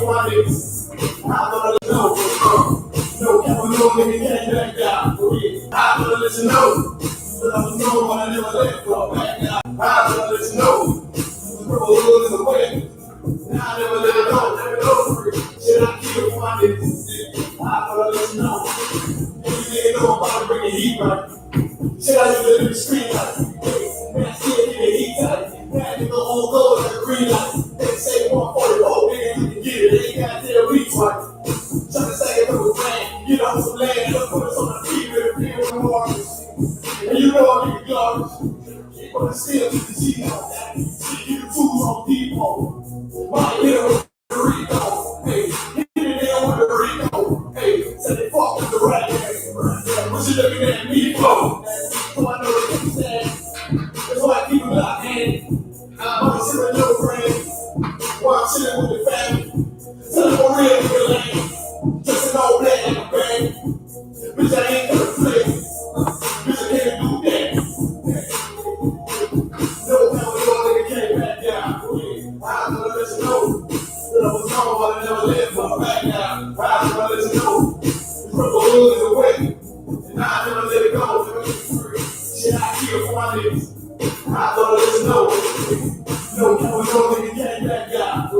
my niggas. I'm gonna let you know. No cap, no nigga can't back down. I'm gonna let you know. But I was known when I never let go back down. I'm gonna let you know. Purple hood is a way. Now I never let it go. Shit, I kill for my niggas. I'm gonna let you know. Every nigga know I'm about to bring the heat right. Shit, I just live in the street like. Man, I still get the heat tight. That nigga on gold like a green light. They say 144, nigga, you can get it. They ain't got their reach right. Trying to say it from a brand. Get off some land, look put us on the feet with a beer with no artists. And you know I give you garbage. But I still keep the G on that. See you tools on people. My hero with the Rico. Hey, hit it down with the Rico. Hey, say they fuck with the right. What you looking at me for? So I know what you said. That's why I keep it locked in. I'm always sitting with no friends. While I'm chilling with the family. Tell them I'm real with the lane. Just an old black and a bang. Bitch, I ain't gonna play. Bitch, I can't do that. No power, no nigga can't back down. I'm gonna let you know that I was gone, but I never let my back down. I'm gonna let you know the purple hood is away. And I never let it go. Shit, I kill for my niggas. I'm gonna let you know. No power, no nigga can't back down. I'm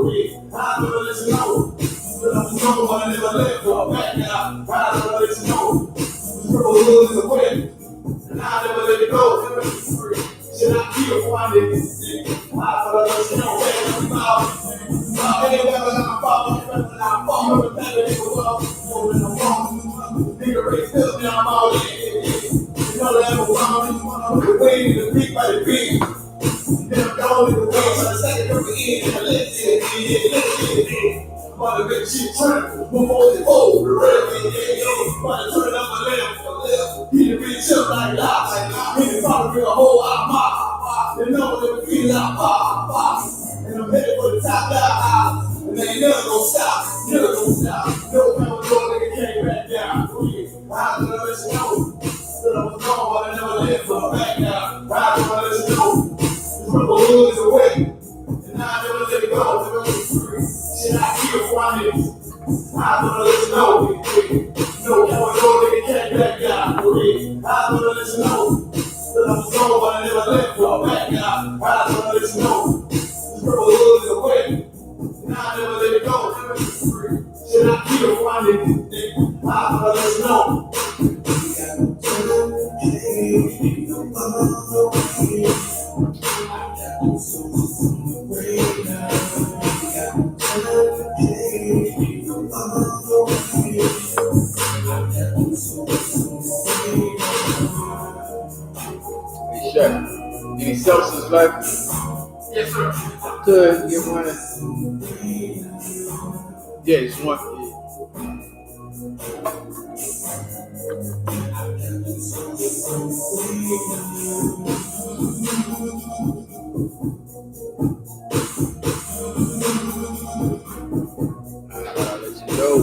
gonna let you know that I was gone, but I never let my back down. I'm gonna let you know the purple hood is away. And I never let it go. Shit, I kill for my niggas. I'm gonna let you know. Nigga, raise up, now I'm all in. You know that I'm around. The way to the beat by the beat. Then I'm gone in the way, trying to stack it from the end. And let's get it in. About to make shit turn. Move on the pole. The red thing, about to turn up my left. He the bitch up like lots. He the father bring a whole lot of mop. They know that we feel like pop. And I'm headed for the top down. And they ain't never gonna stop. No power, no nigga can't back down. I'm gonna let you know that I was gone, but I never let my back down. I'm gonna let you know the purple hood is away. And I never let it go. Shit, I kill for my niggas. I'm gonna let you know. No power, no nigga can't back down. I'm gonna let you know that I was gone, but I never let my back down. I'm gonna let you know the purple hood is away. And I never let it go. Shit, I kill for my niggas. I'm gonna let you know. Hey, Chef, any seltzers left? Yes, sir. Good, get one. Yeah, just one. I'll let you know.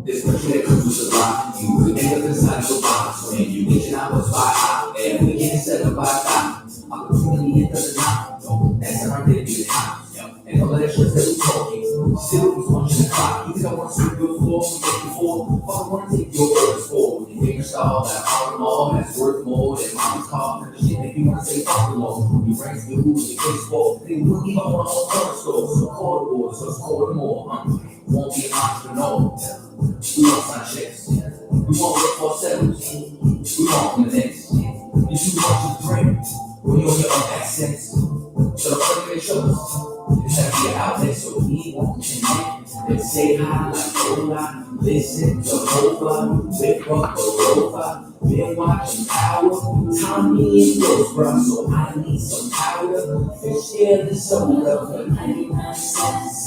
This country that comes with a lot. You could end up inside of a box when you get your numbers by hot. And we get set up by top. Opportunity it doesn't knock. That's the right there to be the top. And all of that shit that we talking. Still was punching the clock. You think I want to sweep your floor from day before? Fuck, I want to take your orders for. You think your style that hard more, that's worth more than mom's car. And the shit make you want to say fuck the law. You rank your who's your baseball. They wouldn't even want to own corner stores. So call the board, so it's call more. Won't be an entrepreneur. We won't sign checks. We won't look for settles. We won't connect. You too much to drink when you're on your own accents. So the funny they show us is that we get out there so we won't connect. They say hi like hola, listen to Jehovah, whip up a rover. Been watching power, Tommy and those bros, so I need some powder. Fish here, the soda for 99 cents.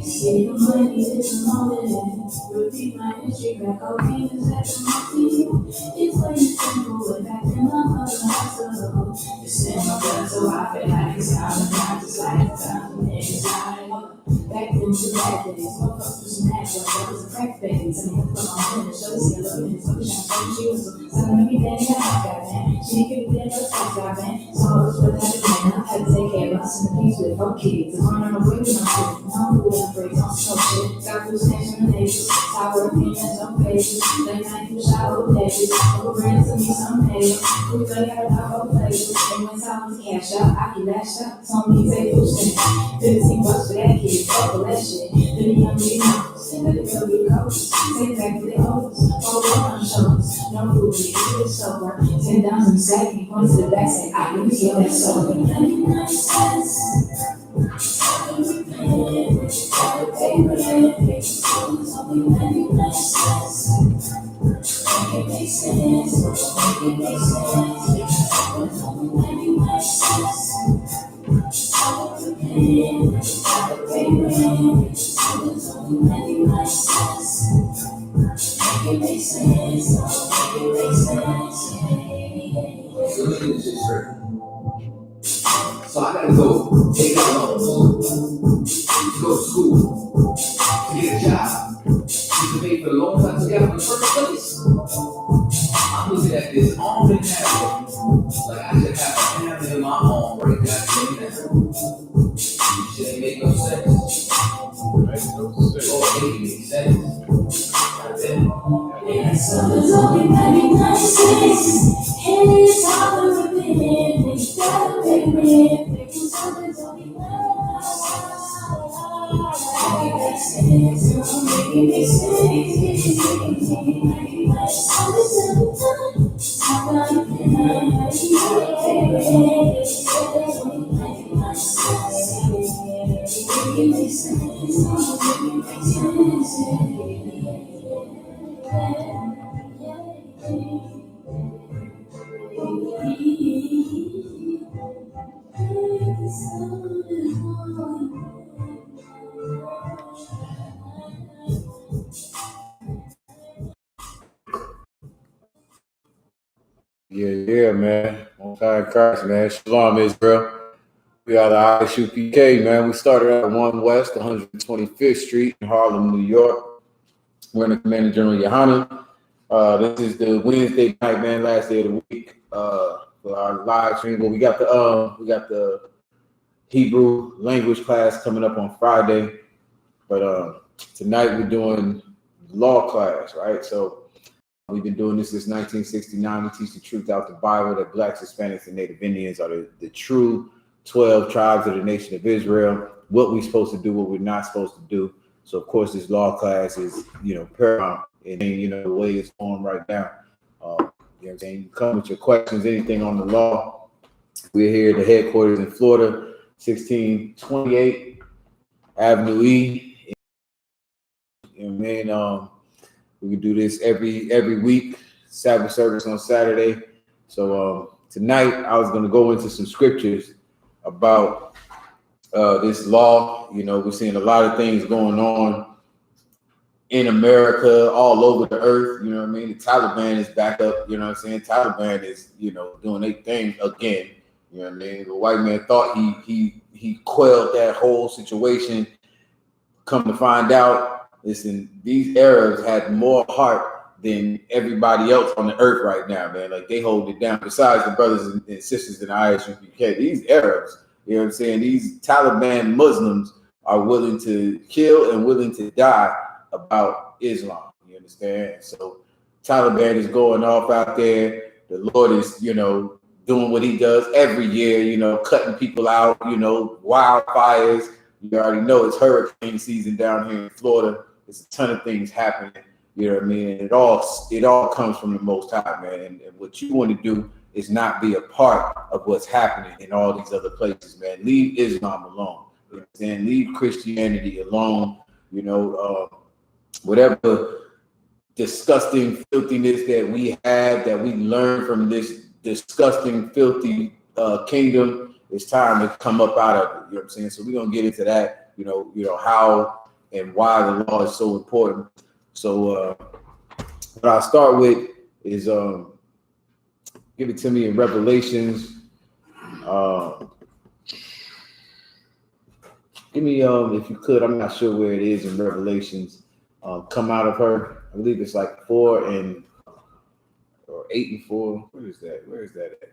See the money is a moment. Repeat my history back over years after my feet. It's when you simple way back in my mother's house. It's in my blood, so I feel like it's out of time. It's like time. It's time. Back then to back days, motherfuckers was mad, but that was a crack phase. I mean, I'm on the show, see, I love it, so she was so maybe then I got man. She could be a first guy, man. So I was with that again. I had to take care of us in the peace with 4 kids. I'm running away with my shit. No, who wouldn't break on some shit. Got food stamps from the neighbors. Sour opinions on pages. Late night you shower pages. Uncle brings to me some hay. We play her out of flavors. And when time was cash out, I can lash out. Told me take food stamps. 15 bucks for that kid. Fuck all that shit. Then the young lady knows. And let it go get coats. Take back to the hoes. All on shows. No food, it's sober. $10 in the sack. He points to the back. Say, I can feel that sober. 99 cents. So I gotta go take out loans, to go to school, to get a job, to pay for the loans I took out in the first place. I'm looking at this arm and habit, like I should have a hammer in my arm right now. Shit ain't make no sense. Or it make sense. Yeah, so it's only 99 cents. Hey, it's all the ribbon. You gotta pay rent. So it's only 99 cents. So make it sense. 99 cents. How about you pay rent? So it's only 99 cents. Make it make sense. Make it make sense. Yeah, man. On time Christ, man. Shalom, Israel. We are the I.S.U.P.K, man. We started at 1 West, 125th Street in Harlem, New York. We're in the Commander Gen.YAHANNA. This is the Wednesday night, man, last day of the week for our live stream. But we got the Hebrew language class coming up on Friday. But tonight we're doing law class, right? So we've been doing this since 1969. We teach the truth out the Bible that Blacks, Hispanics, and Native Indians are the true 12 tribes of the nation of Israel, what we're supposed to do, what we're not supposed to do. So, of course, this law class is, paramount in, the way it's going right now. You know what I'm saying? You come with your questions, anything on the law. We're here at the headquarters in Florida, 1628 Avenue E. And man, we can do this every week, Sabbath service on Saturday. So tonight I was going to go into some scriptures about this law. We're seeing a lot of things going on in America, all over the earth. You know what I mean? The Taliban is back up. You know what I'm saying? Taliban is, doing their thing again. You know what I mean? The white man thought he quelled that whole situation. Come to find out, listen, these Arabs had more heart than everybody else on the earth right now, man. Like they hold it down. Besides the brothers and sisters in the I.S.U.P.K, these Arabs, you know what I'm saying? These Taliban Muslims are willing to kill and willing to die about Islam. You understand? So Taliban is going off out there. The Lord is, you know, doing what he does every year, you know, cutting people out, you know, wildfires. You already know it's hurricane season down here in Florida. There's a ton of things happening. You know what I mean? And it all comes from the Most High, man. And what you want to do is not be a part of what's happening in all these other places, man. Leave Islam alone. You know what I'm saying? Leave Christianity alone. You know, whatever disgusting filthiness that we have, that we learn from this disgusting, filthy kingdom, it's time to come up out of it. You know what I'm saying? So we're gonna get into that. You know how and why the law is so important. So what I'll start with is give it to me in Revelations. Give me if you could. I'm not sure where it is in Revelations. Come out of her. I believe it's like 4 and or 8 and 4. Where is that? Where is that at?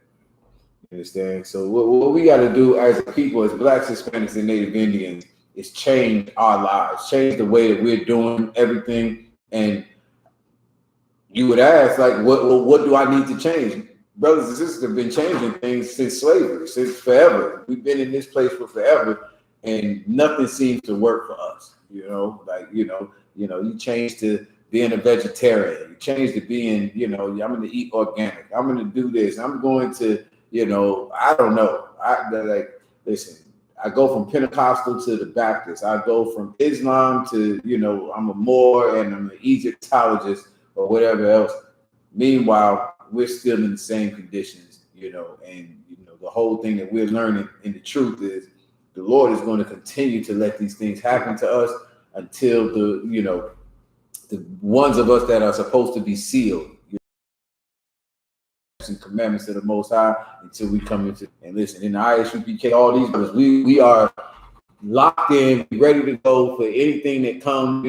You understand? So what we got to do as a people, as Blacks, Hispanics, and Native Indians, is change our lives, change the way that we're doing everything. And you would ask, like, what do I need to change? Brothers and sisters have been changing things since slavery, since forever. We've been in this place for forever, and nothing seems to work for us. You know, like you change to being a vegetarian, you change to being, I'm going to eat organic, I'm going to do this, I'm going to, I don't know. Listen, I go from Pentecostal to the Baptist. I go from Islam to, I'm a Moor and I'm an Egyptologist or whatever else. Meanwhile, we're still in the same conditions, and the whole thing that we're learning in the truth is the Lord is going to continue to let these things happen to us until the ones of us that are supposed to be sealed and commandments of the Most High until we come into and listen. In the I.S.U.P.K, all these brothers, we are locked in, ready to go for anything that comes,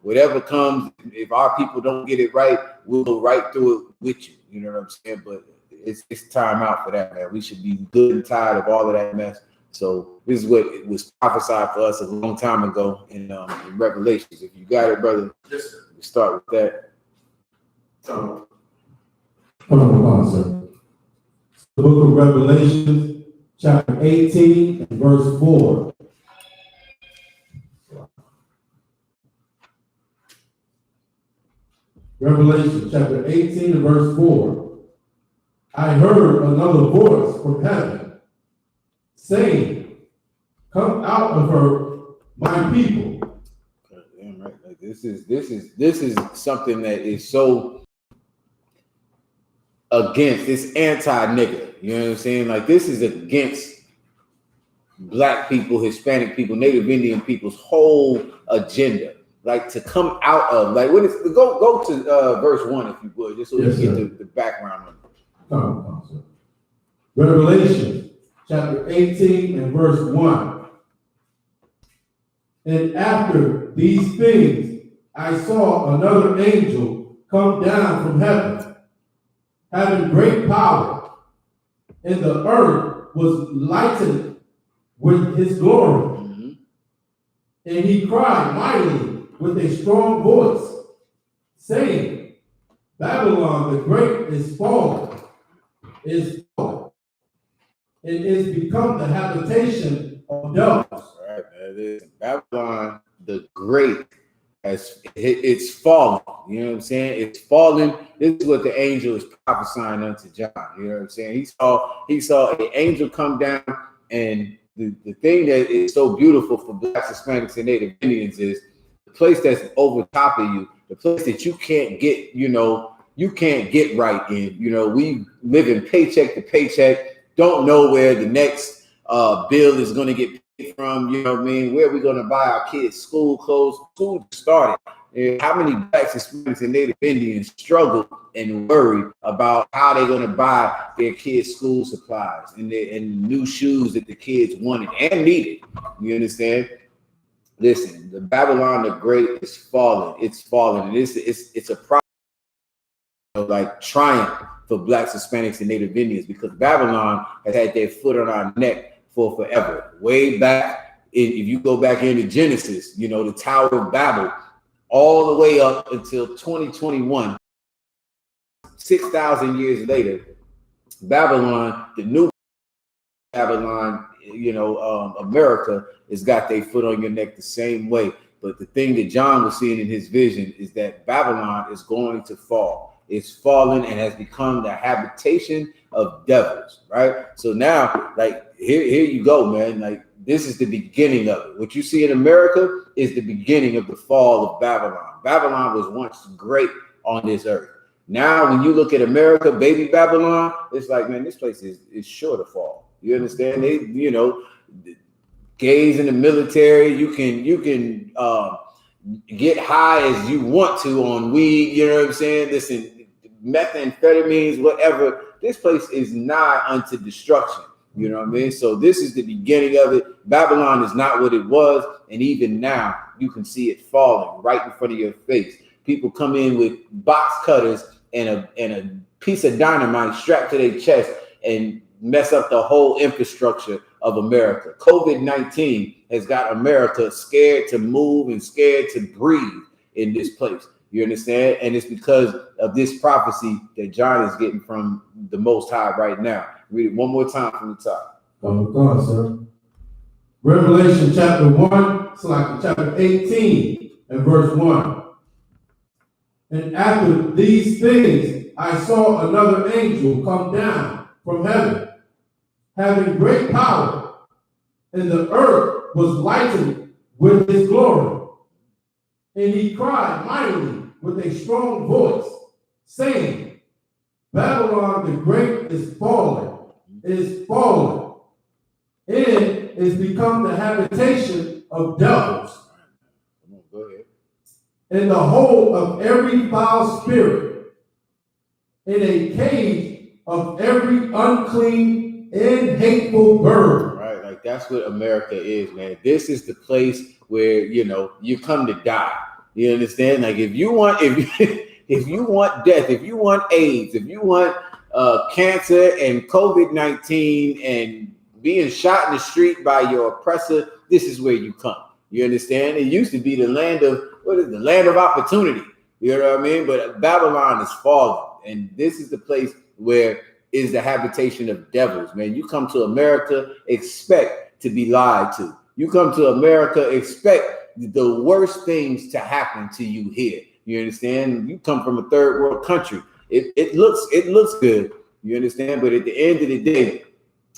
whatever comes. If our people don't get it right, we'll go right through it with you. You know what I'm saying? But it's time out for that, man. We should be good and tired of all of that mess. So this is what it was prophesied for us a long time ago in Revelations. If you got it, brother, just start with that. Hold on, sir. The book of Revelation, chapter 18, and verse 4. Revelation, chapter 18, and verse 4. I heard another voice from heaven saying, "Come out of her, my people." Damn right. Like this is something that is so against, it's anti-nigger. You know what I'm saying? Like this is against Black people, Hispanic people, Native Indian people's whole agenda. Like to come out of, like what is go to verse 1 if you would, just so we can get the background on it. Revelation chapter 18 and verse 1. And after these things, I saw another angel come down from heaven, having great power, and the earth was lightened with his glory. Mm-hmm. And he cried mightily with a strong voice, saying, Babylon the Great is fallen, and is become the habitation of devils. All right, man. Babylon the Great it's fallen. You know what I'm saying? It's fallen. This is what the angel is prophesying unto John. You know what I'm saying? He saw an angel come down, and the thing that is so beautiful for Blacks, Hispanics, and Native Indians is the place that's over top of you, the place that you can't get, you can't get right in. We live in paycheck to paycheck, don't know where the next bill is going to get paid from, where are we going to buy our kids school clothes? School started. How many Blacks, Hispanics, and Native Indians struggle and worry about how they're going to buy their kids school supplies and new shoes that the kids wanted and needed? You understand? Listen, the Babylon the Great is fallen. It's fallen. And it's a problem. like triumph for Blacks, Hispanics, and Native Indians, because Babylon has had their foot on our neck for forever. Way back, if you go back into Genesis, you know, the Tower of Babel, all the way up until 2021, 6,000 years later, Babylon, the new Babylon, you know, America has got their foot on your neck the same way. But the thing that John was seeing in his vision is that Babylon is going to fall. It's fallen and has become the habitation of devils, right? So now, like, here you go, man. Like, this is the beginning of it. What you see in America is the beginning of the fall of Babylon. Babylon was once great on this earth. Now, when you look at America, baby Babylon, it's like, man, this place is sure to fall. You understand? They, you know, gays in the military, you can get high as you want to on weed, you know what I'm saying? Listen, methamphetamines, whatever. This place is nigh unto destruction. You know what I mean? So this is the beginning of it. Babylon is not what it was. And even now, you can see it falling right in front of your face. People come in with box cutters and a piece of dynamite strapped to their chest and mess up the whole infrastructure of America. COVID-19 has got America scared to move and scared to breathe in this place. You understand? And it's because of this prophecy that John is getting from the Most High right now. Read it one more time from the top. Come on, sir. Revelation chapter 1, it's like chapter 18 and verse 1. And after these things, I saw another angel come down from heaven, having great power, and the earth was lightened with his glory. And he cried mightily with a strong voice, saying, Babylon the Great is fallen, and is become the habitation of devils, and the whole of every foul spirit, in a cage of every unclean and hateful bird. Right, like that's what America is, man. This is the place where, you know, you come to die. You understand? Like if you want death, if you want AIDS, if you want cancer and COVID-19 and being shot in the street by your oppressor, this is where you come. You understand? It used to be the land of opportunity. You know what I mean? But Babylon is fallen, and this is the place where is the habitation of devils, man. You come to America, expect to be lied to. You come to America, expect the worst things to happen to you here. You understand? You come from a third world country. It looks good. You understand? But at the end of the day,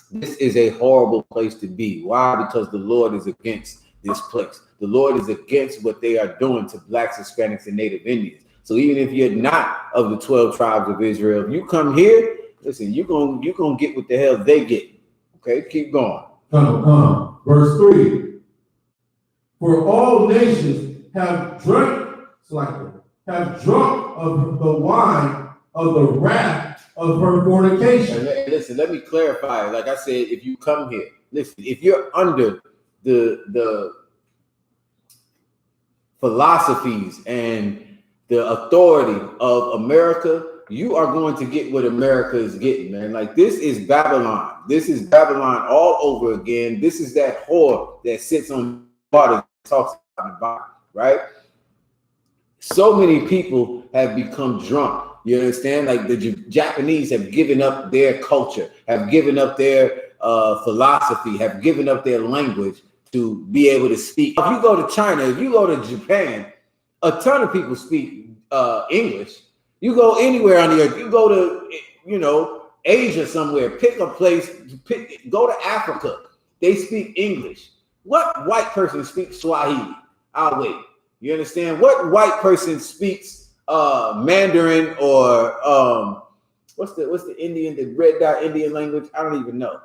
this is a horrible place to be. Why? Because the Lord is against this place. The Lord is against what they are doing to Blacks, Hispanics, and Native Indians. So even if you're not of the 12 tribes of Israel, if you come here, listen, you're gonna get what the hell they get. Okay, keep going. Come. Verse 3. For all nations have drunk of the wine of the wrath of her fornication. Listen, let me clarify. Like I said, if you come here, listen, if you're under the philosophies and the authority of America, you are going to get what America is getting, man. Like this is Babylon. This is Babylon all over again. This is that whore that sits on water, talks about the Bible, right? So many people have become drunk. You understand? Like the Japanese have given up their culture, have given up their philosophy, have given up their language to be able to speak. If you go to China, if you go to Japan, a ton of people speak English. You go anywhere on the earth, you go to, you know, Asia somewhere, pick a place, go to Africa, they speak English. What white person speaks Swahili? I'll wait. You understand? What white person speaks Mandarin or what's the Indian, the red dot Indian language? I don't even know.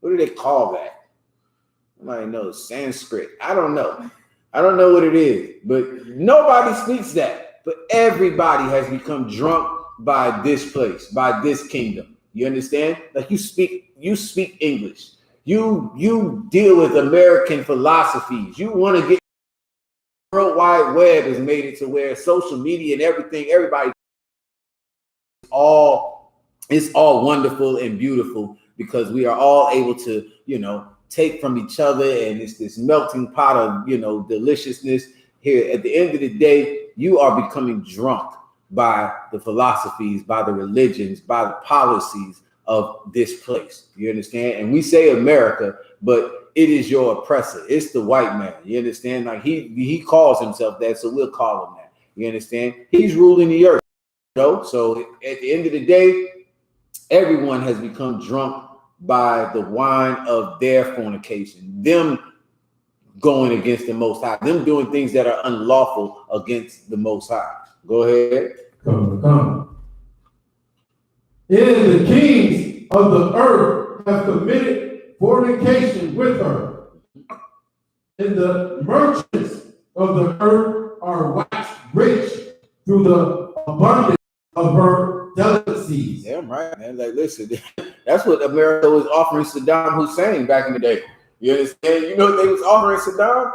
What do they call that? Nobody knows. Sanskrit. I don't know. I don't know what it is, but nobody speaks that. But everybody has become drunk by this place, by this kingdom. You understand? Like you speak English. You deal with American philosophies. You want to get World Wide Web has made it to where social media and everything, everybody it's all wonderful and beautiful because we are all able to, take from each other, and it's this melting pot of, deliciousness here. At the end of the day, you are becoming drunk by the philosophies, by the religions, by the policies of this place. You understand? And we say America, but it is your oppressor. It's the white man. You understand? Like he calls himself that, so we'll call him that. You understand? He's ruling the earth. So at the end of the day, everyone has become drunk by the wine of their fornication, them going against the Most High, them doing things that are unlawful against the Most High. Go ahead. Come. And the kings of the earth have committed fornication with her, and the merchants of the earth are waxed rich through the abundance of her delicacies. Damn right, man. Like, listen, that's what America was offering Saddam Hussein back in the day. You understand? You know what they was offering Saddam?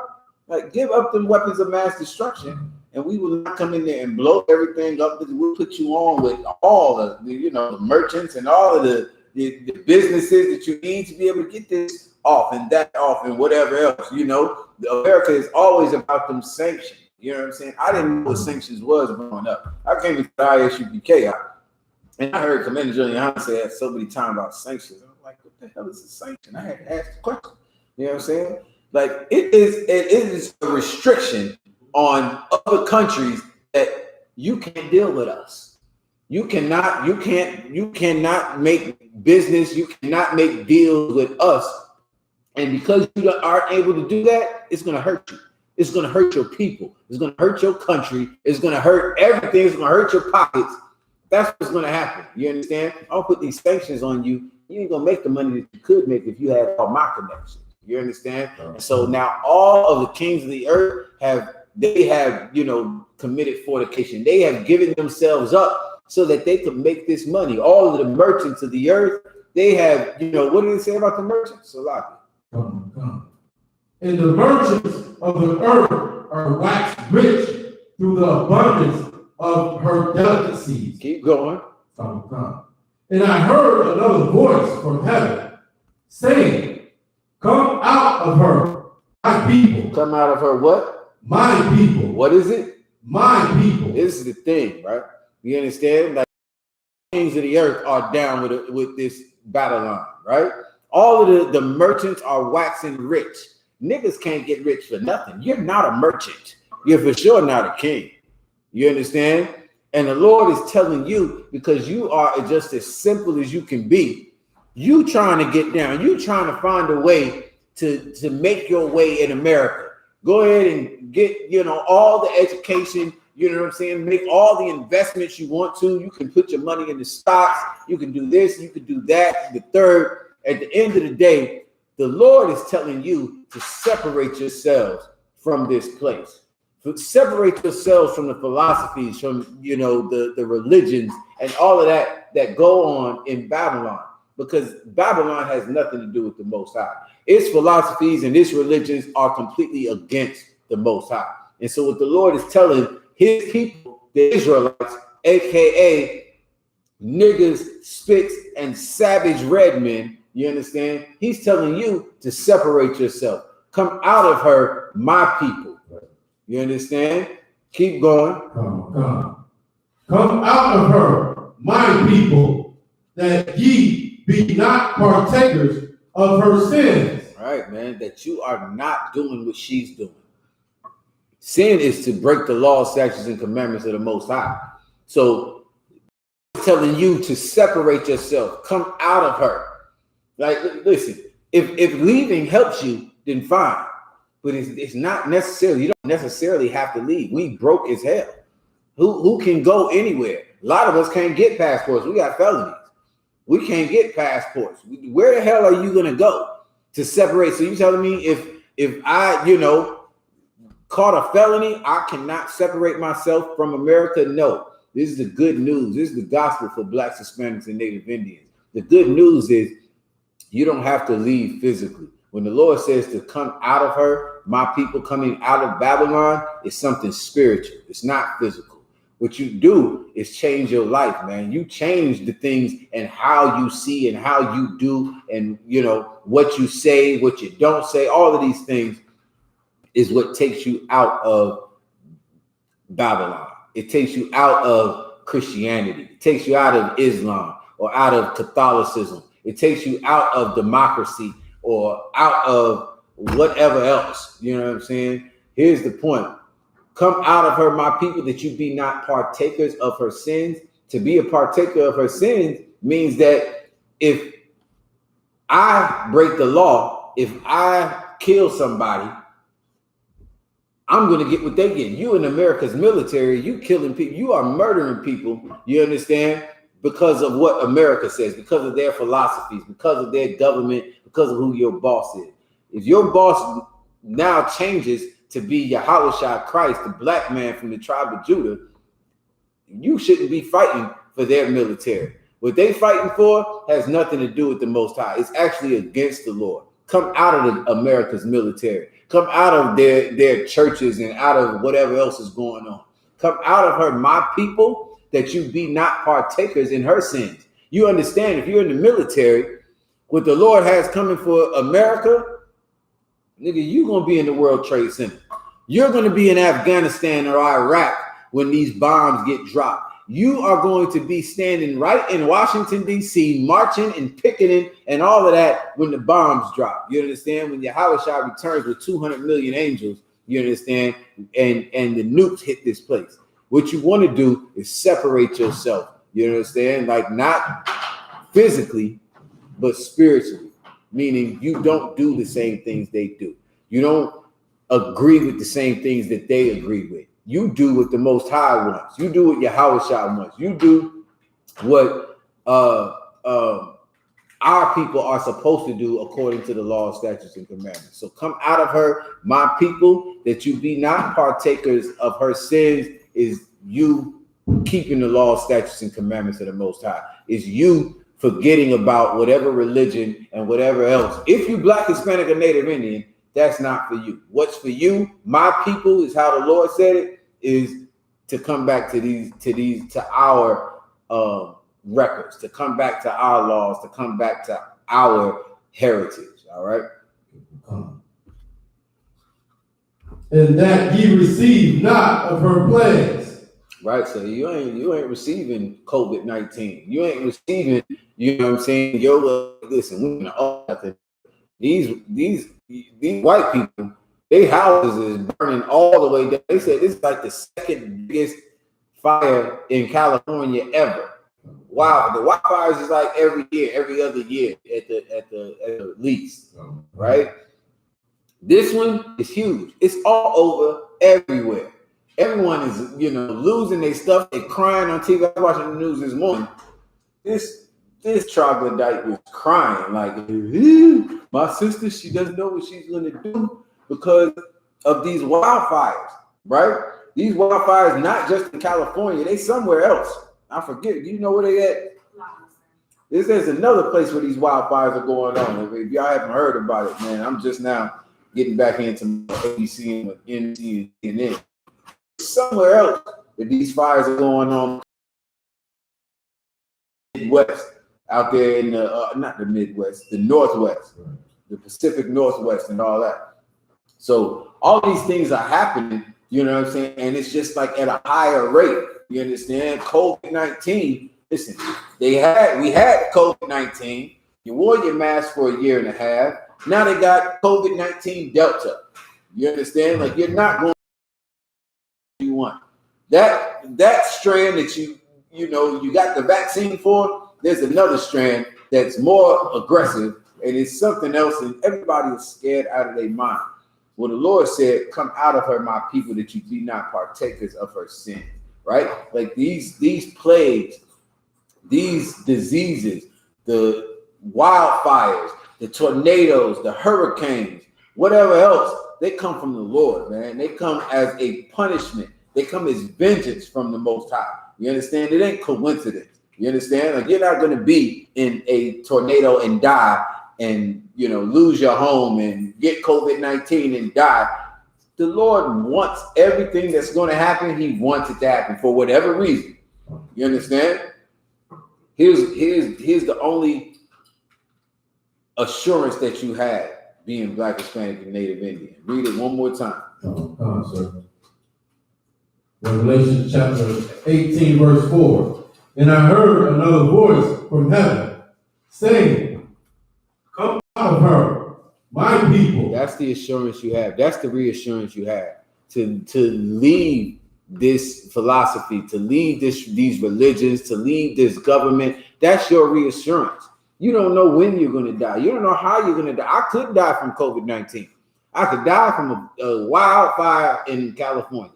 Like, give up them weapons of mass destruction, and we will not come in there and blow everything up. We'll put you on with all the, the merchants and all of the businesses that you need to be able to get this off and that off and whatever else. America is always about them sanctions. You know what I'm saying? I didn't know what sanctions was growing up. I came to the I.S.U.P.K. and I heard Commander Gen.YAHANNA say that so many times about sanctions. I'm like, what the hell is a sanction? I had to ask the question. You know what I'm saying? Like, it is a restriction on other countries that you can't deal with us. You cannot make business, you cannot make deals with us. And because you aren't able to do that, it's gonna hurt you. It's going to hurt your people. It's going to hurt your country. It's going to hurt everything. It's going to hurt your pockets. That's what's going to happen. You understand? I'll put these sanctions on you. You ain't going to make the money that you could make if you had all my connections. You understand? And so now all of the kings of the earth have committed fornication. They have given themselves up so that they could make this money. All of the merchants of the earth, they have, what do they say about the merchants? Salaki. Come. And the merchants of the earth are waxed rich through the abundance of her delicacies. Keep going. Come. And I heard another voice from heaven saying, come out of her, my people. Come out of her what? My people. What is it? My people. This is the thing, right? You understand? Like, kings of the earth are down with this battle line, right? All of the merchants are waxing rich. Niggas can't get rich for nothing. You're not a merchant. You're for sure not a king. You understand? And the Lord is telling you, because you are just as simple as you can be. You trying to get down. You trying to find a way to make your way in America. Go ahead and get, all the education, you know what I'm saying? Make all the investments you want to. You can put your money in the stocks. You can do this. You can do that. The third. At the end of the day, the Lord is telling you to separate yourselves from this place. Separate yourselves from the philosophies, from the religions and all of that go on in Babylon, because Babylon has nothing to do with the Most High. Its philosophies and its religions are completely against the Most High. And so what the Lord is telling his people, the Israelites, aka niggas, spits, and savage red men, you understand? He's telling you to separate yourself. Come out of her, my people. You understand? Keep going. Come out of her, my people, that ye be not partakers of her sins. All right, man, that you are not doing what she's doing. Sin is to break the laws, statutes, and commandments of the Most High. So he's telling you to separate yourself. Come out of her. Like, listen, if leaving helps you, then fine. But it's not necessarily, you don't necessarily have to leave. We broke as hell. Who can go anywhere? A lot of us can't get passports. We got felonies. We can't get passports. Where the hell are you going to go to separate? So you telling me if I, caught a felony, I cannot separate myself from America? No. This is the good news. This is the gospel for Blacks, Hispanics, and Native Indians. The good news is you don't have to leave physically. When the Lord says to come out of her, my people coming out of Babylon, it's something spiritual. It's not physical. What you do is change your life, man. You change the things and how you see and how you do, and you know what you say, what you don't say. All of these things is what takes you out of Babylon. It takes you out of Christianity. It takes you out of Islam or out of Catholicism. It takes you out of democracy or out of whatever else. You know what I'm saying? Here's the point. Come out of her, my people, that you be not partakers of her sins. To be a partaker of her sins means that if I break the law, if I kill somebody, I'm going to get what they get. You in America's military, you killing people, you are murdering people, you understand? Because of what America says, because of their philosophies, because of their government, because of who your boss is. If your boss now changes to be Yahushua Christ, the black man from the tribe of Judah, you shouldn't be fighting for their military. What they fighting for has nothing to do with the Most High. It's actually against the Lord. Come out of America's military. Come out of their churches and out of whatever else is going on. Come out of her, my people, that you be not partakers in her sins. You understand, if you're in the military, what the Lord has coming for America, nigga, you're going to be in the World Trade Center. You're going to be in Afghanistan or Iraq when these bombs get dropped. You are going to be standing right in Washington, D.C., marching and picketing and all of that when the bombs drop. You understand? When Yahushua returns with 200 million angels, you understand? And the nukes hit this place. What you want to do is separate yourself. You understand? Like not physically, but spiritually. Meaning you don't do the same things they do. You don't agree with the same things that they agree with. You do what the Most High wants. You do what Yahushua wants. You do what our people are supposed to do according to the law, statutes, and commandments. So come out of her, my people, that you be not partakers of her sins. Is you keeping the law, statutes, and commandments of the Most High. Is you forgetting about whatever religion and whatever else. If you Black, Hispanic, or Native Indian, that's not for you. What's for you, my people, is how the Lord said it, is to come back to our records, to come back to our laws, to come back to our heritage. All right. And that ye receive not of her plagues. Right. So you ain't receiving COVID-19. You ain't receiving, you know what I'm saying? Yo, listen, these white people, their houses is burning all the way down. They said this is like the second biggest fire in California ever. Wow, the wildfires is like every year, every other year at the least, right? This one is huge. It's all over everywhere. Everyone is, losing their stuff. They're crying on TV. I was watching the news this morning. This troglodyte was crying like, my sister, she doesn't know what she's going to do because of these wildfires, right? These wildfires, not just in California, they somewhere else. I forget. Do you know where they at? There's another place where these wildfires are going on. If y'all haven't heard about it, man, I'm just now getting back into ABC and NBC and CNN. Somewhere else that these fires are going on. Midwest, out there in the not the Midwest, the Northwest, the Pacific Northwest, and all that. So all these things are happening, you know what I'm saying? And it's just like at a higher rate. You understand? COVID-19. Listen, we had COVID-19. You wore your mask for a year and a half. Now they got COVID-19 Delta. You understand? Like you're not going to you want. That strand that you got the vaccine for, there's another strand that's more aggressive and it's something else, and everybody is scared out of their mind. Well, the Lord said, come out of her, my people, that you be not partakers of her sin, right? Like these plagues, these diseases, the wildfires, the tornadoes, the hurricanes, whatever else, they come from the Lord, man. They come as a punishment. They come as vengeance from the Most High. You understand? It ain't coincidence. You understand? Like you're not going to be in a tornado and die and, lose your home and get COVID-19 and die. The Lord wants everything that's going to happen. He wants it to happen for whatever reason. You understand? Here's the only assurance that you have being Black, Hispanic, and Native Indian. Read it one more time. Come on, sir. Revelation chapter 18, verse 4. And I heard another voice from heaven saying, come out of her, my people. That's the assurance you have. That's the reassurance you have to leave this philosophy, to leave these religions, to leave this government. That's your reassurance. You don't know when you're going to die. You don't know how you're going to die. I could die from COVID-19. I could die from a wildfire in California.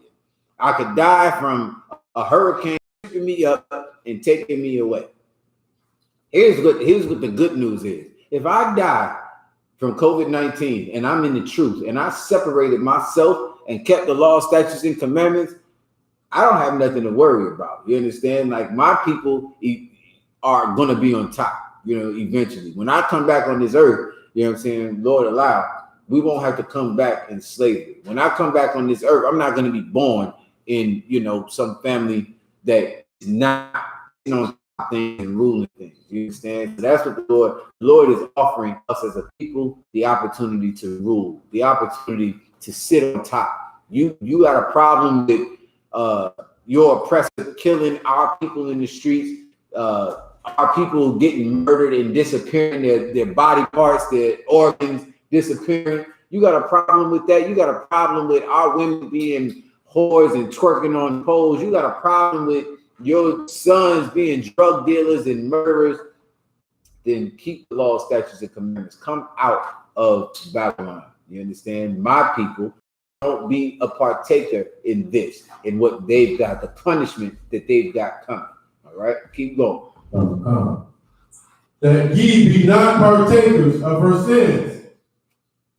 I could die from a hurricane picking me up and taking me away. Here's what the good news is. If I die from COVID-19 and I'm in the truth and I separated myself and kept the law, statutes, and commandments, I don't have nothing to worry about. You understand? Like, my people are going to be on top, eventually. When I come back on this earth, you know what I'm saying, Lord allow, we won't have to come back in slavery. When I come back on this earth, I'm not going to be born in, some family that is not on things and ruling things. You understand? So that's what the Lord is offering us as a people, the opportunity to rule, the opportunity to sit on top. You got a problem with your oppressor killing our people in the streets, our people getting murdered and disappearing, their body parts, their organs disappearing. You got a problem with that. You got a problem with our women being whores and twerking on poles. You got a problem with your sons being drug dealers and murderers. Then keep the law, statutes, and commandments. Come out of Babylon. You understand? My people, don't be a partaker in this, in what they've got, the punishment that they've got coming. All right? Keep going. That ye be not partakers of her sins,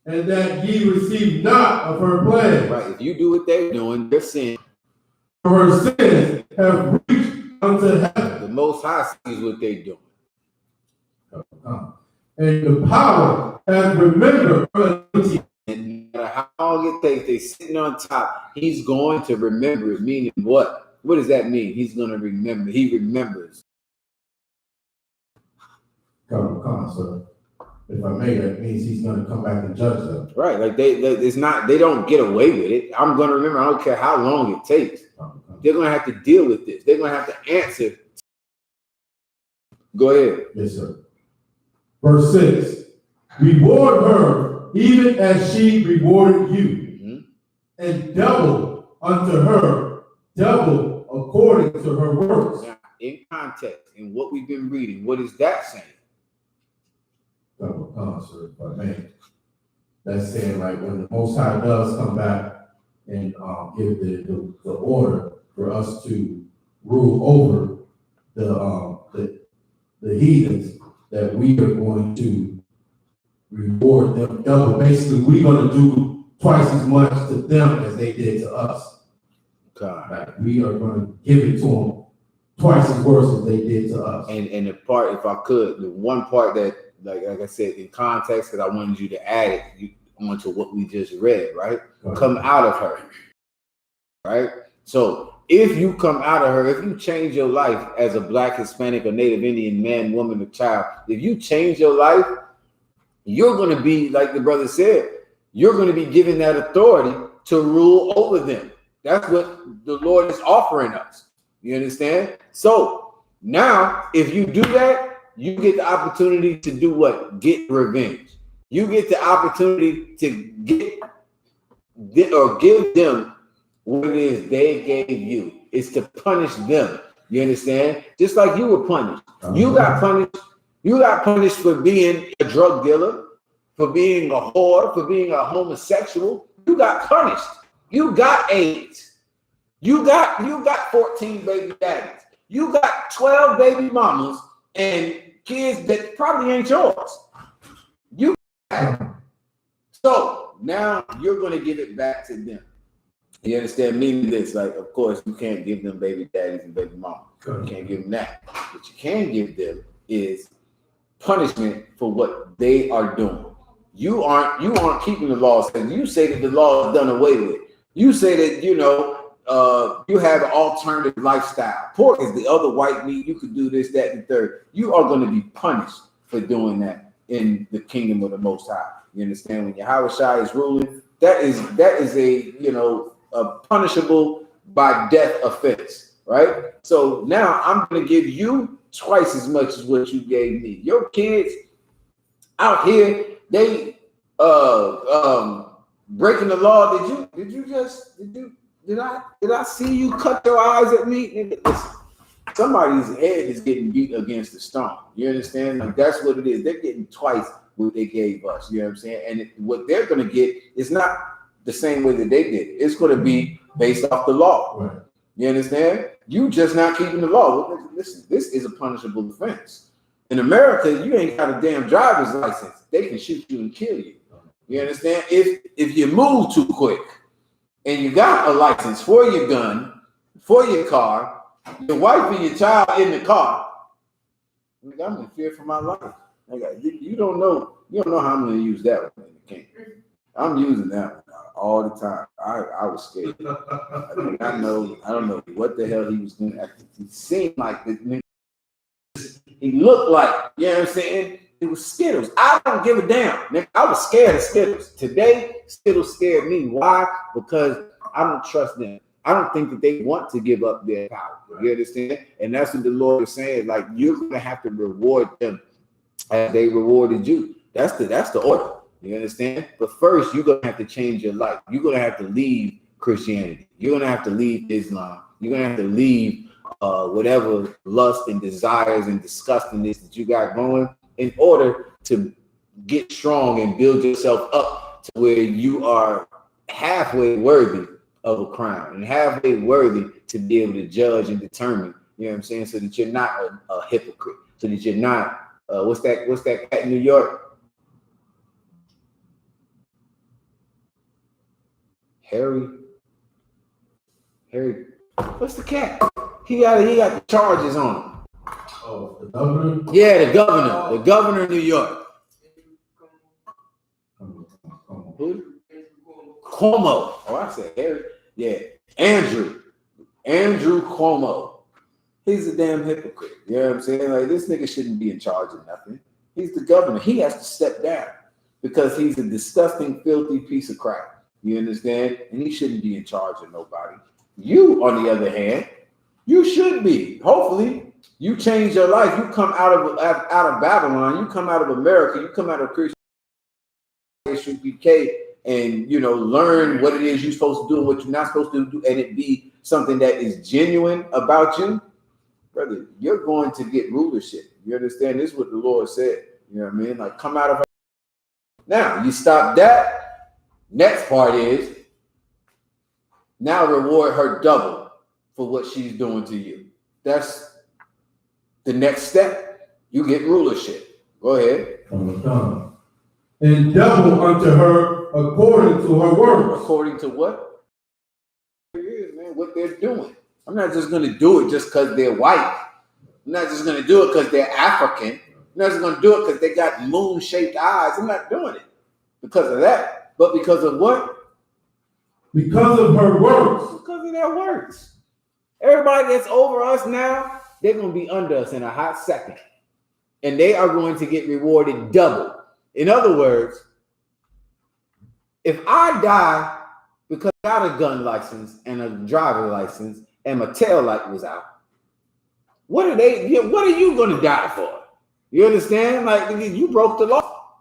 and that ye receive not of her plagues. Right. If you do what they're doing, they're sin. For her sins have reached unto heaven. The Most High sees what they're doing. And the power has remembered her iniquity. And no matter how long it takes, they're sitting on top. He's going to remember it. Meaning what? What does that mean? He's going to remember. He remembers. Come on, sir. If I may, that means he's going to come back and judge them. Right. Like they don't get away with it. I'm going to remember. I don't care how long it takes. They're going to have to deal with this. They're going to have to answer. Go ahead. Yes, sir. Verse 6. Reward her even as she rewarded you, and double unto her, double according to her works. Now, in context, in what we've been reading, what is that saying? Sir, but man, that's saying like when the Most High does come back and give the order for us to rule over the heathens, that we are going to reward them double. Basically, we're going to do twice as much to them as they did to us. God. Like, we are going to give it to them twice as worse as they did to us. And the part, if I could, the one part that, like I said, in context, because I wanted you to add it onto what we just read, right? Come out of her, right? So if you come out of her, if you change your life as a Black, Hispanic, or Native Indian man, woman, or child, if you change your life, you're going to be, like the brother said, you're going to be given that authority to rule over them. That's what the Lord is offering us. You understand? So now, if you do that, you get the opportunity to do what? Get revenge. You get the opportunity to get or give them what it is they gave you. It's to punish them. You understand? Just like you were punished. You got punished. You got punished for being a drug dealer, for being a whore, for being a homosexual. You got punished. You got AIDS. You got 14 baby daddies. You got 12 baby mamas and kids that probably ain't yours. So now you're going to give it back to them. You understand? Meaning this, like, of course, you can't give them baby daddies and baby mamas. You can't give them that. What you can give them is punishment for what they are doing. You aren't keeping the laws. And you say that the law is done away with. You say that, you have an alternative lifestyle. Pork is the other white meat. You could do this, that, and the third. You are going to be punished for doing that in the kingdom of the Most High. You understand? When Yahushua is ruling, that is a punishable by death offense, right? So now I'm going to give you twice as much as what you gave me. Your kids out here, they breaking the law. Did I see you cut your eyes at me? Listen, somebody's head is getting beat against the stone. You understand? Like, that's what it is. They're getting twice what they gave us. You know what I'm saying? And what they're going to get is not the same way that they did it. It's going to be based off the law. Right. You understand? You just not keeping the law. Listen, this is a punishable offense. In America, you ain't got a damn driver's license. They can shoot you and kill you. You understand? If you move too quick and you got a license for your gun, for your car, your wife and your child in the car, I'm in fear for my life. You don't know how I'm going to use that one in the king. I'm using that one all the time. I was scared. I don't know what the hell he was doing. He seemed like this nigga. He looked like, you know what I'm saying? It was Skittles. I don't give a damn. I was scared of Skittles. Today, Skittles scared me. Why? Because I don't trust them. I don't think that they want to give up their power. You understand? And that's what the Lord is saying. Like, you're going to have to reward them as they rewarded you. That's the order. You understand? But first, you're going to have to change your life. You're going to have to leave Christianity. You're going to have to leave Islam. You're going to have to leave whatever lust and desires and disgustingness that you got going in order to get strong and build yourself up to where you are halfway worthy of a crown and halfway worthy to be able to judge and determine, you know what I'm saying, so that you're not a hypocrite, so that you're not, what's that cat in New York? Harry, what's the cat? He got the charges on him. Oh, the governor? Yeah, the governor of New York. Who? Cuomo. Oh, I said Harry. Yeah, Andrew Cuomo. He's a damn hypocrite. You know what I'm saying? Like, this nigga shouldn't be in charge of nothing. He's the governor. He has to step down because he's a disgusting, filthy piece of crap. You understand? And he shouldn't be in charge of nobody. You, on the other hand, you should be. Hopefully, you change your life. You come out of Babylon. You come out of America. You come out of Christian I.S.U.P.K. and learn what it is you're supposed to do and what you're not supposed to do, and it be something that is genuine about you, brother. You're going to get rulership. You understand? This is what the Lord said. You know what I mean? Like, come out of her. Now you stop that. Next part is now reward her double for what she's doing to you. That's the next step. You get rulership. Go ahead. And double unto her according to her works. According to what? It is, man, what they're doing. I'm not just going to do it just because they're white. I'm not just going to do it because they're African. I'm not just going to do it because they got moon-shaped eyes. I'm not doing it because of that. But because of what? Because of her works. Because of their works. Everybody that's over us now, they're going to be under us in a hot second. And they are going to get rewarded double. In other words, if I die because I got a gun license and a driver license and my tail light was out, what are you going to die for? You understand? Like, you broke the law.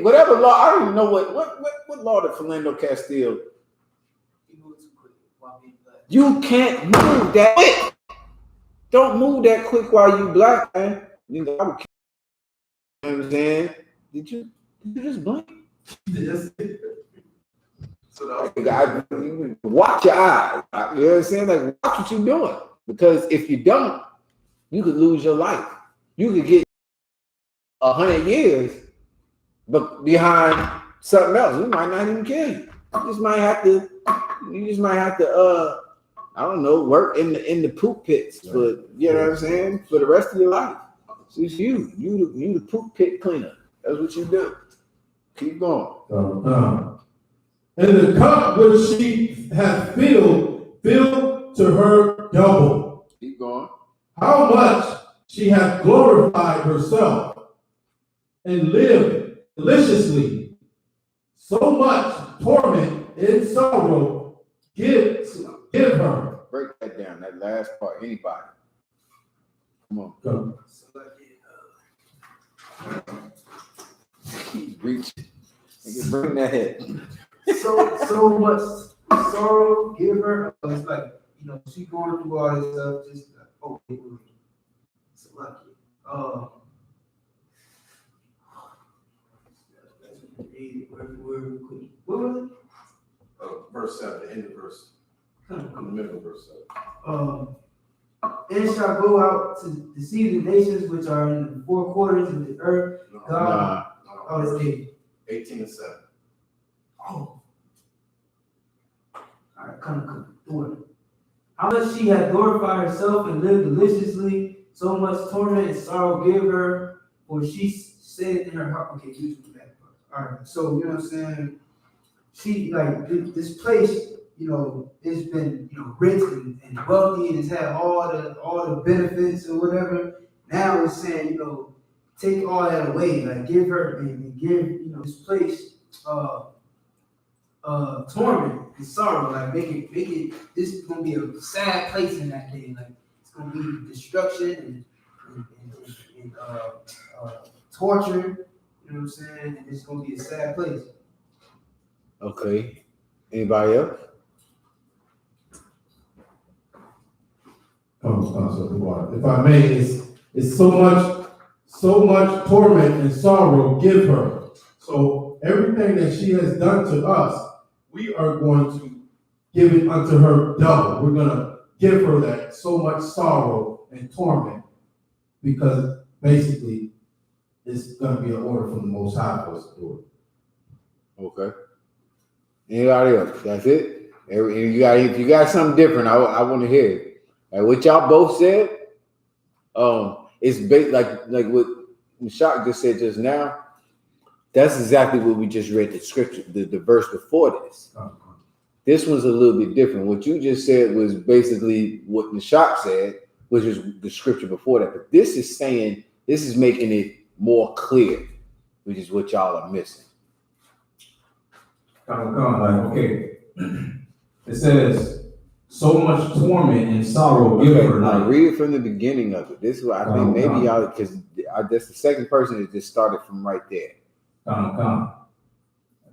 Whatever law, I don't even know what law did Philando Castile. You can't move that quick. Don't move that quick while you black, man. You know what I'm saying? Did you just blink? Yes. Watch your eyes. You know what I'm saying? Like, watch what you're doing. Because if you don't, you could lose your life. You could get 100 years but behind something else. We might not even kill you. You just might have to I don't know, work in the poop pits for, you know what I'm saying, for the rest of your life. So it's you the poop pit cleaner. That's what you do. Keep going. And the cup which she hath filled to her double. Keep going. How much she hath glorified herself and lived deliciously. So much torment and sorrow give her. Break that down, that last part. Anybody? Come on. Go. Keep reaching. Bring that head. So much sorrow give her. It's like, you know, she going through all this stuff. Just like, oh, it's lucky. What was it? Verse 7, the end of verse. In the middle of verse 7. And shall go out to deceive the nations which are in the four quarters of the earth. God, it's 18 and 7. Oh. All right, come through it. How much she had glorified herself and lived deliciously, so much torment and sorrow give her, for she said in her heart, okay, you do that part. All right, so, you know what I'm saying? She, like, this place, you know, it's been, you know, rich and wealthy, and it's had all the benefits or whatever. Now it's saying, you know, take all that away, like give her and give, you know, this place torment and sorrow, like make it this is gonna be a sad place in that day, like it's gonna be destruction and torture, you know what I'm saying? And it's gonna be a sad place. Okay. Anybody else? If I may, it's so much torment and sorrow give her. So everything that she has done to us, we are going to give it unto her double. We're going to give her that so much sorrow and torment, because basically it's going to be an order from the Most High for us to do it. Okay. Anybody else? That's it? If you got something different, I want to hear it. Like what y'all both said, it's like what Ishaq just said just now. That's exactly what we just read the scripture, the verse before this. This one's a little bit different. What you just said was basically what Ishaq said, which is the scripture before that. But this is making it more clear, which is what y'all are missing. Okay. It says, so much torment and sorrow give her. Like, read it from the beginning of it. This is what I think maybe y'all, because that's the second person that just started from right there.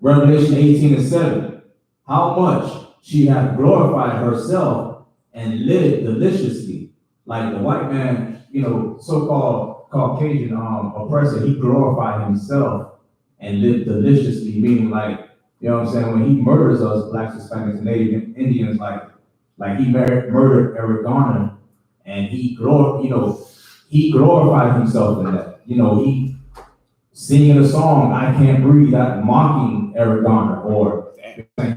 Revelation 18 and 7. How much she hath glorified herself and lived deliciously. Like the white man, you know, so-called Caucasian oppressor, he glorified himself and lived deliciously, meaning like, you know what I'm saying, when he murders us, blacks, Hispanics, and Native Indians, like he murdered Eric Garner, and he glorified himself in that. You know, he singing a song, I Can't Breathe, that mocking Eric Garner, or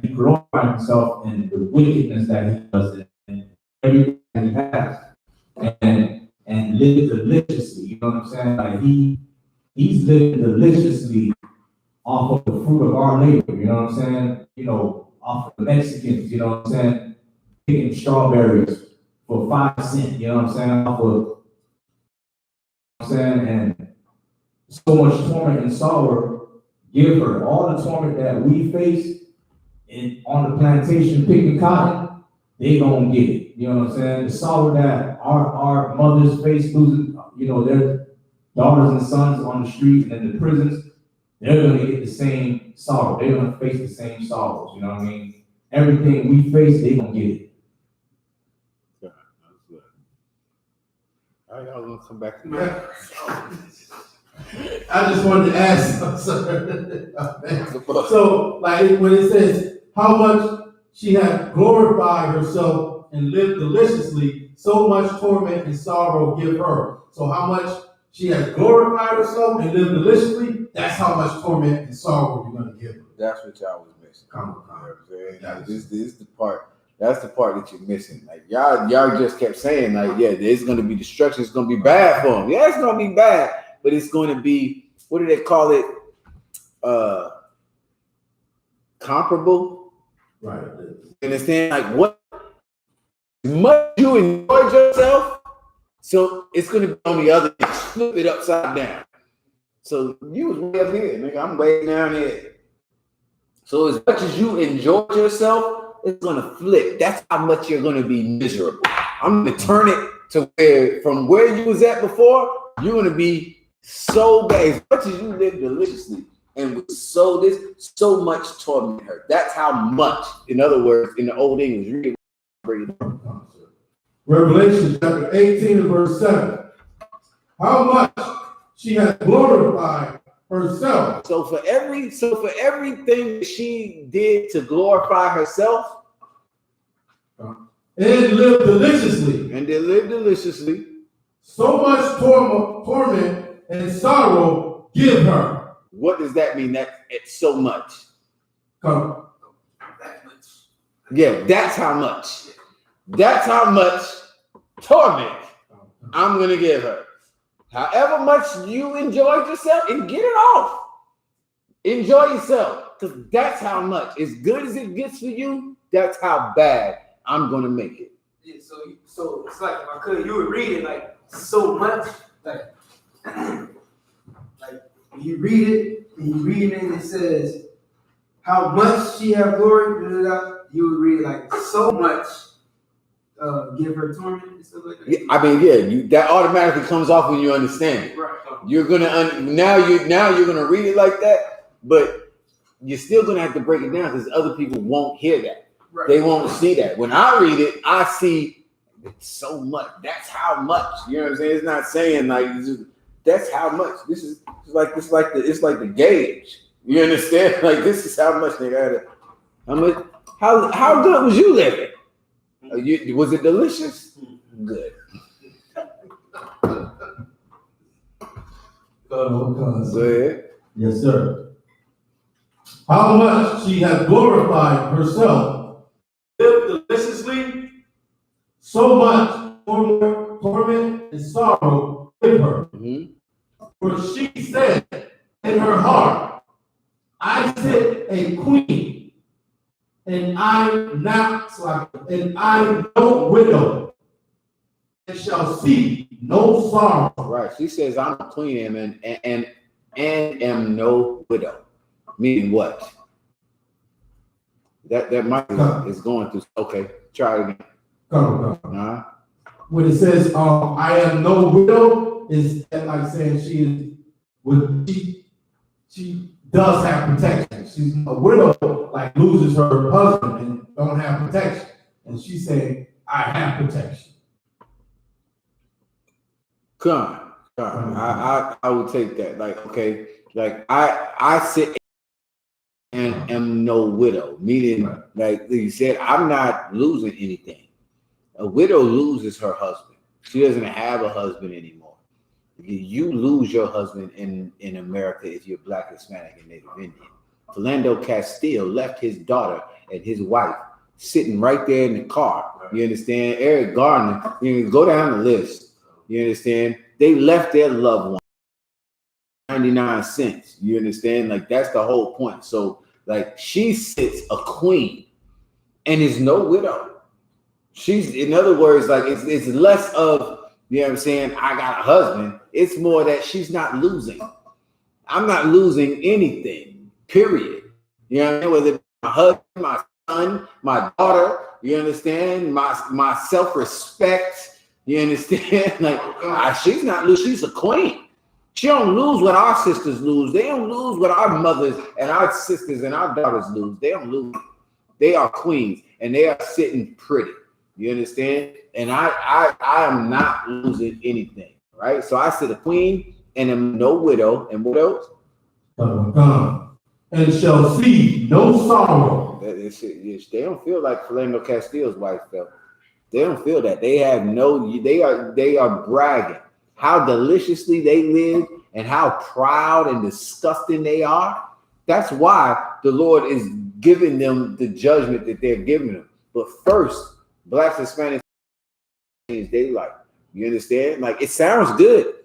he glorified himself in the wickedness that he does and everything he has, and live deliciously. You know what I'm saying? Like he's living deliciously off of the fruit of our labor. You know what I'm saying? You know, off of the Mexicans. You know what I'm saying? Picking strawberries for 5 cents. You know what I'm saying? Off of, you know what I'm saying? And so much torment and sorrow give her. All the torment that we face on the plantation picking cotton, they gonna get it. You know what I'm saying? The sorrow that our mothers face losing, you know, their daughters and sons on the street and in the prisons, they're gonna get the same sorrow. They're gonna face the same sorrows. You know what I mean? Everything we face, they gonna get it. All right, y'all gonna come back to me. I just wanted to ask, so like when it says how much she had glorified herself and lived deliciously, so much torment and sorrow give her. So how much she has glorified herself and lived deliciously, that's how much torment and sorrow you're going to give her. That's what y'all was missing. This is the part. That's the part that you're missing. Like y'all just kept saying, like, yeah, there's going to be destruction. It's going to be bad for them. Yeah, it's going to be bad, but it's going to be, what do they call it? comparable. Right. You understand? Like what much you enjoyed yourself, so it's gonna be on the other end. Flip it upside down. So you was way up here, nigga. I'm way down here. So as much as you enjoyed yourself, it's gonna flip. That's how much you're gonna be miserable. I'm gonna turn it to where from where you was at before, you're gonna be so bad. As much as you lived deliciously and with so much torment her. That's how much, in other words, in the old English, read it. Revelation chapter 18 and verse 7. How much she has glorified herself. So for everything that she did to glorify herself, And lived deliciously. So much torment and sorrow give her. What does that mean? That it's so much. Come. Yeah, that's how much. That's how much torment I'm gonna give her. However much you enjoyed yourself, and get it off. Enjoy yourself, because that's how much. As good as it gets for you, that's how bad I'm gonna make it. Yeah, so it's like if I could, you would read it like so much, like you read it and you read it and it says how much she have glory, you would read it like so much, give her torment and stuff like that. Yeah, I mean, that automatically comes off when you understand it. Right. You're gonna now you're gonna read it like that, but you're still gonna have to break it down because other people won't hear that. Right. They won't see that. When I read it, I see so much. That's how much. You know what I'm saying? It's not saying like that's how much. It's like the gauge. You understand? Like this is how much they got it. How much? How good was you living? Was it delicious? Good. Go ahead. Yes, sir. How much she has glorified herself. Lived deliciously. So much torment and sorrow with her. Mm-hmm. For she said in her heart, I sit a queen, and I'm no widow, and shall see no sorrow. Right. She says, I'm a queen and am no widow. Meaning what? That might is going through. Okay, try it again. Come. When it says, I am no widow, is like saying she does have protection. She's a widow, like loses her husband and don't have protection. And she's saying, I have protection. Come. I would take that. Like, okay, like I sit and am no widow. Meaning, like you said, I'm not losing anything. A widow loses her husband. She doesn't have a husband anymore. You lose your husband in America if you're Black, Hispanic, and Native Indian. Philando Castile left his daughter and his wife sitting right there in the car. You understand? Eric Garner, you go down the list. You understand? They left their loved one 99 cents. You understand? Like that's the whole point. So like she sits a queen and is no widow. She's, in other words, like it's less of, you know what I'm saying, I got a husband. It's more that she's not losing. I'm not losing anything, period. You know what I mean? Whether it's my husband, my son, my daughter, you understand? My self-respect, you understand? Like she's not losing, she's a queen. She don't lose what our sisters lose. They don't lose what our mothers and our sisters and our daughters lose. They don't lose. They are queens and they are sitting pretty. You understand? And I am not losing anything, right? So I sit a queen and am no widow. And what else? And shall see no sorrow. They don't feel like Philando Castile's wife felt. They don't feel that. They have no. They are bragging how deliciously they live and how proud and disgusting they are. That's why the Lord is giving them the judgment that they're giving them. But first, Blacks, Hispanics, change their life. You understand? Like it sounds good.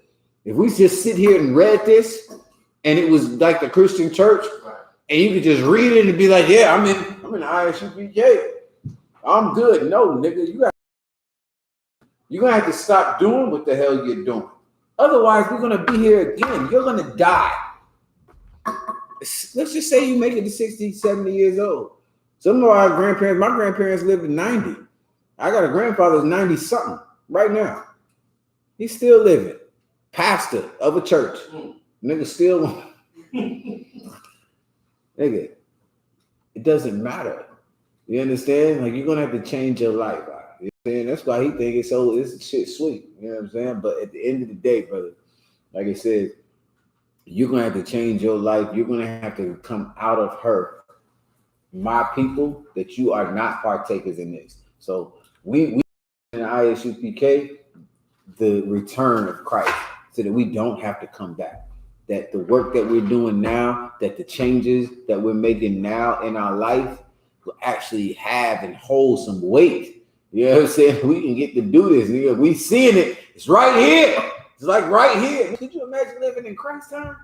If we just sit here and read this, and it was like the Christian church, and you could just read it and be like, yeah, I'm in I.S.U.P.K. I'm good. No, nigga, you're gonna have to stop doing what the hell you're doing. Otherwise, we're gonna be here again. You're gonna die. Let's just say you make it to 60, 70 years old. Some of our grandparents, my grandparents lived to 90. I got a grandfather who's 90 something right now. He's still living. Pastor of a church. Nigga still. Nigga, it doesn't matter. You understand? Like, you're gonna have to change your life. You know what I'm saying? That's why he think it's shit sweet. You know what I'm saying? But at the end of the day, brother, like I said, you're gonna have to change your life. You're gonna have to come out of her, my people, that you are not partakers in this. So we in I.S.U.P.K, the return of Christ, so that we don't have to come back. That the work that we're doing now, that the changes that we're making now in our life will actually have and hold some weight. You know what I'm saying? We can get to do this. Nigga. We seeing it. It's right here. It's like right here. Could you imagine living in Christ's time?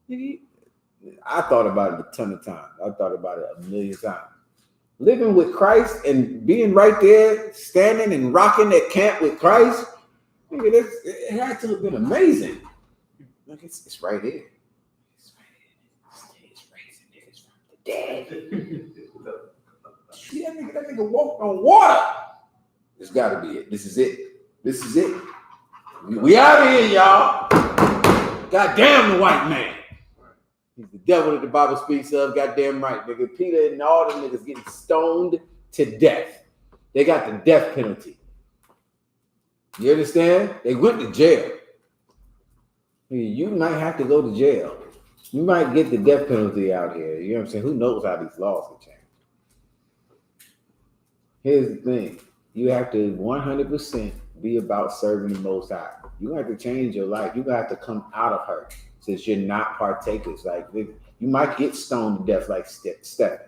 I thought about it a ton of times. I thought about it a million times. Living with Christ and being right there, standing and rocking that camp with Christ, nigga, it had to have been amazing. Look, it's right here. It's right here. It's raising niggas from the dead. See that nigga walked on water. This gotta be it. This is it. This is it. We out of here, y'all. Goddamn the white man. He's the devil that the Bible speaks of. Goddamn right, nigga. Peter and all them niggas getting stoned to death. They got the death penalty. You understand? They went to jail. You might have to go to jail. You might get the death penalty out here. You know what I'm saying? Who knows how these laws will change? Here's the thing. You have to 100% be about serving the Most High. You have to change your life. You have to come out of her since you're not partakers. Like, you might get stoned to death like Stephen.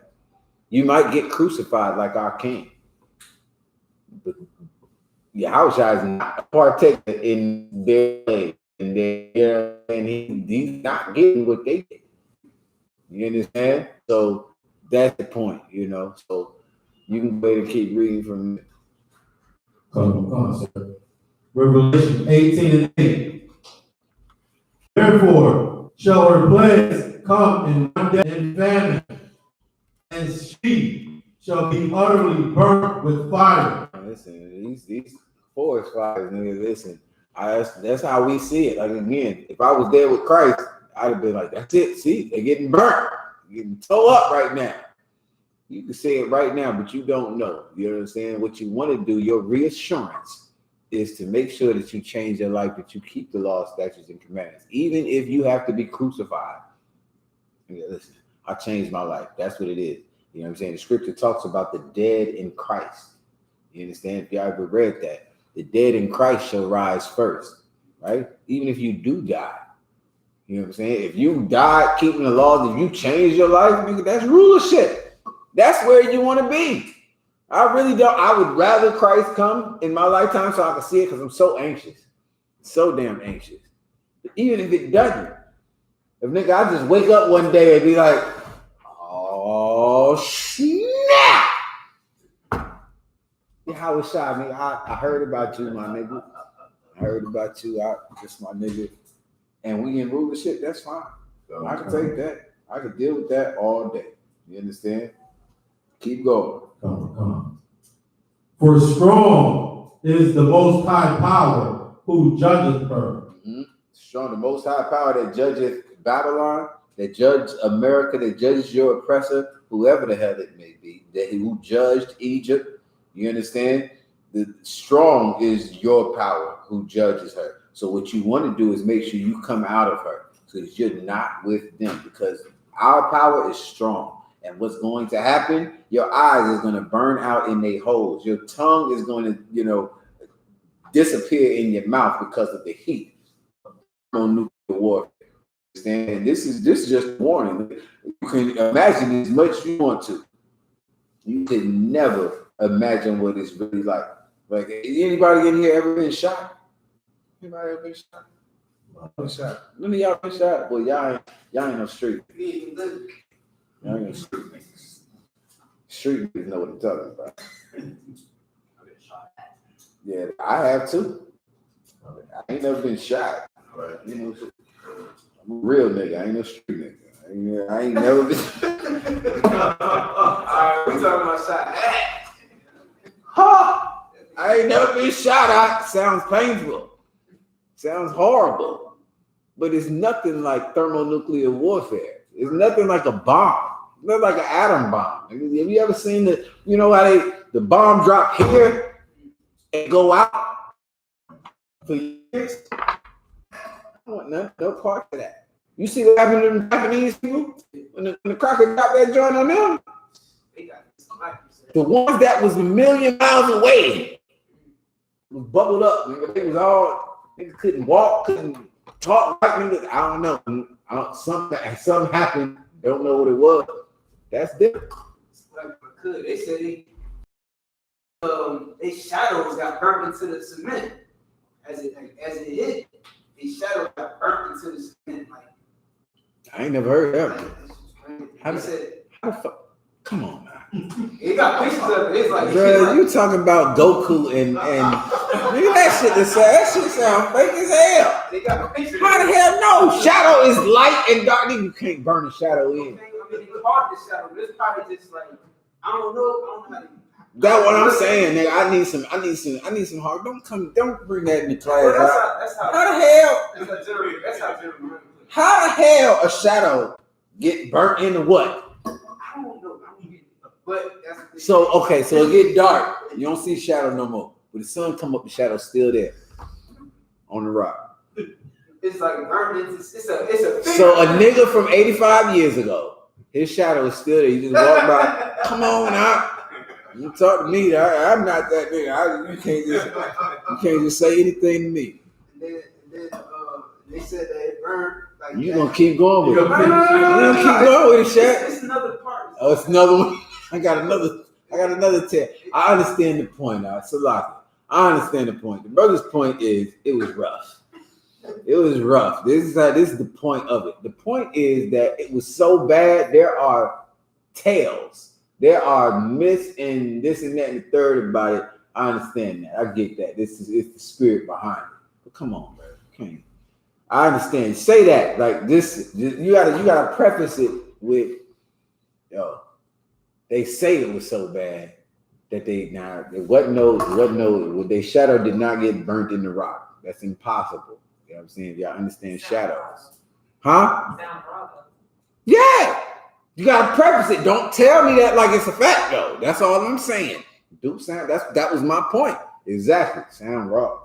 You might get crucified like our king. But Yahushua is not a partaker in their way. And he's not getting what they get. You understand? So that's the point, you know. So you can go ahead and keep reading from there. Come on, sir. Revelation 18:8. Therefore shall her plagues come in one day and famine, and she shall be utterly burnt with fire. Listen, these forest fires, nigga, listen. That's how we see it. Like, again, if I was there with Christ, I'd have been like, that's it. See, they're getting burnt. They're getting towed up right now. You can say it right now, but you don't know. You understand? What you want to do, your reassurance, is to make sure that you change your life, that you keep the law, statutes, and commandments. Even if you have to be crucified. Yeah, listen, I changed my life. That's what it is. You know what I'm saying? The scripture talks about the dead in Christ. You understand? If you ever read that. The dead in Christ shall rise first, right? Even if you do die. You know what I'm saying? If you die keeping the laws, if you change your life, nigga, that's rulership. That's where you want to be. I really don't. I would rather Christ come in my lifetime so I can see it, because I'm so anxious. So damn anxious. But even if it doesn't, if nigga, I just wake up one day and be like, oh snap. How was shot, nigga? I heard about you, my nigga. I heard about you. Just my nigga. And we in rulership, that's fine. I can take that. I can deal with that all day. You understand? Keep going. Come on. For strong is the Most High Power who judgeth her. Mm-hmm. Strong, the Most High Power that judgeth Babylon, that judged America, that judges your oppressor, whoever the hell it may be, that who judged Egypt. You understand? The strong is your power who judges her. So what you want to do is make sure you come out of her, so that you're not with them, because our power is strong. And what's going to happen? Your eyes is going to burn out in their holes. Your tongue is going to, disappear in your mouth because of the heat on nuclear warfare. And this is just a warning. You can imagine as much as you want to. You can never imagine what it's really like. Like, anybody in here ever been shot? Anybody ever been shot? None of y'all been shot. Boy, y'all ain't no street. Y'all ain't no street niggas. Street niggas know what I'm talking about. Yeah, I have too. I ain't never been shot. But, you know, I'm a real nigga. I ain't no street nigga. I ain't never been. Alright, we talking about shot. I ain't never been shot at. Sounds painful. Sounds horrible. But it's nothing like thermonuclear warfare. It's nothing like a bomb. It's not like an atom bomb. Have you ever seen how the bomb drop here and go out for years? I want no part of that. You see what happened to the Japanese people when the cracker dropped that joint on them? The ones that was a million miles away was bubbled up. Niggas couldn't walk, couldn't talk like niggas. I don't know. Something happened. Don't know what it was. That's different. They said their shadows got burnt into the cement as it hit. Their shadows got burnt into the cement. Like, I ain't never heard of that. How the fuck? Come on, man. It got pictures of it. It's like, bro, you talking about Goku and nigga, that shit sound fake as hell. They got pictures. How the hell no? Shadow is light and dark. Nigga, you can't burn a shadow in. I mean, it's hard to shadow, but it's probably just like, I don't know how to. That's what I'm saying, nigga. I need some hard. Don't bring that in the class. Well, that's how the hell? That's how Jeremy. How the hell a shadow get burnt into what? I don't know. But that's so it get dark. You don't see shadow no more. But the sun come up, the shadow's still there on the rock. It's like burnt. It's a. So a nigga from 85 years ago, his shadow is still there. You just walk by. Come on out. You talk to me. I'm not that nigga. You can't just say anything to me. And then they said that it burned. Like you gonna keep going with it. You gonna keep going with it, Shaq. It's another part. Oh, it's another one. I got another tip. I understand the point, Salaki. I understand the point. The brother's point is it was rough. It was rough. This is the point of it. The point is that it was so bad. There are tales. There are myths and this and that and the third about it. I understand that. I get that. It's the spirit behind it. But come on, bro. Okay. I understand. Say that like this. You gotta preface it with, they say it was so bad that their shadow did not get burnt in the rock. That's impossible. You know what I'm saying? Y'all understand shadows. Huh? Yeah. You gotta preface it. Don't tell me that like it's a fact though. That's all I'm saying. Do sound that was my point. Exactly. Sound raw.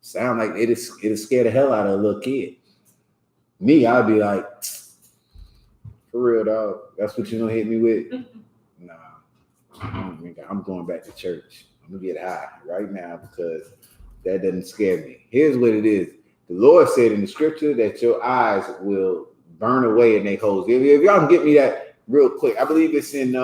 Sound like it'll scare the hell out of a little kid. Me, I'd be like, for real, dog. That's what you gonna hit me with? Nah. I'm going back to church. I'm gonna get high right now because that doesn't scare me. Here's what it is. The Lord said in the scripture that your eyes will burn away in their holes. If y'all can get me that real quick, I believe it's in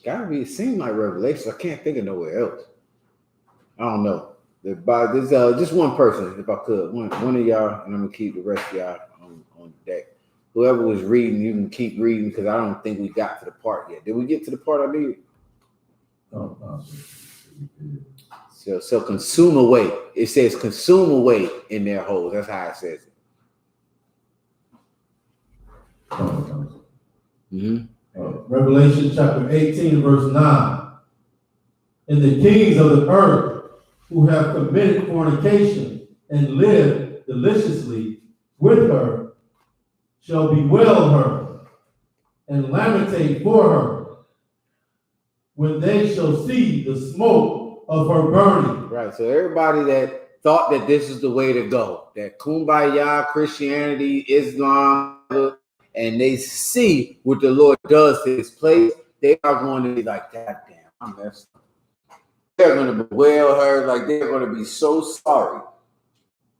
it seemed like Revelation. I can't think of nowhere else. I don't know. There's just one person, if I could, one of y'all, and I'm gonna keep the rest of y'all on deck. Whoever was reading, you can keep reading because I don't think we got to the part yet. Did we get to the part I need? No. So consume away. It says consume away in their holes. That's how it says it. Mm-hmm. Revelation chapter 18, verse 9. And the kings of the earth who have committed fornication and lived deliciously with her shall bewail her and lamentate for her when they shall see the smoke of her burning. Right. So everybody that thought that this is the way to go, that kumbaya, Christianity, Islam, and they see what the Lord does to this place, they are going to be like, God damn, I'm messed up. They're going to bewail her, like they're going to be so sorry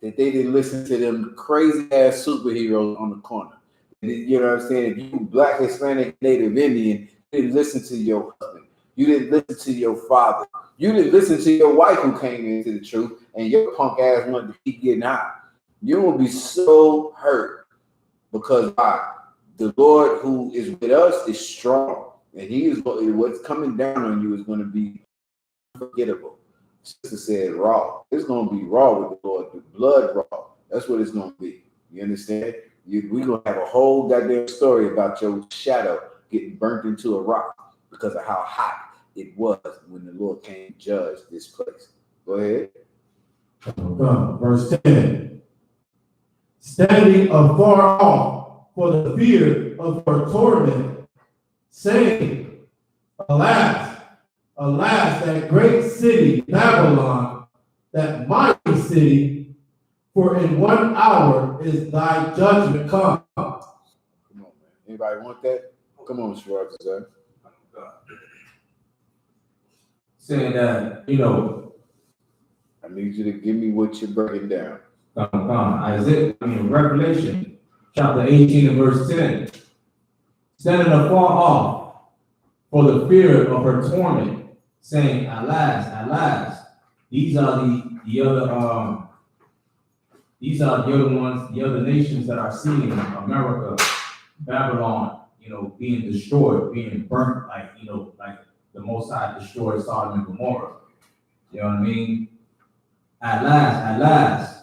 that they didn't listen to them crazy ass superheroes on the corner. You know what I'm saying? If you Black, Hispanic, Native Indian, you didn't listen to your husband. You didn't listen to your father. You didn't listen to your wife who came into the truth, and your punk ass wanted to keep getting out. You will be so hurt because the Lord who is with us is strong, and He is what's coming down on you is going to be unforgettable. Sister said raw. It's going to be raw with the Lord, the blood raw. That's what it's going to be. You understand? We're going to have a whole goddamn story about your shadow getting burnt into a rock because of how hot it was when the Lord came to judge this place. Go ahead. Verse 10. Standing afar off for the fear of her torment, saying, Alas, alas, that great city, Babylon, that mighty city, for in 1 hour is thy judgment come. Come on, man. Anybody want that? Come on, Schwartz, sir. Saying that, I need you to give me what you're breaking down. Revelation chapter 18 and verse 10. Standing afar off for the fear of her torment, saying, Alas, alas. These are the other ones, the other nations that are seeing America, Babylon, being destroyed, being burnt, like the Most High destroyed Sodom and Gomorrah. You know what I mean? At last.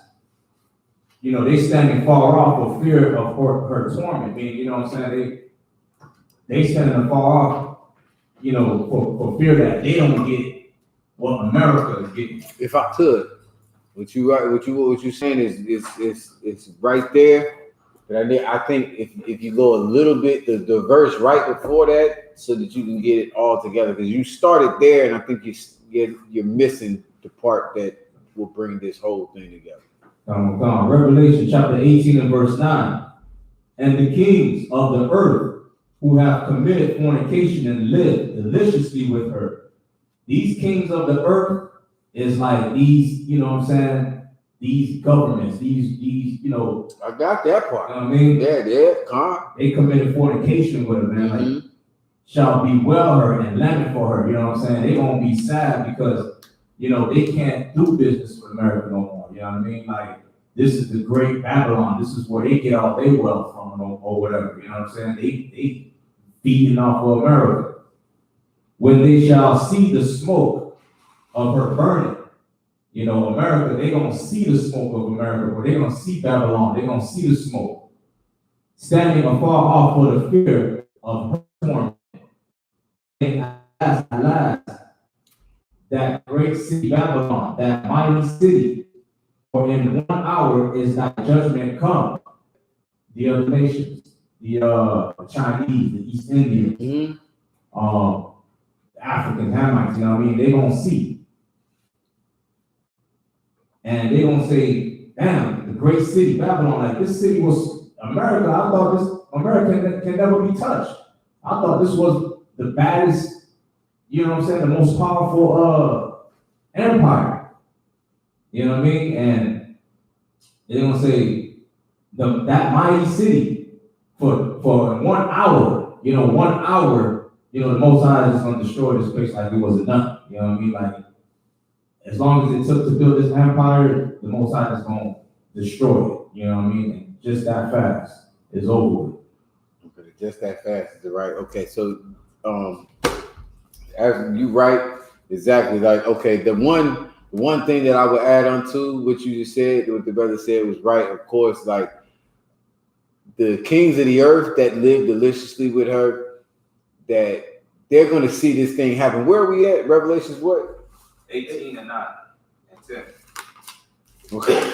They standing far off for fear of her torment. I mean, you know what I'm saying? They standing far off, for fear that they don't get what America is getting. If I could, what you saying is right there. But I think if you go a little bit, the verse right before that, so that you can get it all together, because you started there, and I think you're missing the part that will bring this whole thing together. Revelation chapter 18 and verse 9. And the kings of the earth who have committed fornication and lived deliciously with her. These kings of the earth is like these, these governments, these, I got that part. You know what I mean? Yeah. They committed fornication with her, man. Mm-hmm. Like, shall bewail her and lament for her. You know what I'm saying? They're going to be sad because, they can't do business with America no more. You know what I mean? Like, this is the great Babylon. This is where they get all their wealth from or whatever. You know what I'm saying? They feeding off of America. When they shall see the smoke of her burning, America, they're going to see the smoke of America, or they're going to see Babylon. They're going to see the smoke. Standing afar off for the fear of her torment. Alas, that great city Babylon, that mighty city, for in 1 hour is thy judgment come. The other nations, the Chinese, the East Indians, the African Hamites, they're gonna see. And they're gonna say, damn, the great city Babylon, like this city was America. I thought this America can never be touched. I thought this was the baddest, the most powerful empire. You know what I mean? And they're gonna say that mighty city for 1 hour, 1 hour, the Most High is just gonna destroy this place like it wasn't nothing. You know what I mean? Like, as long as it took to build this empire, the Most High is gonna destroy it. You know what I mean? And just that fast, it's over with. Okay, just that fast is right. Okay, so as you right, exactly. Like, okay, the one thing that I would add on to what you just said, what the brother said was right. Of course, like the kings of the earth that live deliciously with her, that they're going to see this thing happen. Where are we at? Revelations what? 18 and 9 and 10. Okay.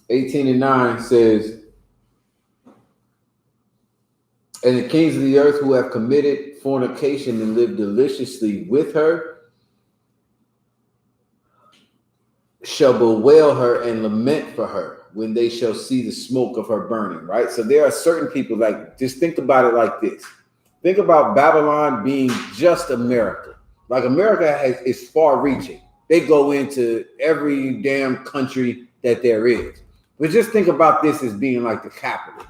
18 and 9 says, and the kings of the earth who have committed fornication and lived deliciously with her shall bewail her and lament for her when they shall see the smoke of her burning, right? So there are certain people, like, just think about it like this. Think about Babylon being just America. Like, America is far reaching. They go into every damn country that there is. But just think about this as being like the capital.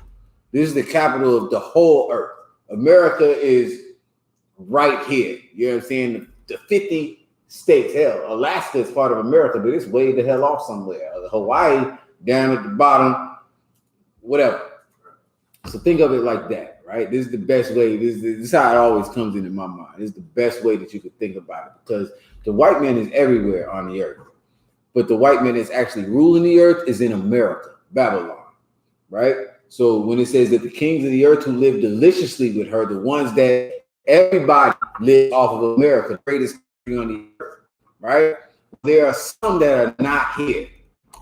This is the capital of the whole earth. America is right here. You know what I'm saying? The 50 states. Hell, Alaska is part of America, but it's way the hell off somewhere. Hawaii down at the bottom, whatever. So think of it like that, right? This is the best way. This is how it always comes into my mind. This is the best way that you could think about it, because the white man is everywhere on the earth, but the white man that's actually ruling the earth is in America, Babylon, right? So when it says that the kings of the earth who live deliciously with her, the ones that everybody lives off of America, the greatest country on the earth, right? There are some that are not here.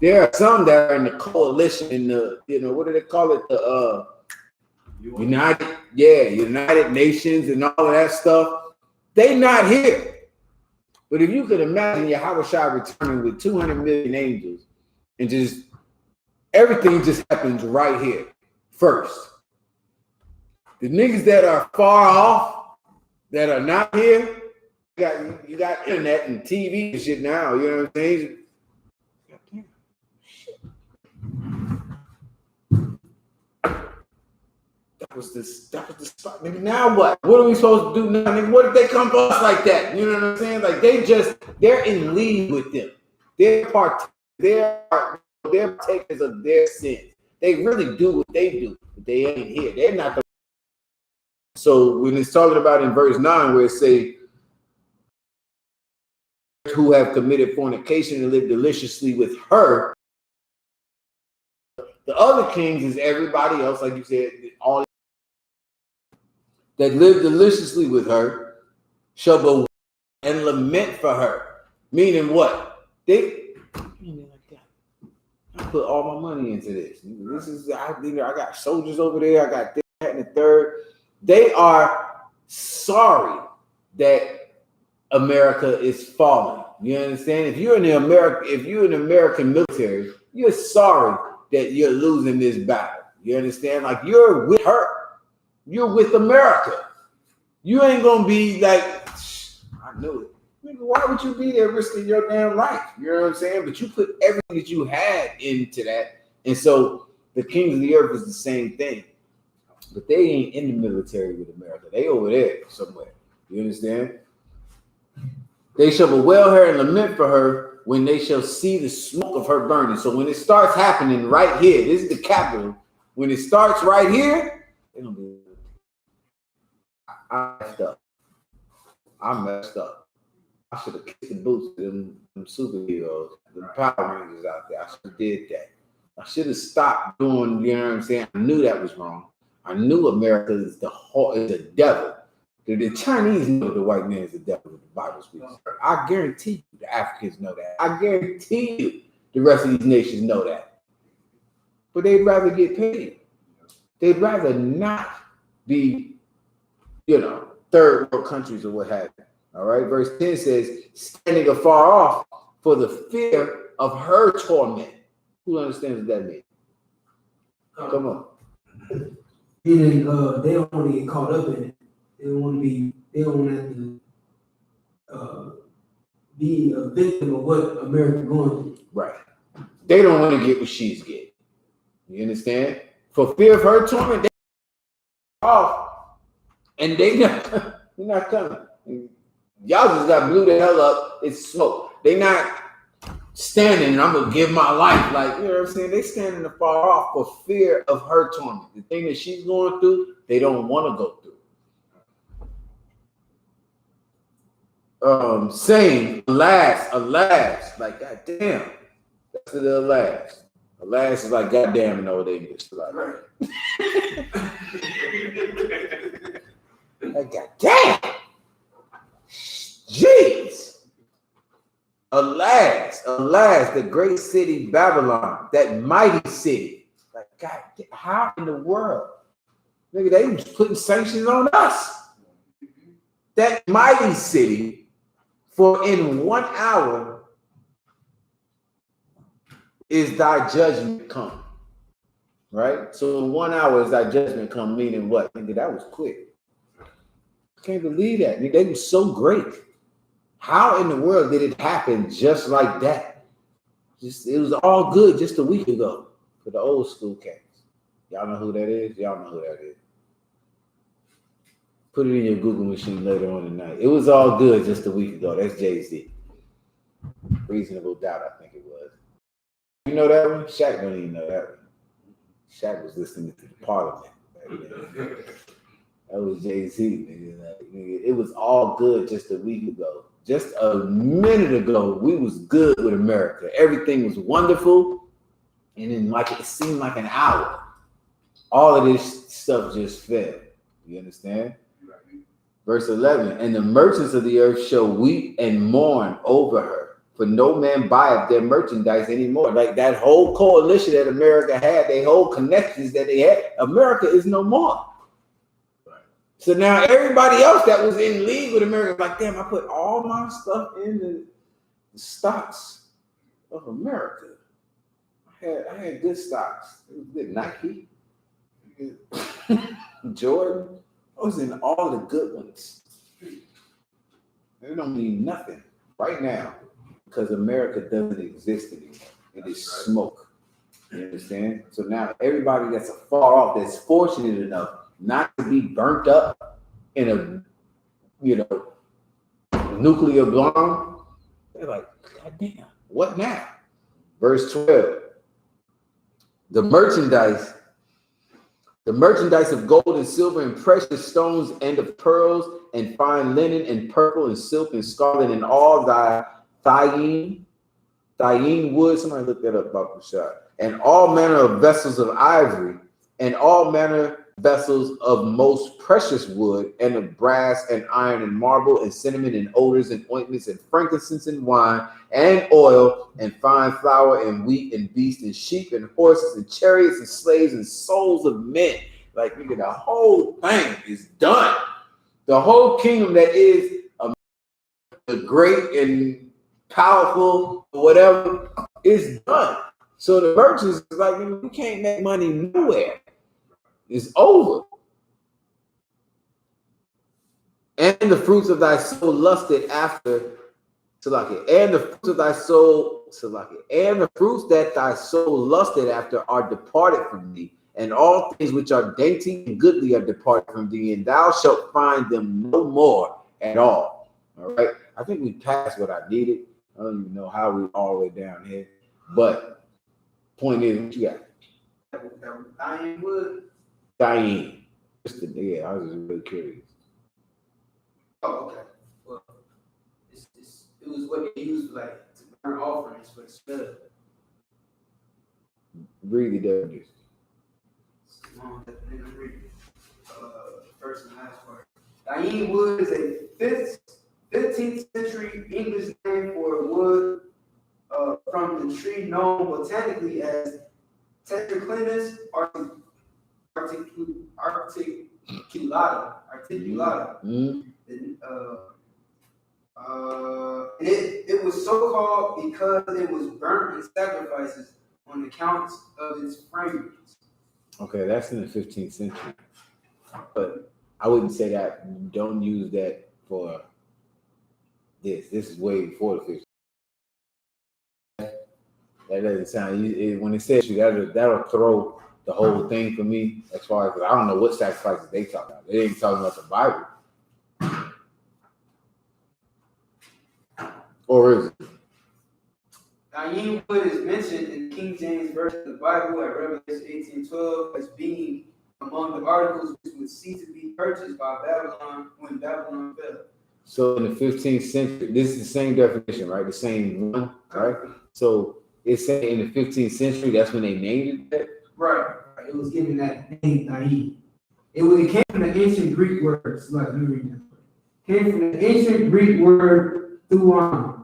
There are some that are in the coalition, in the, what do they call it? The United Nations and all of that stuff. They not here. But if you could imagine Yahushua returning with 200 million angels, and just everything just happens right here first. The niggas that are far off, that are not here, you got internet and TV and shit now, you know what I'm saying? That was the spot. Nigga, now what? What are we supposed to do now? Nigga, what if they come for us like that? You know what I'm saying? Like they're in league with them. They're partakers of their sins. They really do what they do, but they ain't here. They're not the. So when it's talking about in verse 9 where it say, who have committed fornication and lived deliciously with her, the other kings is everybody else, like you said, all that live deliciously with her shall bewail and lament for her. Meaning what? I put all my money into this. This is I got soldiers over there. I got this, that, and the third. They are sorry that America is falling. You understand? If you're in the American military, you're sorry that you're losing this battle. You understand? Like, you're with her. You're with America. You ain't gonna be like, I knew it. Nigga, why would you be there risking your damn life? You know what I'm saying? But you put everything that you had into that. And so the kings of the earth is the same thing. But they ain't in the military with America. They over there somewhere. You understand? They shall bewail her and lament for her when they shall see the smoke of her burning. So when it starts happening right here, this is the capital. When it starts right here, they're gonna be. I messed up. I should have kicked the boots to them superheroes, the Power Rangers out there. I should have did that. I should have stopped doing, you know what I'm saying? I knew that was wrong. I knew America is the devil. The Chinese know the white man is the devil, the Bible speaks. I guarantee you the Africans know that. I guarantee you the rest of these nations know that. But they'd rather get paid. They'd rather not be, third world countries or what have you. All right. Verse 10 says, standing afar off for the fear of her torment. Who understands what that means? Come on. They don't want to get caught up in it. They don't want to have to be a victim of what America going through. Right. They don't want to get what she's getting. You understand? For fear of her torment, they off. And they're not coming. Y'all just got blew the hell up. It's smoke. They not standing and I'm gonna give my life. Like, you know what I'm saying? They standing afar off for fear of her torment. The thing that she's going through, they don't want to go through. Saying, alas, like, goddamn. That's the alas. Alas is like goddamn in old English. Like, like, goddamn. Jeez. Alas, the great city Babylon, that mighty city. Like, God, how in the world? Nigga, they was putting sanctions on us. That mighty city, for in 1 hour is thy judgment come. Right? So in 1 hour is thy judgment come, meaning what? Nigga, that was quick. I can't believe that. Nigga, they were so great. How in the world did it happen just like that? It was all good just a week ago for the old school cats. Y'all know who that is? Y'all know who that is. Put it in your Google machine later on tonight. It was all good just a week ago. That's Jay-Z. Reasonable Doubt, I think it was. You know that one? Shaq don't even know that one. Shaq was listening to the Parliament. That was Jay-Z, nigga. Like, nigga. It was all good just a week ago. Just a minute ago, we was good with America. Everything was wonderful. And then like it seemed like an hour. All of this stuff just fell. You understand? Verse 11, and the merchants of the earth shall weep and mourn over her, for no man buyeth their merchandise anymore. Like that whole coalition that America had, they whole connections that they had, America is no more. So now everybody else that was in league with America, like, damn, I put all my stuff in the stocks of America. I had good stocks. It was good. Nike, Jordan. I was in all the good ones. They don't mean nothing right now because America doesn't exist anymore. It is smoke. You understand? So now everybody that's far off, that's fortunate enough not to be burnt up in a nuclear bomb, they're like, God damn, what now? Verse 12. The merchandise of gold and silver and precious stones and of pearls and fine linen and purple and silk and scarlet and all thy thyine wood. Somebody look that up about the shot. And all manner of vessels of ivory and all manner vessels of most precious wood and of brass and iron and marble and cinnamon and odors and ointments and frankincense and wine and oil and fine flour and wheat and beasts and sheep and horses and chariots and slaves and souls of men. Like, nigga, the whole thing is done. The whole kingdom that is the great and powerful, whatever, is done. So the merchants is like, we can't make money nowhere. It's over. And the fruits of thy soul lusted after, and the fruits of thy soul, and the fruits that thy soul lusted after are departed from thee, and all things which are dainty and goodly are departed from thee, and thou shalt find them no more at all. All right. I think we passed what I needed. I don't even know how we all the way down here. But point is, what you got? Dying wood. Dying. Yeah, I was just really curious. Oh, okay. Well, it was what they used like to burn offerings for the smell. Read the definition. First and last part. Dying wood is a 15th century English name for wood from the tree known botanically as Tetraclinus articulata. Mm-hmm. And it was so called because it was burnt in sacrifices on account of its fragrance. Okay, that's in the 15th century. But I wouldn't say that. Don't use that for this. This is way before the 15th. That doesn't sound. When it says you, that'll throw the whole thing for me. As far as I don't know what sacrifices they talking about. They ain't talking about the Bible. Or is it? Dying wood is mentioned in the King James Version of the Bible at Revelation 18:12 as being among the articles which would cease to be purchased by Babylon when Babylon fell. So in the 15th century, this is the same definition, right? The same one, right? So it's saying in the 15th century, that's when they named it that? Right. It was given that name, Dying. It came from the ancient Greek words. Let me read that. Came from the ancient Greek word thuon,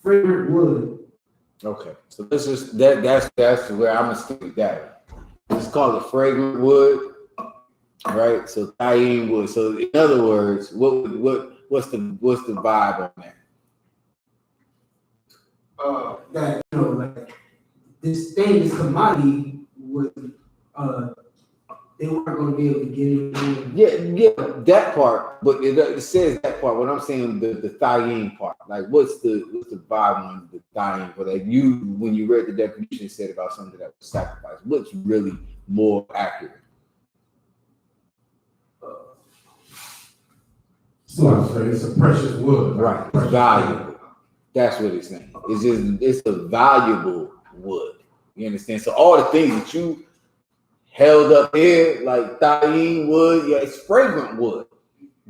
fragrant wood. Okay, so this is that's where I'm gonna stick with that. It's called a fragrant wood, right? So Dying wood. So in other words, what's the vibe on that? That like this thing, this commodity would they weren't going to be able to get it. Yeah, that part. But it says that part. What I'm saying, the Thyine part. Like, what's the vibe on the Thyine? But like when you read the definition, it said about something that was sacrificed. What's really more accurate? So it's a precious wood. Right. It's valuable. That's what it's saying. It's a valuable wood. You understand? So all the things that you held up here, like thyine wood, yeah, it's fragrant wood.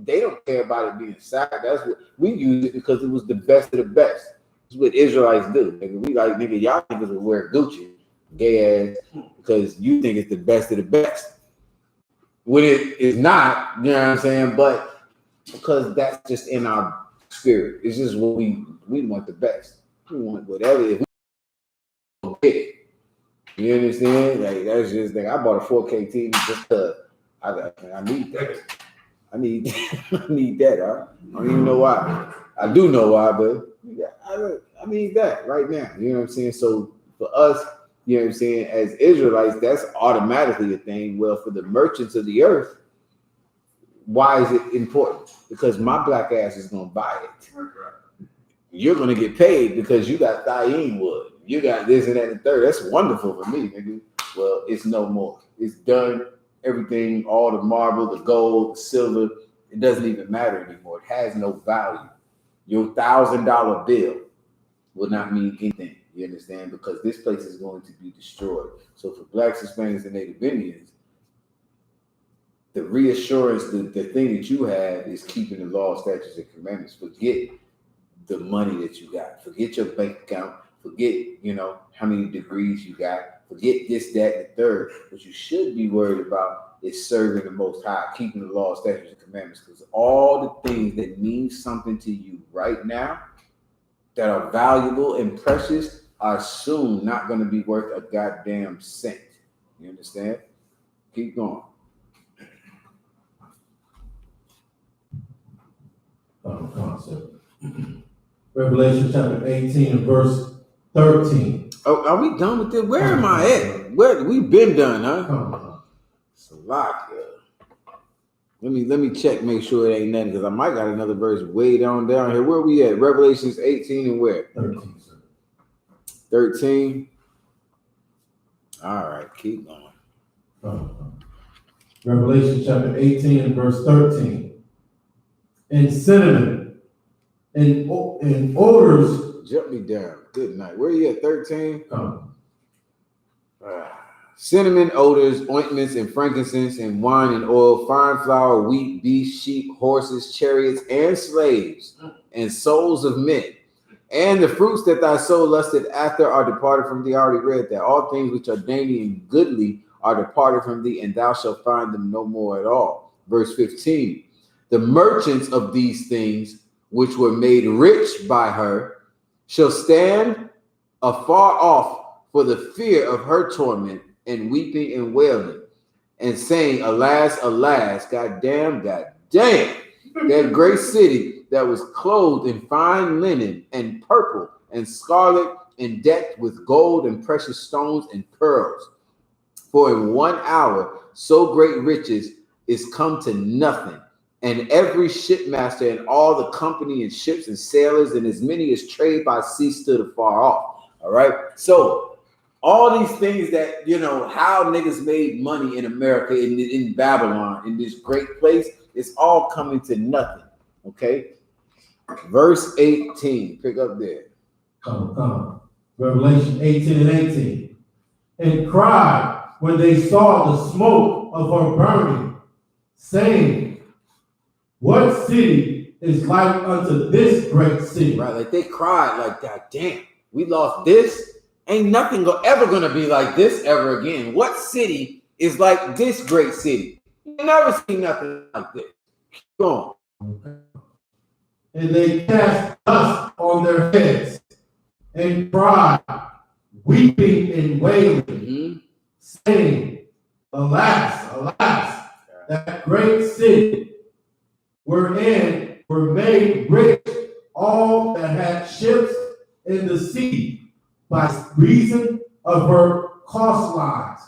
They don't care about it being sour. That's what we use it because it was the best of the best. That's what Israelites do. Nigga, we like, nigga, y'all niggas will wear Gucci, gay ass, because you think it's the best of the best. When it is not, you know what I'm saying? But because that's just in our spirit. It's just what we want the best. We want whatever. If we get it. You understand? Like that's just like I bought a 4K TV just because I need that. I need that. I don't even know why. I do know why, but I need that right now. You know what I'm saying? So for us, you know what I'm saying, as Israelites, that's automatically a thing. Well, for the merchants of the earth, why is it important? Because my black ass is gonna buy it. You're gonna get paid because you got thyine wood. You got this and that and the third. That's wonderful for me, nigga. Well, it's no more. It's done. Everything, all the marble, the gold, the silver, it doesn't even matter anymore. It has no value. Your $1,000 bill will not mean anything. You understand? Because this place is going to be destroyed. So for Blacks, Hispanics, and Native Indians, the reassurance, the thing that you have is keeping the law, statutes, and commandments. Forget the money that you got. Forget your bank account. Forget, you know, how many degrees you got. Forget this, that, and the third. What you should be worried about is serving the Most High, keeping the law, statutes, and commandments. Because all the things that mean something to you right now, that are valuable and precious, are soon not going to be worth a goddamn cent. You understand? Keep going. Revelation chapter 18 and verse 13. Oh, are we done with it? Where am I at? Where we've been done, huh? Come on. Salakia. Let me check, make sure it ain't nothing, because I might got another verse way down here. Where we at? Revelations 18 and where? 13, sir. 13. All right, keep going. Revelation chapter 18 and verse 13. And cinnamon and odors. Jump me down. Good night. Where you at? 13? Come. Cinnamon, odors, ointments, and frankincense, and wine and oil, fine flour, wheat, beef, sheep, horses, chariots, and slaves, and souls of men. And the fruits that thy soul lusted after are departed from thee. I already read that. All things which are dainty and goodly are departed from thee, and thou shalt find them no more at all. Verse 15. The merchants of these things, which were made rich by her, shall stand afar off for the fear of her torment, and weeping and wailing, and saying, alas, alas, goddamn, that great city that was clothed in fine linen and purple and scarlet and decked with gold and precious stones and pearls. For in 1 hour so great riches is come to nothing, and every shipmaster and all the company and ships and sailors and as many as trade by sea stood afar off. All right, so all these things that, you know, how niggas made money in America, in Babylon, in this great place, it's all coming to nothing. Okay. Verse 18. Pick up there. Come. Revelation 18 and 18. And cried when they saw the smoke of her burning, saying, what city is like unto this great city? Right. Like they cried like, God damn, we lost this. Ain't nothing ever going to be like this ever again. What city is like this great city? You never see nothing like this. Keep going. And they cast dust on their heads and cried, weeping and wailing, saying, alas, alas, that great city wherein were made rich all that had ships in the sea, by reason of her coastlines.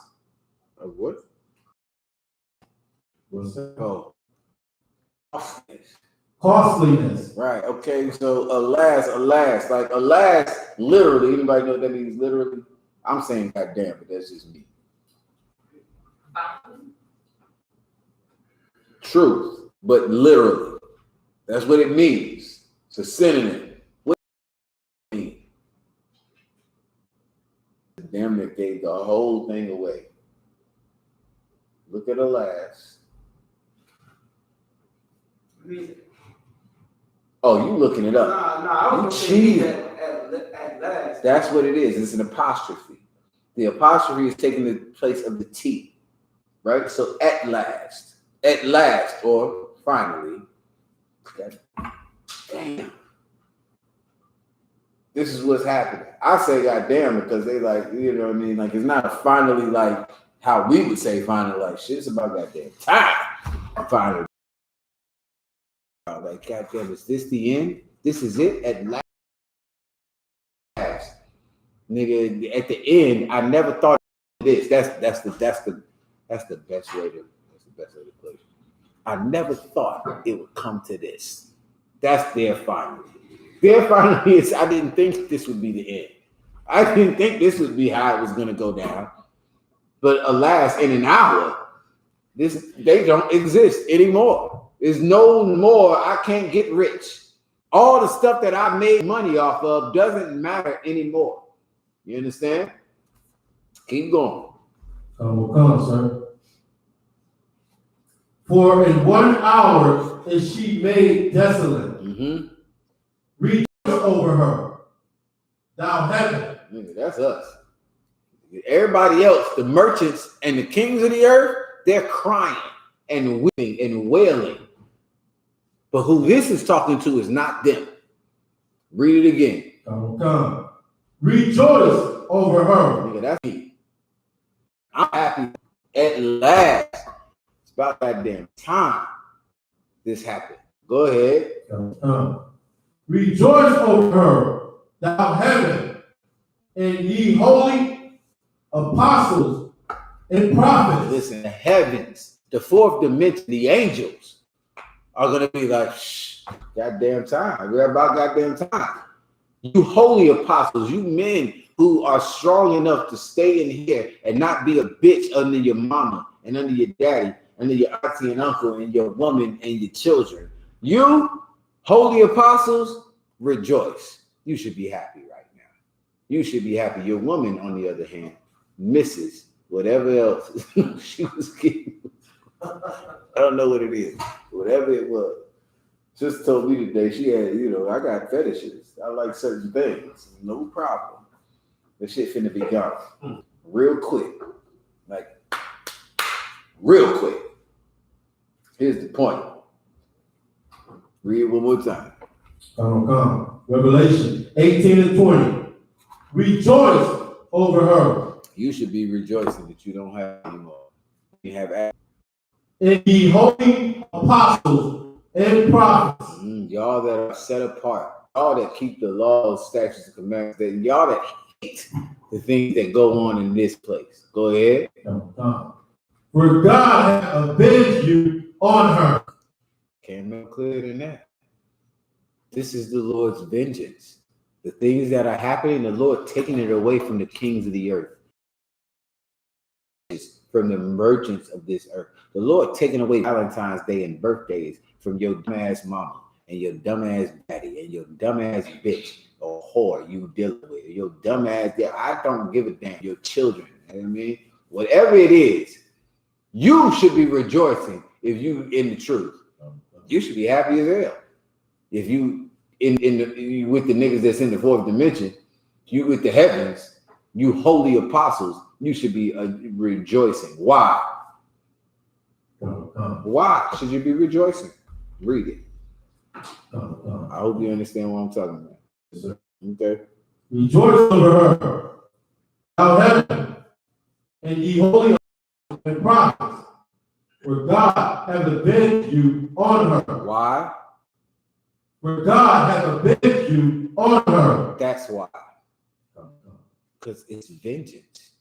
Of what? What's that? Oh. Costliness. Right. Okay. So alas, alas, like alas, literally. Anybody know what that means? Literally. I'm saying goddamn, but that's just me. Truth, but literally. That's what it means. It's a synonym. What does it mean? gave the whole thing away. Look at the last. Oh, you looking it up? Nah, I was cheating. At last. That's what it is. It's an apostrophe. The apostrophe is taking the place of the T, right? So at last, or finally. Damn. This is what's happening. I say goddamn because they like, you know what I mean? Like it's not finally like how we would say finally, like shit, it's about goddamn time. Finally. Like goddamn, is this the end? This is it at last. Nigga, at the end, I never thought of this. That's the best way to play. I never thought it would come to this. That's their finally. Their finally is I didn't think this would be the end. I didn't think this would be how it was gonna go down. But alas, in an hour, they don't exist anymore. There's no more, I can't get rich. All the stuff that I made money off of doesn't matter anymore. You understand? Keep going. Come, sir. For in 1 hour is she made desolate. Mm-hmm. Rejoice over her, thou heaven. Nigga, that's us. Everybody else, the merchants and the kings of the earth, they're crying and weeping and wailing. But who this is talking to is not them. Read it again. Come. Rejoice over her. Nigga, that's me. I'm happy at last. It's about that damn time this happened. Go ahead. Rejoice over her, thou heaven, and ye holy apostles and prophets. Listen, the heavens, the fourth dimension, the angels are going to be like, shh, goddamn time. We're about goddamn time. You holy apostles, you men who are strong enough to stay in here and not be a bitch under your mama and under your daddy, under your auntie and uncle and your woman and your children. You holy apostles, rejoice. You should be happy right now. You should be happy. Your woman, on the other hand, misses whatever else she was getting. I don't know what it is. Whatever it was. Just told me today she had, I got fetishes. I like certain things. No problem. The shit finna be gone. Real quick. Like, real quick. Here's the point. Read it one more time. Come. Revelation 18 and 20. Rejoice over her. You should be rejoicing that you don't have anymore. You have and ye holy apostles and prophets. Y'all that are set apart, y'all that keep the laws, statutes, and commandments, that y'all that hate the things that go on in this place. Go ahead. For God hath avenged you on her. Can't make clearer than that. This is the Lord's vengeance. The things that are happening, the Lord taking it away from the kings of the earth, from the merchants of this earth. The Lord taking away Valentine's Day and birthdays from your dumbass mama and your dumbass daddy and your dumbass bitch or whore you dealing with. Your dumbass, I don't give a damn. Your children, you know what I mean? Whatever it is, you should be rejoicing if you in the truth. You should be happy as hell. If you with the niggas that's in the fourth dimension, you with the heavens, you holy apostles, you should be rejoicing. Why? Why should you be rejoicing? Read it. I hope you understand what I'm talking about. Yes, sir. Okay. Rejoice over her, thou heaven, and ye holy and prophets, for God hath avenged you on her. Why? For God hath avenged you on her. That's why. Because it's vengeance.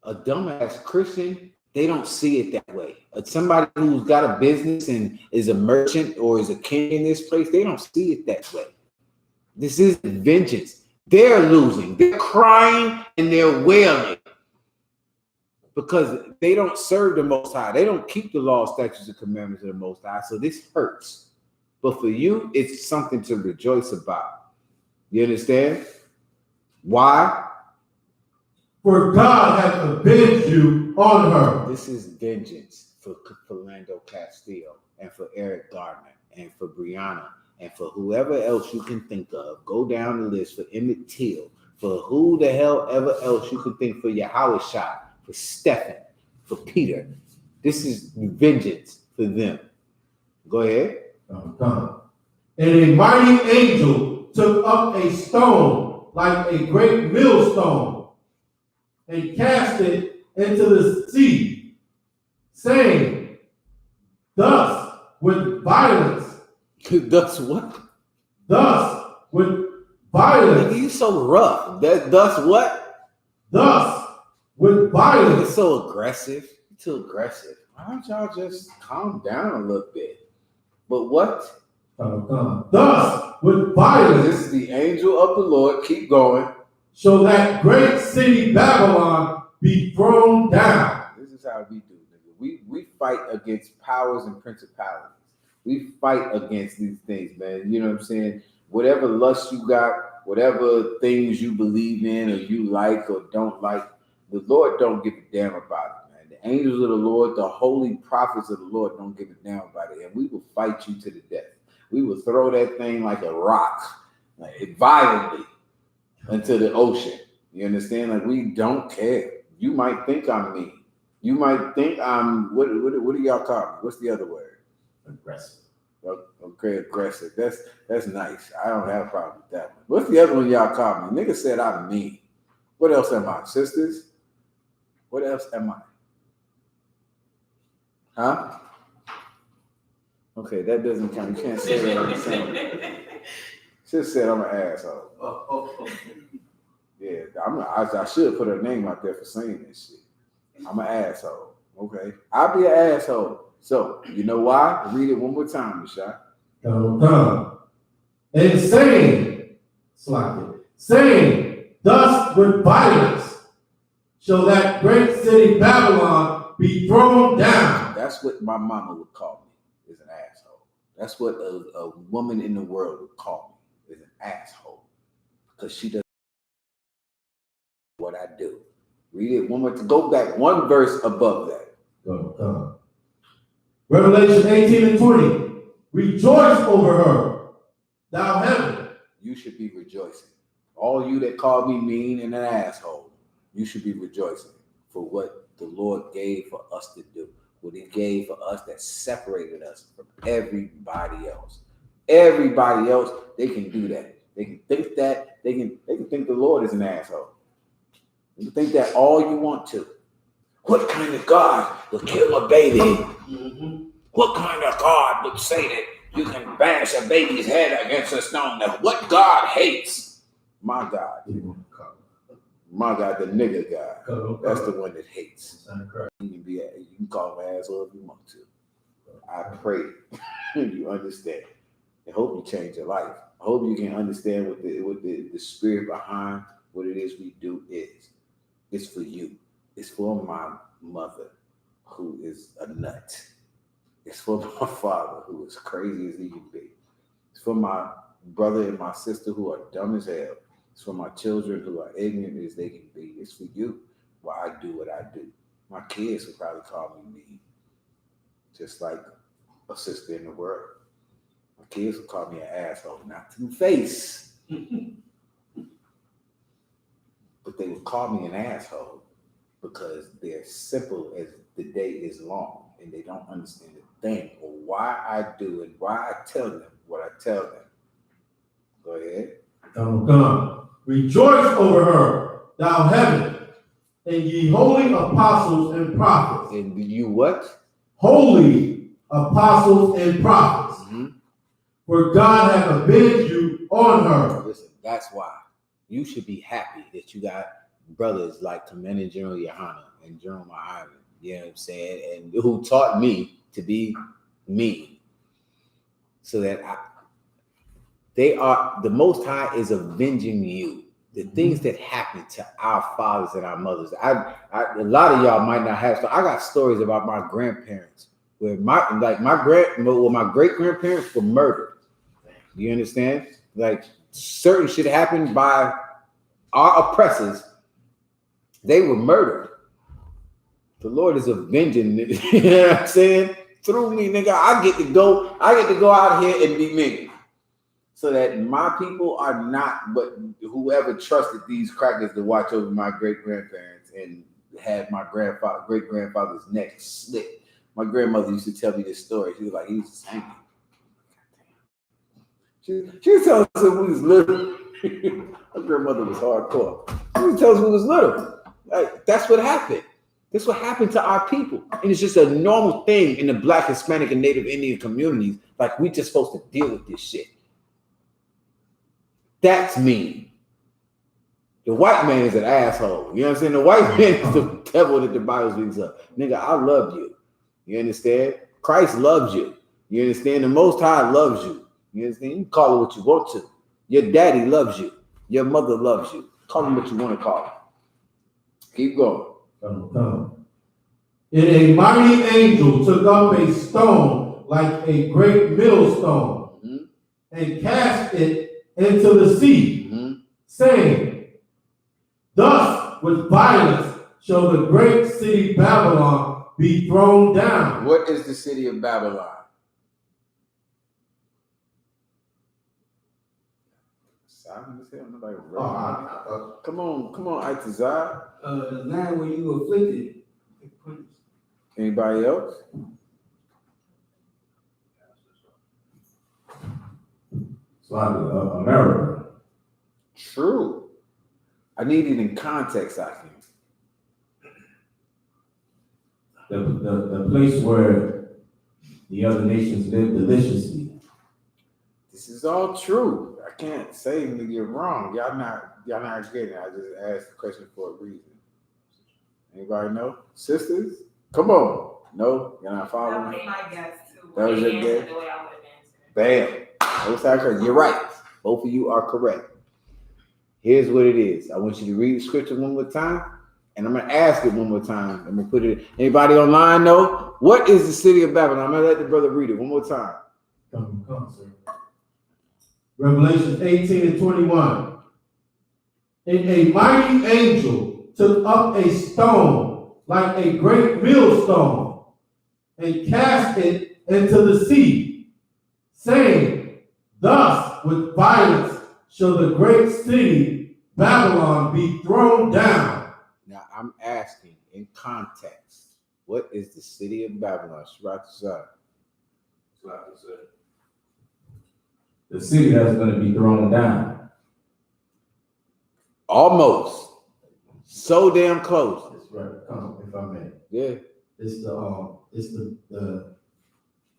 A dumbass Christian, they don't see it that way. Somebody who's got a business and is a merchant or is a king in this place, they don't see it that way. This is vengeance. They're losing. They're crying and they're wailing because they don't serve the Most High. They don't keep the law, statutes, and commandments of the Most High. So this hurts. But for you, it's something to rejoice about. You understand? Why? for God hath avenged you on her. This is vengeance for Philando Castillo and for Eric Gardner and for Brianna and for whoever else you can think of. Go down the list for Emmett Till, for who the hell ever else you can think, for Yahushua, for Stephen, for Peter. This is vengeance for them. Go ahead. And a mighty angel took up a stone like a great millstone and cast it into the sea, saying, thus with violence. Thus what? Thus with violence. Nigga, you so rough. Thus what? Thus with violence. It's so aggressive. You're too aggressive. Why don't y'all just calm down a little bit? But what? Thus with violence. This is the angel of the Lord. Keep going. So that great city Babylon be thrown down. This is how we do, nigga. We fight against powers and principalities. We fight against these things, man. You know what I'm saying? Whatever lust you got, whatever things you believe in or you like or don't like, the Lord don't give a damn about it, man. The angels of the Lord, the holy prophets of the Lord don't give a damn about it. And we will fight you to the death. We will throw that thing like a rock, like violently into the ocean. You understand? Like, we don't care. You might think I'm mean. You might think I'm, what do y'all call me? What's the other word? Aggressive. Okay, aggressive. That's nice. I don't have a problem with that one. What's the other one y'all call me? Nigga said I'm mean. What else am I? Sisters? What else am I? Huh? Okay, that doesn't count. You can't say that on the same. Just said I'm an asshole. Yeah, I should put her name out there for saying this shit. I'm an asshole. Okay, I'll be an asshole. So, you know why? Read it one more time, Mishai. And saying, thus with violence shall that great city Babylon be thrown down. That's what my mama would call me, is an asshole. That's what a woman in the world would call me, is an asshole. Because she doesn't know what I do. Read it one more time. Go back one verse above that. Revelation 18 and 20. Rejoice over her, thou heaven. You should be rejoicing. All you that call me mean and an asshole, you should be rejoicing for what the Lord gave for us to do. What he gave for us that separated us from everybody else. Everybody else, they can do that. They can think that, they can think the Lord is an asshole. You can think that all you want to. What kind of God would kill a baby? Mm-hmm. What kind of God would say that you can bash a baby's head against a stone? Now, what God hates? My God. My God, the nigga God. That's the one that hates. You can call him an asshole if you want to. I pray you understand. I hope you change your life. I hope you can understand what the spirit behind what it is we do is. It's for you. It's for my mother, who is a nut. It's for my father, who is crazy as he can be. It's for my brother and my sister, who are dumb as hell. It's for my children, who are ignorant as they can be. It's for you, why I do what I do. My kids would probably call me mean, just like a sister in the world. My kids would call me an asshole, not to the face, but they would call me an asshole because they're simple as the day is long and they don't understand a thing or why I do and why I tell them what I tell them. Go ahead. Come. Rejoice over her, thou heaven, and ye holy apostles and prophets. And you what? Holy apostles and prophets. Mm-hmm. For God hath avenged you on her. Listen, that's why you should be happy that you got brothers like Commander General Yohanna and General Mahara, you know what I'm saying, and who taught me to be mean, so that they are, the Most High is avenging you. The things that happen to our fathers and our mothers. A lot of y'all might not have. So I got stories about my grandparents where my great grandparents were murdered. You understand? Like certain shit happened by our oppressors, They were murdered. The Lord is avenging, you know what I'm saying? Through me, nigga, I get to go out here and be me. So that my people are not, but whoever trusted these crackers to watch over my great-grandparents and had my great-grandfather's neck slit. My grandmother used to tell me this story. She was like, he was saying. She was telling us when we was little. My grandmother was hardcore. She was telling us when we was little. Like, that's what happened. That's what happened to our people. And it's just a normal thing in the Black, Hispanic, and Native Indian communities. Like, we just supposed to deal with this shit. That's mean. The white man is an asshole. You know what I'm saying? The white man is the devil that the Bible speaks of. Nigga, I love you. You understand? Christ loves you. You understand? The Most High loves you. You understand? You can call it what you want to. Your daddy loves you. Your mother loves you. Call him what you want to call him. Keep going. Come. And a mighty angel took up a stone like a great millstone and cast it into the sea, saying, thus with violence shall the great city Babylon be thrown down. What is the city of Babylon? Come on, Itazar. The land where you afflicted. Anybody else? America. True. I need it in context, I think. The place where the other nations live deliciously. This is all true. I can't say anything you're wrong. Y'all not getting it. I just asked the question for a reason. Anybody know? Sisters? Come on. No? You're not following me? That was my guess too. That was your guess? The way I would have answered. Bam. You're right. Both of you are correct. Here's what it is. I want you to read the scripture one more time, and I'm going to ask it one more time. I'm going to put it. Anybody online know? What is the city of Babylon? I'm going to let the brother read it one more time. Come, sir. Revelation 18:21. And a mighty angel took up a stone like a great millstone and cast it into the sea, saying, thus with violence shall the great city Babylon be thrown down. Now I'm asking in context, what is the city of Babylon? The city that's going to be thrown down. Almost. So damn close. That's right. Come, if I may. Yeah. It's the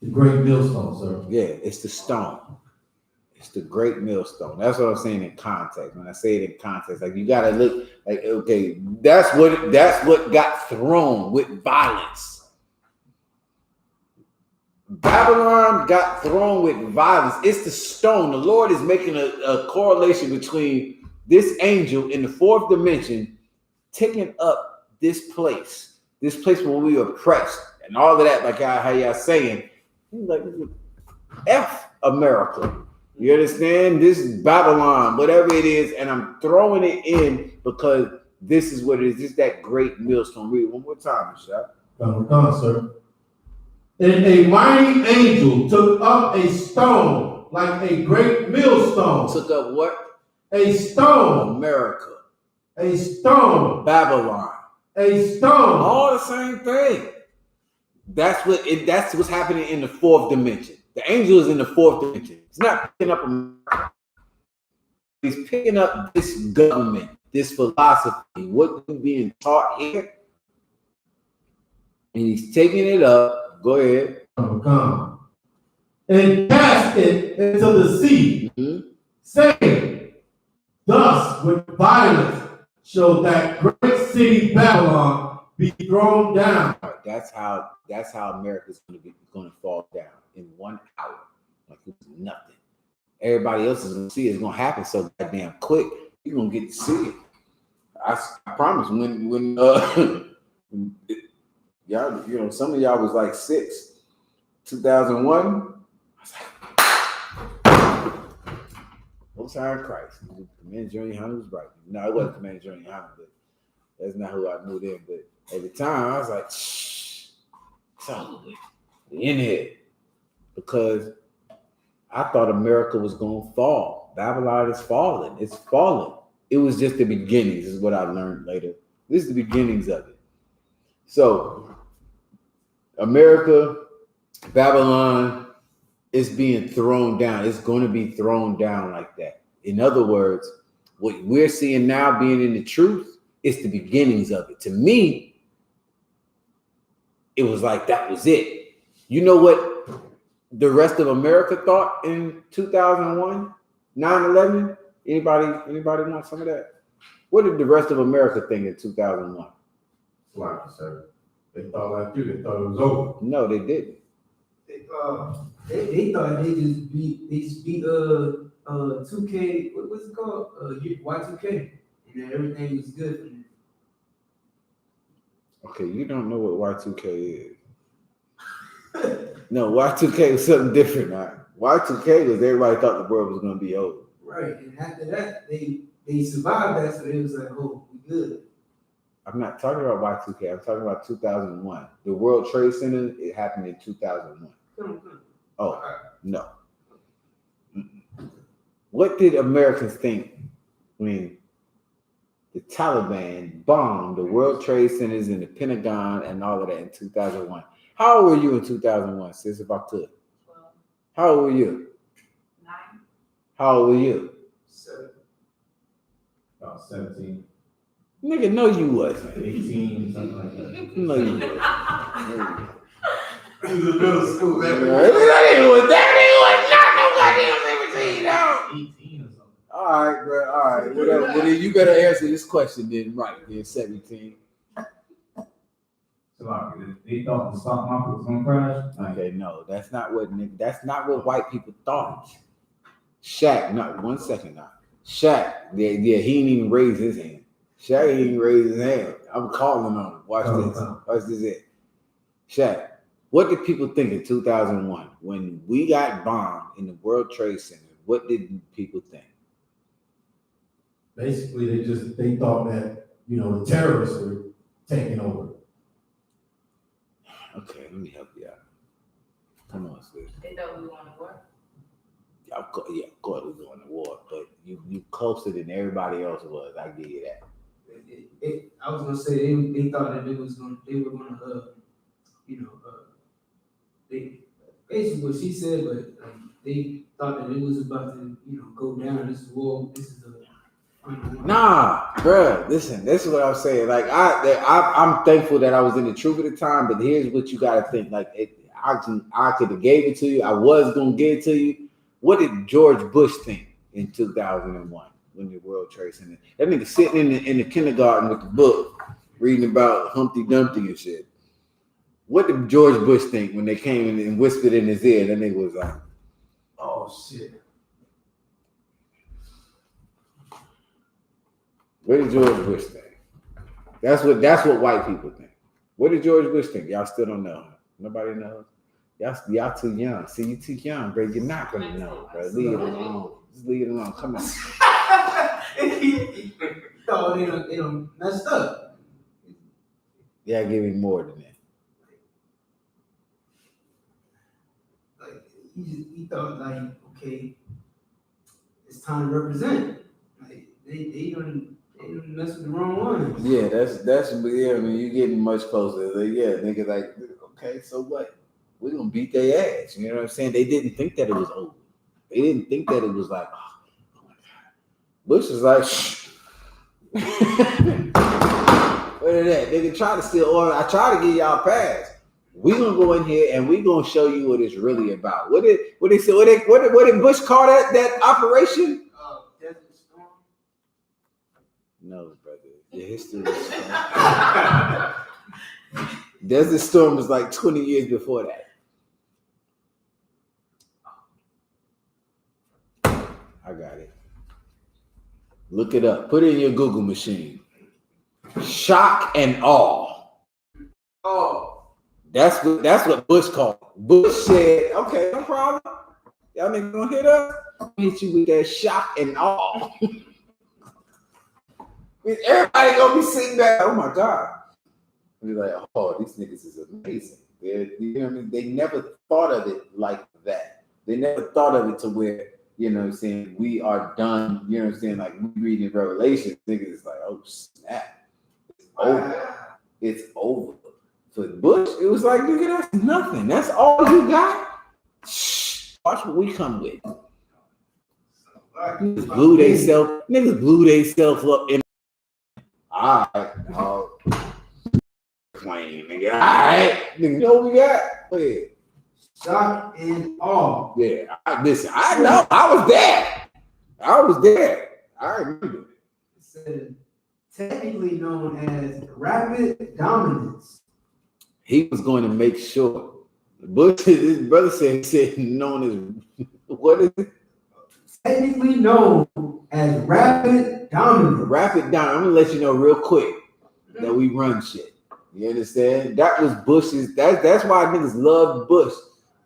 great millstone, sir. Yeah, it's the stone. It's the great millstone. That's what I'm saying in context. When I say it in context, like you gotta look like, okay, that's what got thrown with violence. Babylon got thrown with violence. It's the stone. The Lord is making a correlation between this angel in the fourth dimension taking up this place where we were oppressed and all of that, like how y'all saying, like F America. You understand? This is Babylon, whatever it is, and I'm throwing it in because this is what it is. This is that great millstone. Read it one more time, Michelle. Come, sir. And a mighty angel took up a stone like a great millstone. Took up what? A stone. America. A stone. Babylon. A stone. All the same thing. That's what's happening in the fourth dimension. The angel is in the fourth dimension. He's not picking up America. He's picking up this government, this philosophy, what is being taught here. And he's taking it up. Go ahead. Come. And cast it into the sea, saying, thus with violence shall that great city Babylon be thrown down. That's how America's going to fall down in 1 hour. Like it was nothing. Everybody else is going to see it. It's going to happen so goddamn quick. You're going to get to see it. I promise. When y'all, you know, some of y'all was like 6, 2001. I was like, Most High Christ. Commander GEN.YAHANNA was right. No, it wasn't Commander GEN.YAHANNA, but That's not who I knew then. But at the time, I was like, shh, we in here. Because I thought America was going to fall. Babylon is falling. It's falling. It was just the beginnings, is what I learned later. This is the beginnings of it. So, America, Babylon is being thrown down. It's going to be thrown down like that. In other words, what we're seeing now being in the truth is the beginnings of it. To me, it was like that was it. You know what the rest of America thought in 2001, 9/11? Anybody want some of that? What did the rest of America think in 2001? Like you said, they thought like you. They thought it was over. No, they didn't. They thought they just beat 2K. What's it called? Y2K, and then everything was good for them. Okay, you don't know what Y2K is. No, Y2K was something different. Right? Y2K was everybody thought the world was going to be over. Right, and after that, they survived that, so it was like, oh, we good. I'm not talking about Y2K. I'm talking about 2001. The World Trade Center, it happened in 2001. Come. Oh, no. What did Americans think when the Taliban bombed the World Trade Centers and the Pentagon and all of that in 2001? How old were you in 2001, sis, if I could? 12, How old were you? 9. How old were you? 7. About 17, Nigga, no, you wasn't. 18, something like that. No, you wasn't. He was in middle school. That ain't what not nobody 17, no. 18 or something. All right, bro. All right. Whatever. Well, then you better answer this question then, right? Then 17. So like, they thought the stock market was gonna crash. Okay, no, that's not what white people thought. Shaq, not 1 second now. Shaq, yeah, he didn't even raise his hand. Shaq didn't even raise his hand. I'm calling on him. Watch this. Watch this. It. Shaq, what did people think in 2001 when we got bombed in the World Trade Center? What did people think? Basically, they thought that the terrorists were taking over. Okay, let me help you out. Come on, sis. They thought we were going to war. Yeah, of course we're going to war, but you closer than everybody else was. I give you that. I was gonna say they thought that they were gonna they basically what she said, but they thought that it was about to go down. This war, this is the Nah, bruh, listen, this is what I'm saying. Like I'm thankful that I was in the truth at the time, but here's what you gotta think. Like I could have gave it to you. I was gonna give it to you. What did George Bush think in 2001 when the World Trade Center? That nigga sitting in the kindergarten with the book, reading about Humpty Dumpty and shit. What did George Bush think when they came in and whispered in his ear? That nigga was like, oh shit. what did George Bush think? That's what white people think. What did George Bush think? Y'all still don't know. Nobody knows. Y'all too young. See, you too young, bro. You're not gonna know, bro. Leave it alone. Just leave it alone. Come on. Oh, they don't messed up. Yeah, give me more than that. Like he thought like, okay, it's time to represent. Like they don't mess with the wrong ones. Yeah, that's yeah. I mean, you're getting much closer. Like, yeah, nigga, like, okay, so what? We're gonna beat their ass. You know what I'm saying? They didn't think that it was over. They didn't think that it was like, oh my God. Bush was like, shh. What is that? Nigga try to steal order. I try to get y'all past. We gonna go in here and we gonna show you what it's really about. What did Bush call that operation? Desert Storm. No, brother. Your history is Desert Storm was like 20 years before that. I got it. Look it up. Put it in your Google machine. Shock and awe. Oh, That's what Bush called it. Bush said, okay, no problem. Y'all niggas gonna hit us? I'll hit you with that shock and awe. Everybody gonna be sitting back. Oh my God. And be like, oh, these niggas is amazing. You know what I mean? They never thought of it like that. They never thought of it to where, you know what I'm saying, we are done, you know what I'm saying, like we reading Revelation, niggas is like, oh snap. It's over. It's over. For Bush, it was like, nigga, that's nothing. That's all you got? Shh. Watch what we come with. Niggas blew they self up in. All right, dog. Playing, nigga. All right, nigga. You know what we got? Go ahead. Shock and awe. Yeah, listen, I know. I was there. I remember. It said, technically known as rapid dominance. He was going to make sure. Bush, his brother said known as, what is it? Technically known as rapid dominance. Rapid dominance. I'm going to let you know real quick that we run shit. You understand? That was Bush's, that's why niggas loved Bush.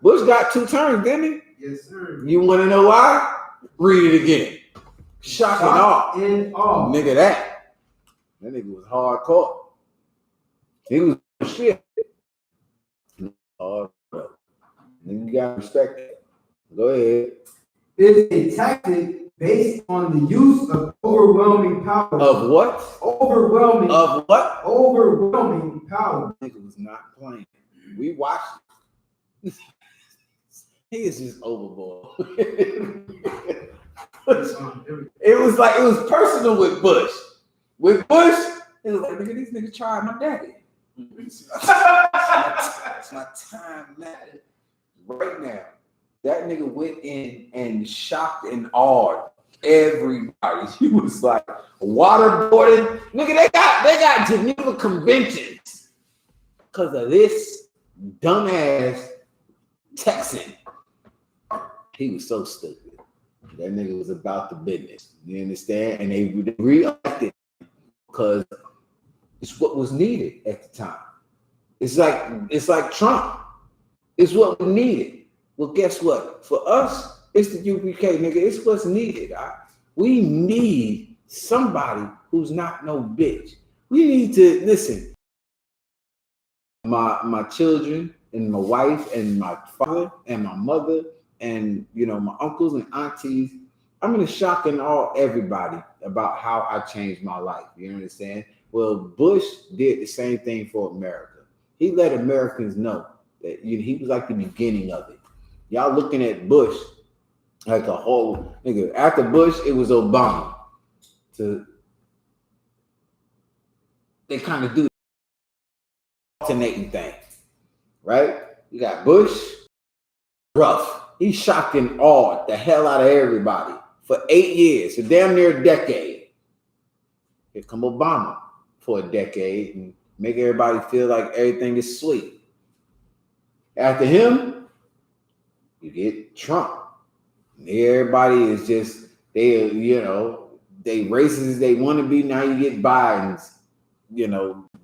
Bush got 2 terms, didn't he? Yes, sir. You want to know why? Read it again. Shock and awe. Nigga, that nigga was hardcore. He was shit. Nigga, you gotta respect that. Go ahead. It's a tactic based on the use of overwhelming power. Of what? Overwhelming. Of what? Overwhelming power. Nigga was not playing. We watched. He is just overboard. It was personal with Bush. With Bush, it was like, nigga, these niggas tried my daddy. It's my time matter. Right now, that nigga went in and shocked and awed everybody. He was like waterboarding. Nigga, they got Geneva conventions because of this dumbass Texan. He was so stupid. That nigga was about the business. You understand? And they reacted because it's what was needed at the time. It's like Trump. It's what we needed. Well, guess what? For us, it's the U.P.K, nigga. It's what's needed. We need somebody who's not no bitch. We need to listen. My children and my wife and my father and my mother and my uncles and aunties. I'm gonna shock and awe everybody about how I changed my life. You understand? Well, Bush did the same thing for America. He let Americans know that he was like the beginning of it. Y'all looking at Bush like a whole nigga. After Bush, it was Obama. They kind of do the alternating thing, right? You got Bush, rough. He shocked and awed the hell out of everybody for 8 years, so damn near a decade. Here come Obama for a decade and make everybody feel like everything is sweet. After him, you get Trump. Everybody is just, they racist as they want to be. Now you get Biden's,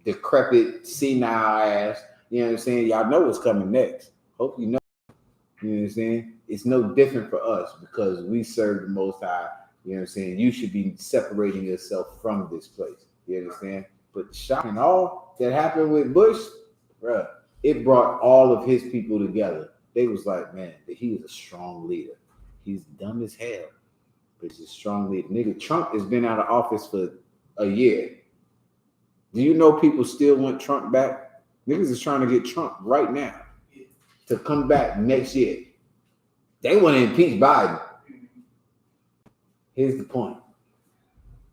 decrepit, senile ass. You know what I'm saying? Y'all know what's coming next. Hope you know. You know what I'm saying? It's no different for us because we serve the Most High. You know what I'm saying? You should be separating yourself from this place. You understand? But shock and all that happened with Bush, bruh, it brought all of his people together. They was like, man, he is a strong leader. He's dumb as hell, but he's a strong leader. Nigga, Trump has been out of office for a year. Do you know people still want Trump back? Niggas is trying to get Trump right now to come back next year. They want to impeach Biden. Here's the point.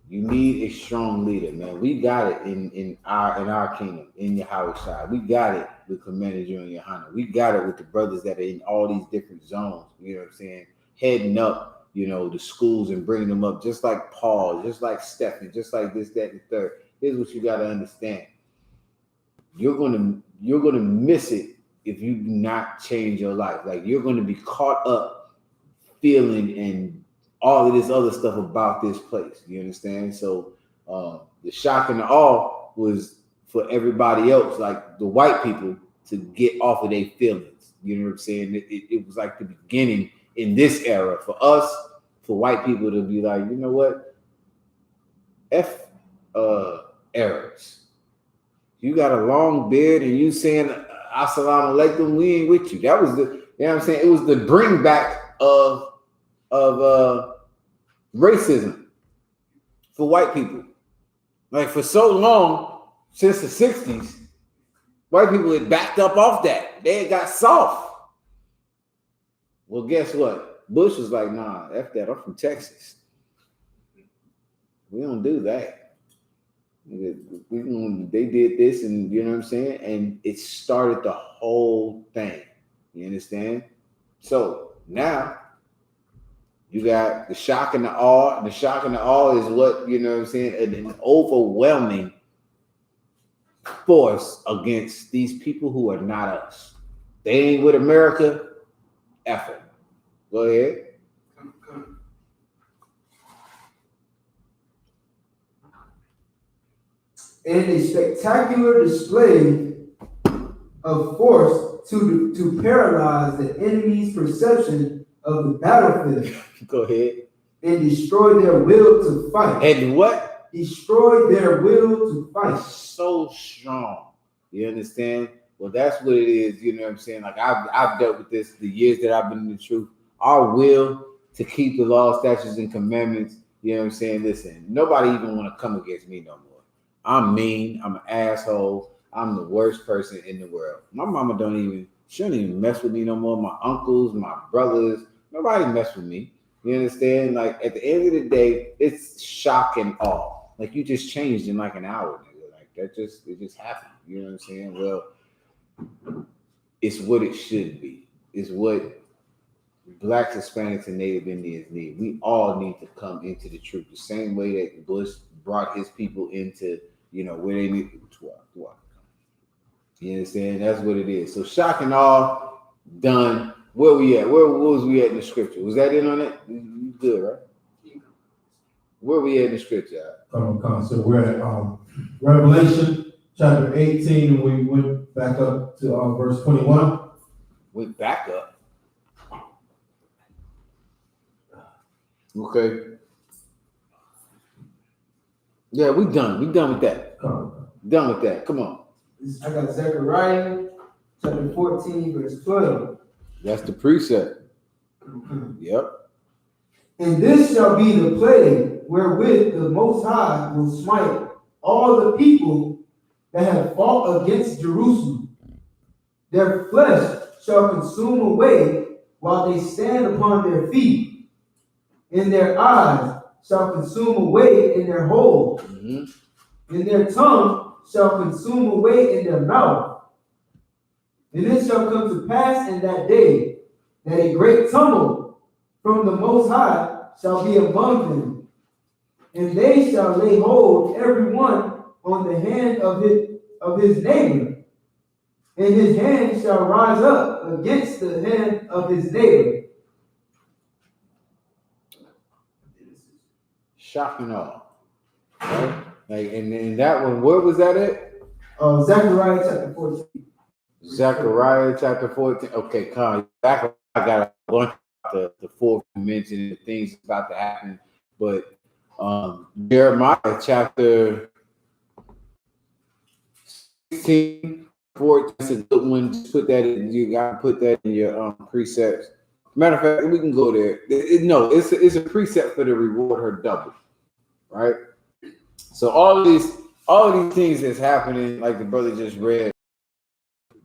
You need a strong leader, man. We got it in our kingdom, in Yahawashi. We got it with Commander GEN.YAHANNA. We got it with the brothers that are in all these different zones. You know what I'm saying? Heading up, the schools and bringing them up, just like Paul, just like Stephen, just like this, that, and the third. Here's what you got to understand. You're gonna miss it if you do not change your life. Like, you're gonna be caught up feeling and all of this other stuff about this place. You understand? So the shock and the awe was for everybody else, like the white people, to get off of their feelings. You know what I'm saying? It was like the beginning in this era for us, for white people to be like, you know what? F Arabs. You got a long beard and you saying assalamu alaikum, we ain't with you. That was the, you know what I'm saying? It was the bring back of racism for white people. Like for so long, since the 60s, white people had backed up off that. They had got soft. Well, guess what? Bush was like, nah, F that, I'm from Texas. We don't do that. They did this, and you know what I'm saying? And it started the whole thing. You understand? So now you got the shock and the awe. And the shock and the awe is what, you know what I'm saying? An overwhelming force against these people who are not us. They ain't with America. F it. Go ahead. And a spectacular display of force to paralyze the enemy's perception of the battlefield. Go ahead. And destroy their will to fight. And what? Destroy their will to fight. It's so strong. You understand? Well, that's what it is. You know what I'm saying? Like I've dealt with this the years that I've been in the truth. Our will to keep the law, statutes, and commandments. You know what I'm saying? Listen, nobody even want to come against me no more. I'm mean. I'm an asshole. I'm the worst person in the world. My mama she don't even mess with me no more. My uncles, my brothers, nobody mess with me. You understand? Like at the end of the day, it's shock and awe. Like you just changed in like an hour, nigga. Like it just happened. You know what I'm saying? Well, it's what it should be. It's what Blacks, Hispanics, and Native Indians need. We all need to come into the truth the same way that Bush brought his people into, you know, where they need to. You understand? That's what it is. So shock and awe, done. Where we at? Where was we at in the scripture? Was that in on it? You good, right? Where we at in the scripture? Come on. So we're at Revelation chapter 18, and we went back up to verse 21. Went back up. Okay. Yeah, we done. We done with that. Done with that. Come on. I got Zechariah chapter 14, verse 12. That's the precept. Yep. And this shall be the plague wherewith the Most High will smite all the people that have fought against Jerusalem. Their flesh shall consume away while they stand upon their feet, and their eyes shall consume away in their holes, and their tongue shall consume away in their mouth. And it shall come to pass in that day that a great tumult from the Most High shall be among them, and they shall lay hold every one on the hand of his neighbor, and his hand shall rise up against the hand of his neighbor. Shocking all. Right? Like, and that one, where was that at? Zechariah chapter 14. Zechariah chapter 14. Okay, come back. I got a bunch of the fourth mention the things about to happen, but Jeremiah chapter 16, 14. That's a good one. Just put that in. You gotta put that in your precepts. Matter of fact, we can go there. It's a precept for the reward her double, right? So all of these things that's happening, like the brother just read,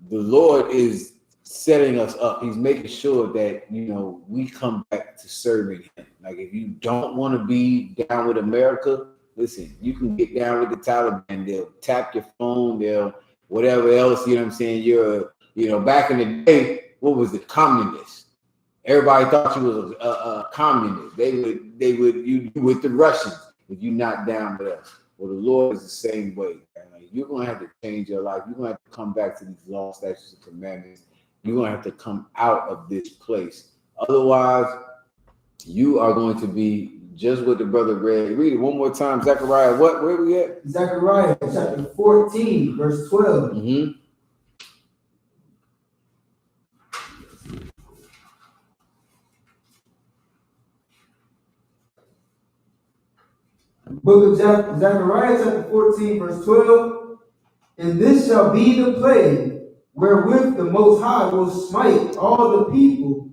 the Lord is setting us up. He's making sure that, you know, we come back to serving him. Like if you don't want to be down with America, listen, you can get down with the Taliban. They'll tap your phone, they'll whatever else, you know what I'm saying? You're, you know, back in the day, what was the communist? Everybody thought you was a communist. They would you with the Russians if you're not down with us. Well, the Lord is the same way. Like, you're gonna have to change your life. You're gonna have to come back to these laws, statutes, and commandments. You're gonna have to come out of this place. Otherwise, you are going to be just what the brother read. Read it one more time. Zechariah, what? Where we at? Zechariah chapter 14, verse 12. Mm-hmm. Book of Zechariah, chapter 14, verse 12. And this shall be the plague wherewith the Most High will smite all the people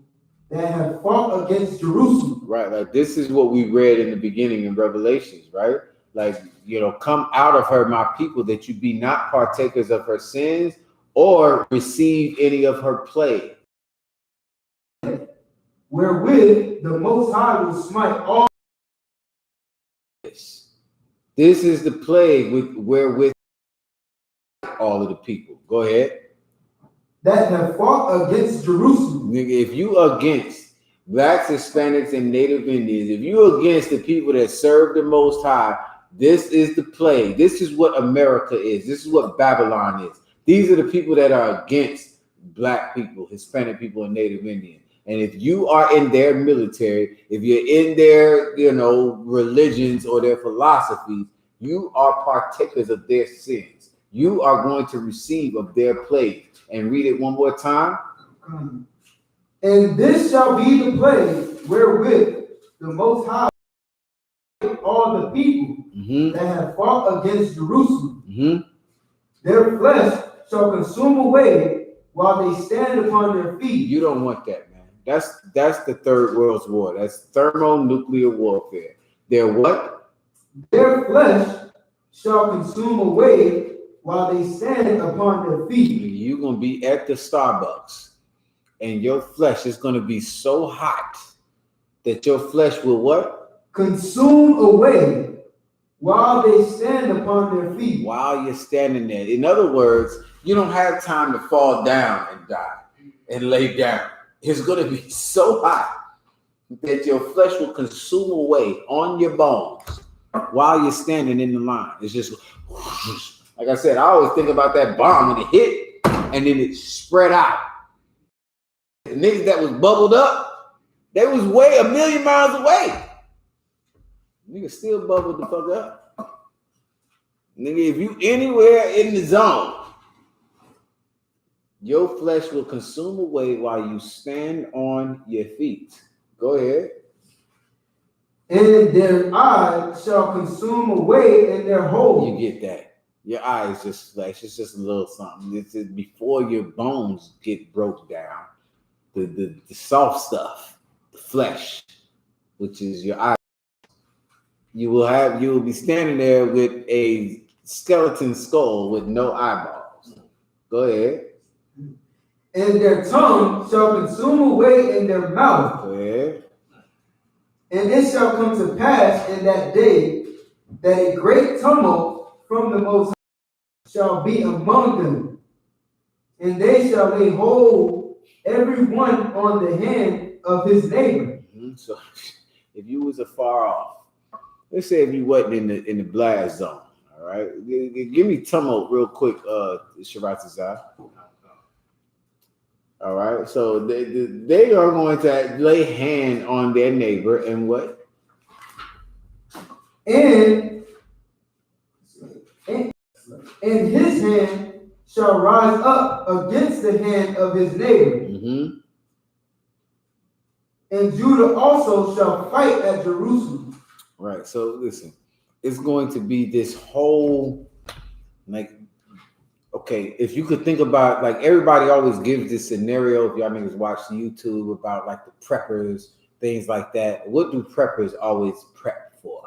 that have fought against Jerusalem. Right, like this is what we read in the beginning in Revelations, right? Like, you know, come out of her, my people, that you be not partakers of her sins or receive any of her plague. Wherewith the Most High will smite all. This is the plague wherewith all of the people. Go ahead. That have fought against Jerusalem. Nigga, if you against blacks, Hispanics, and Native Indians, if you against the people that serve the Most High, this is the plague. This is what America is. This is what Babylon is. These are the people that are against black people, Hispanic people, and Native Indians. And if you are in their military, if you're in their, you know, religions or their philosophies, you are partakers of their sins. You are going to receive of their plague. And read it one more time. And this shall be the plague wherewith the Most High all the people that have fought against Jerusalem. Their flesh shall consume away while they stand upon their feet. You don't want that, man. That's the Third World War. That's thermonuclear warfare. Their what? Their flesh shall consume away while they stand upon their feet. You're going to be at the Starbucks and your flesh is going to be so hot that your flesh will what? Consume away while they stand upon their feet. While you're standing there. In other words, you don't have time to fall down and die and lay down. It's going to be so hot that your flesh will consume away on your bones while you're standing in the line. It's just, like I said, I always think about that bomb when it hit and then it spread out. The niggas that was bubbled up, they was way 1,000,000 miles away. Niggas still bubbled the fuck up. Nigga, if you anywhere in the zone, your flesh will consume away while you stand on your feet. Go ahead. And their eyes shall consume away in their holes. You get that. Your eye is just flesh. It's just a little something. It's just before your bones get broke down. The soft stuff, the flesh, which is your eye. You will be standing there with a skeleton skull with no eyeballs. Go ahead. And their tongue shall consume away in their mouth. Go ahead. And it shall come to pass in that day that a great tumult from the Most High shall be among them, and they shall lay hold every one on the hand of his neighbor. So if you was afar off, let's say if you wasn't in the blast zone, all right? Give me tumult real quick, Shirazazai. All right, so they are going to lay hand on their neighbor and what? And his hand shall rise up against the hand of his neighbor. And Judah also shall fight at Jerusalem. Right, so listen, it's going to be this whole, like, okay, if you could think about, like, everybody always gives this scenario, if y'all niggas watch YouTube, about like the preppers, things like that. What do preppers always prep for?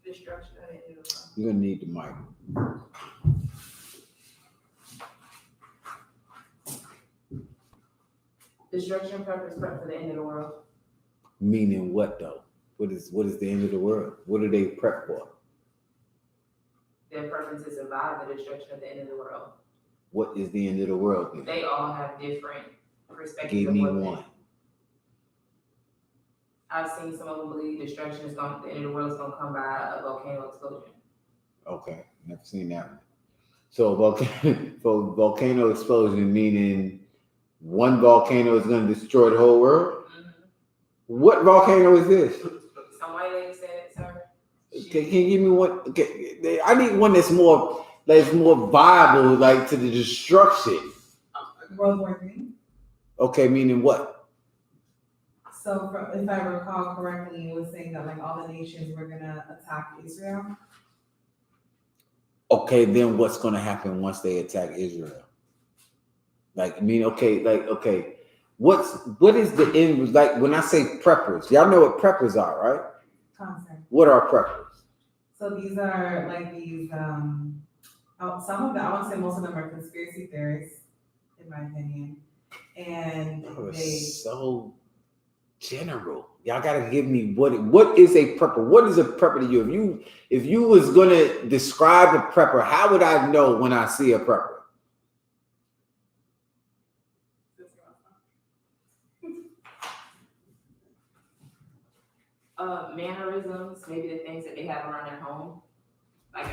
Destruction. You're gonna need the mic. Destruction purpose prep for the end of the world. Meaning what though? What is the end of the world? What do they prep for? Their purpose is to survive the destruction of the end of the world. What is the end of the world then? They all have different perspectives. Give me one. I've seen some of them believe destruction is going, the end of the world is going to come by a volcano explosion. Okay, never seen that one. So volcano explosion meaning one volcano is going to destroy the whole world? What volcano is this? Some white lady said it, sir. Can you give me one? Okay, I need one that's more viable, like to the destruction. World War III. Okay, meaning what? So if I recall correctly, it was saying that like all the nations were gonna attack Israel. Okay, then what's going to happen once they attack Israel? Like, I mean, okay. What is the end? Like when I say preppers, y'all know what preppers are, right? Concept. What are preppers? So these are like these, some of them, I want to say most of them are conspiracy theorists, in my opinion. And It's so general. Y'all gotta give me what is a prepper? What is a prepper to you? If you was gonna describe a prepper, how would I know when I see a prepper? Mannerisms, maybe the things that they have around their home. Like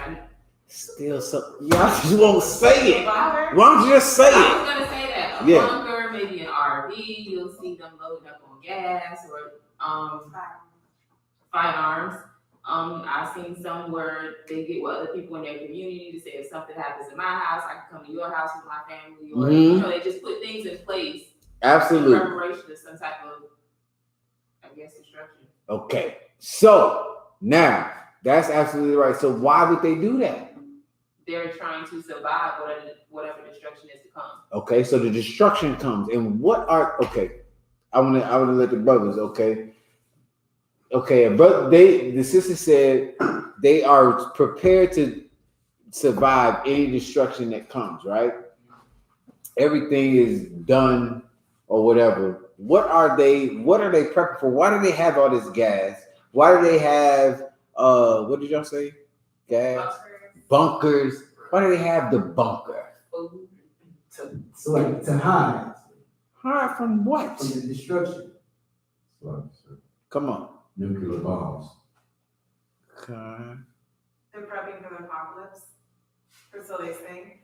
Still so y'all just won't say it. Why don't you just say it? I was gonna say that. A bunker, maybe an RV, you'll see them loading up on gas or firearms. I've seen some where they get with other people in their community to say if something happens in my house, I can come to your house with my family, or you know, they just put things in place. Absolutely. In preparation of some type of, I guess, destruction. Okay, so now that's absolutely right. So why would they do that? They're trying to survive whatever destruction is to come. Okay, so the destruction comes, and what are I want to let the brothers. Okay, but the sister said they are prepared to survive any destruction that comes. Right, everything is done or whatever. What are they prepping for? Why do they have all this gas? Why do they have what did y'all say? Gas, bunkers. Why do they have the bunker? To hide. Hide from what? From the destruction. Come on. Nuclear bombs. Okay. They're prepping for the apocalypse. Or so they say.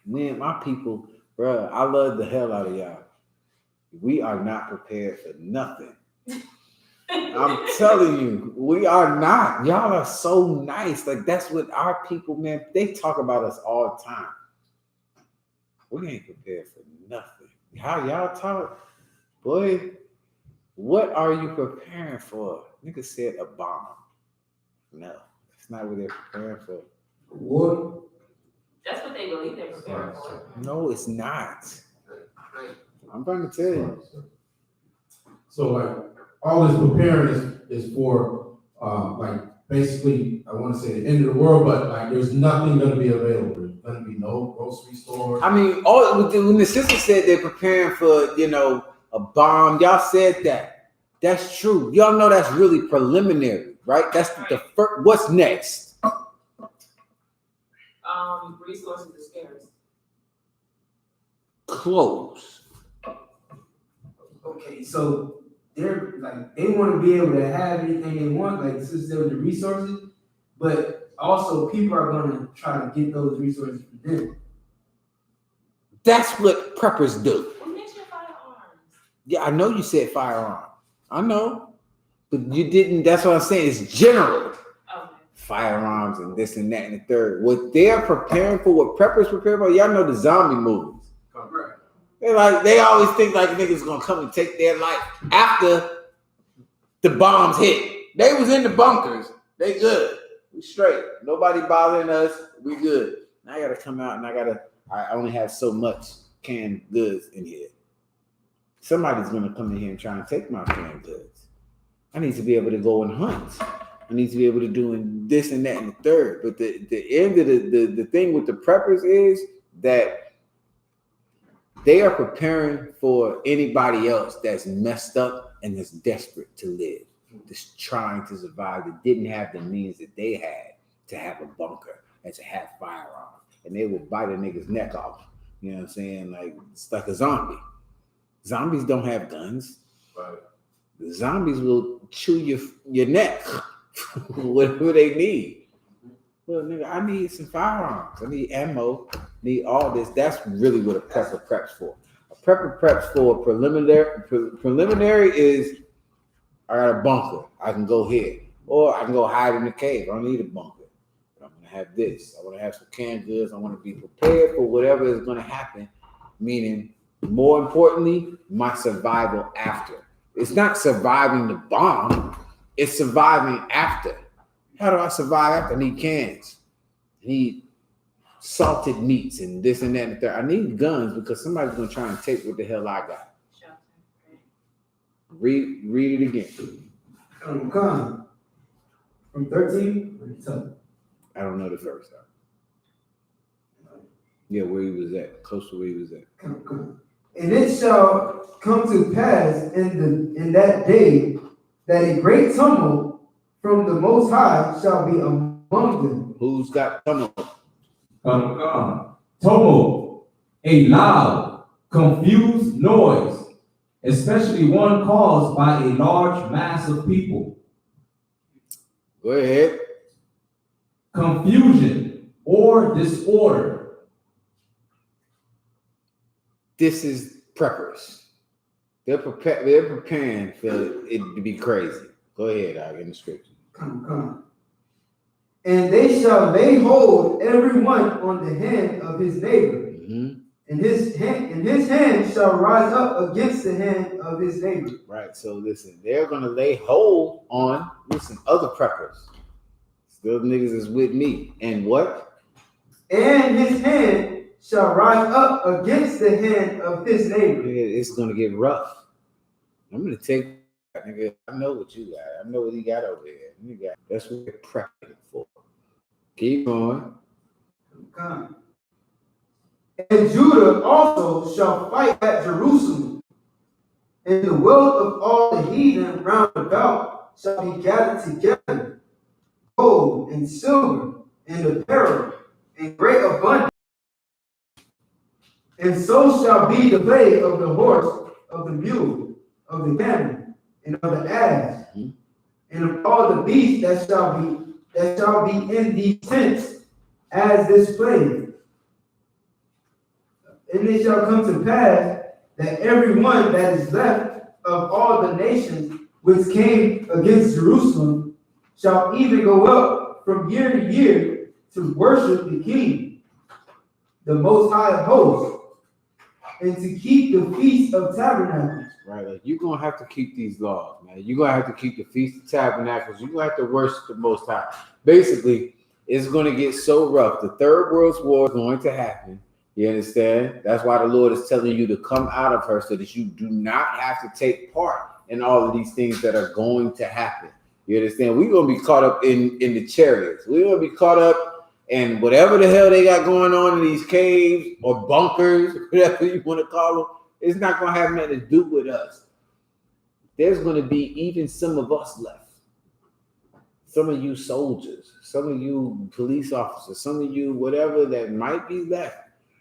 Man, my people, bro, I love the hell out of y'all. We are not prepared for nothing. I'm telling you, we are not. Y'all are so nice. Like, that's what our people, man, they talk about us all the time. We ain't prepared for nothing. How y'all talk? Boy, what are you preparing for? Nigga said a bomb. No, that's not what they're preparing for. What? That's what they believe they're preparing for. No, it's not. I'm trying to tell you. So like all this preparing is for like basically I want to say the end of the world, but like there's nothing gonna be available. There's gonna be no grocery store. I mean, when the sister said they're preparing for, a bomb, y'all said that. That's true. Y'all know that's really preliminary, right? That's the first. What's next? Resources are scarce. Clothes. Okay, so they're like they want to be able to have anything they want, like since they're the resources, but also people are gonna try to get those resources for them. That's what preppers do. We mentioned firearms. Yeah, I know you said firearm. I know. But you didn't, that's what I'm saying. It's general. Okay. Firearms and this and that and the third. What they're preparing for, what preppers prepare for, y'all know the zombie movies. They always think like niggas gonna come and take their life after the bombs hit. They was in the bunkers. They good. We straight. Nobody bothering us. We good. Now I gotta come out and I only have so much canned goods in here. Somebody's gonna come in here and try and take my canned goods. I need to be able to go and hunt. I need to be able to do this and that and the third. But the end of the thing with the preppers is that they are preparing for anybody else that's messed up and that's desperate to live, that's trying to survive, that didn't have the means that they had to have a bunker and to have firearms. And they will bite a nigga's neck off. You know what I'm saying? Like, it's like a zombie. Zombies don't have guns. Right. The zombies will chew your neck, whatever they need. Well, nigga, I need some firearms. I need ammo. Need all this. That's really what a prepper preps for. A prepper preps for preliminary. Preliminary is I got a bunker. I can go here, or I can go hide in the cave. I don't need a bunker. But I'm gonna have this. I want to have some canned goods. I want to be prepared for whatever is going to happen. Meaning, more importantly, my survival after. It's not surviving the bomb. It's surviving after. How do I survive after? I need cans. I need salted meats and this and that and that. I need guns because somebody's going to try and take what the hell I got. Read it again. Come. From 13 to I don't know the first time. Yeah, where he was at, close to where he was at. Come. And it shall come to pass in that day that a great tumult from the Most High shall be among them. Who's got tumult? Come. Tumult, a loud, confused noise, especially one caused by a large mass of people. Go ahead. Confusion or disorder. This is preppers. They're preparing for it to be crazy. Go ahead, I'll get in the scripture. Come. And they shall lay hold every one on the hand of his neighbor, and his hand shall rise up against the hand of his neighbor. Right. So listen, they're gonna lay hold on other preppers. Still niggas is with me. And what? And his hand shall rise up against the hand of his neighbor. It's gonna get rough. I'm gonna take that nigga. I know what you got. I know what he got over here. That's what we're prepping for. Keep going. Come. And Judah also shall fight at Jerusalem, and the wealth of all the heathen round about shall be gathered together, gold and silver and apparel in great abundance. And so shall be the plague of the horse, of the mule, of the camel, and of the ass, and of all the beasts that shall be in these tents, as this plague. And it shall come to pass that every one that is left of all the nations which came against Jerusalem shall even go up from year to year to worship the King, the Most High of hosts, and to keep the Feast of Tabernacles. Right, like you're gonna have to keep these laws, man. You're gonna have to keep the Feast of Tabernacles. You're gonna have to worship the Most High. Basically, it's gonna get so rough. The Third World War is going to happen. You understand? That's why the Lord is telling you to come out of her so that you do not have to take part in all of these things that are going to happen. You understand? We're gonna be caught up in the chariots. We're gonna be caught up in whatever the hell they got going on in these caves or bunkers, whatever you want to call them. It's not gonna have nothing to do with us. There's gonna be even some of us left. Some of you soldiers, some of you police officers, some of you whatever that might be left.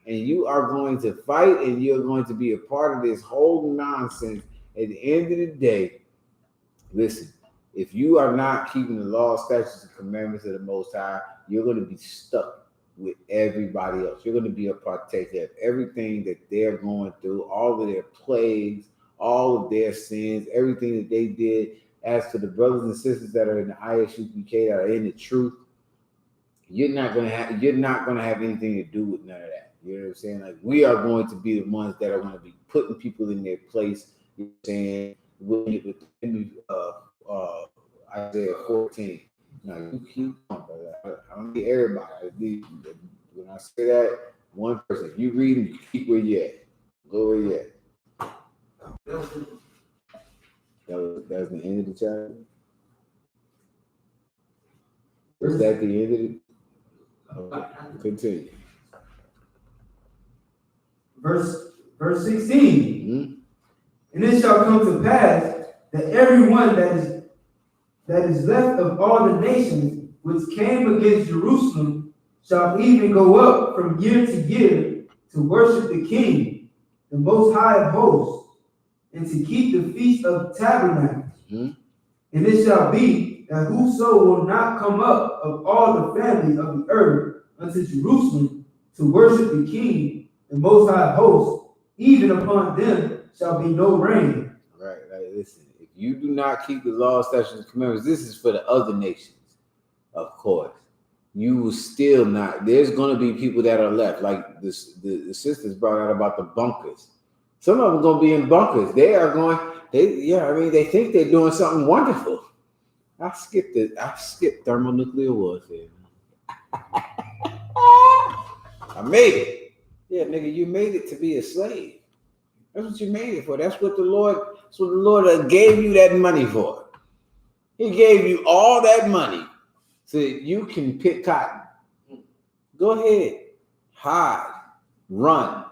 And you are going to fight and you're going to be a part of this whole nonsense. At the end of the day, listen, if you are not keeping the law, statutes, and commandments of the Most High, you're going to be stuck with everybody else. You're going to be a partaker of everything that they're going through, all of their plagues, all of their sins, everything that they did. As for the brothers and sisters that are in the I.S.U.P.K, that are in the truth, you're not gonna have anything to do with none of that. You know what I'm saying? Like, we are going to be the ones that are going to be putting people in their place. You know what I'm saying? With Isaiah 14. Now, you keep on, brother. I don't need everybody. When I say that, one person, if you read and you keep where you at. Go where you at. That was the end of the chapter? Was that the end of it? Okay. Continue. Verse 16. And it shall come to pass that everyone that is left of all the nations which came against Jerusalem shall even go up from year to year to worship the King, the Most High of hosts, and to keep the Feast of Tabernacles. And it shall be that whoso will not come up of all the families of the earth unto Jerusalem to worship the King, the Most High of hosts, even upon them shall be no rain. Right, like listen, if you do not keep the law, statutes, and commandments, this is for the other nations, of course. You will still not, there's going to be people that are left. Like the sisters brought out about the bunkers. Some of them gonna be in bunkers. They are going. They think they're doing something wonderful. I skipped thermonuclear warfare. I made it. Yeah, nigga, you made it to be a slave. That's what you made it for. That's what the Lord gave you that money for. He gave you all that money so that you can pick cotton. Go ahead, hide, run,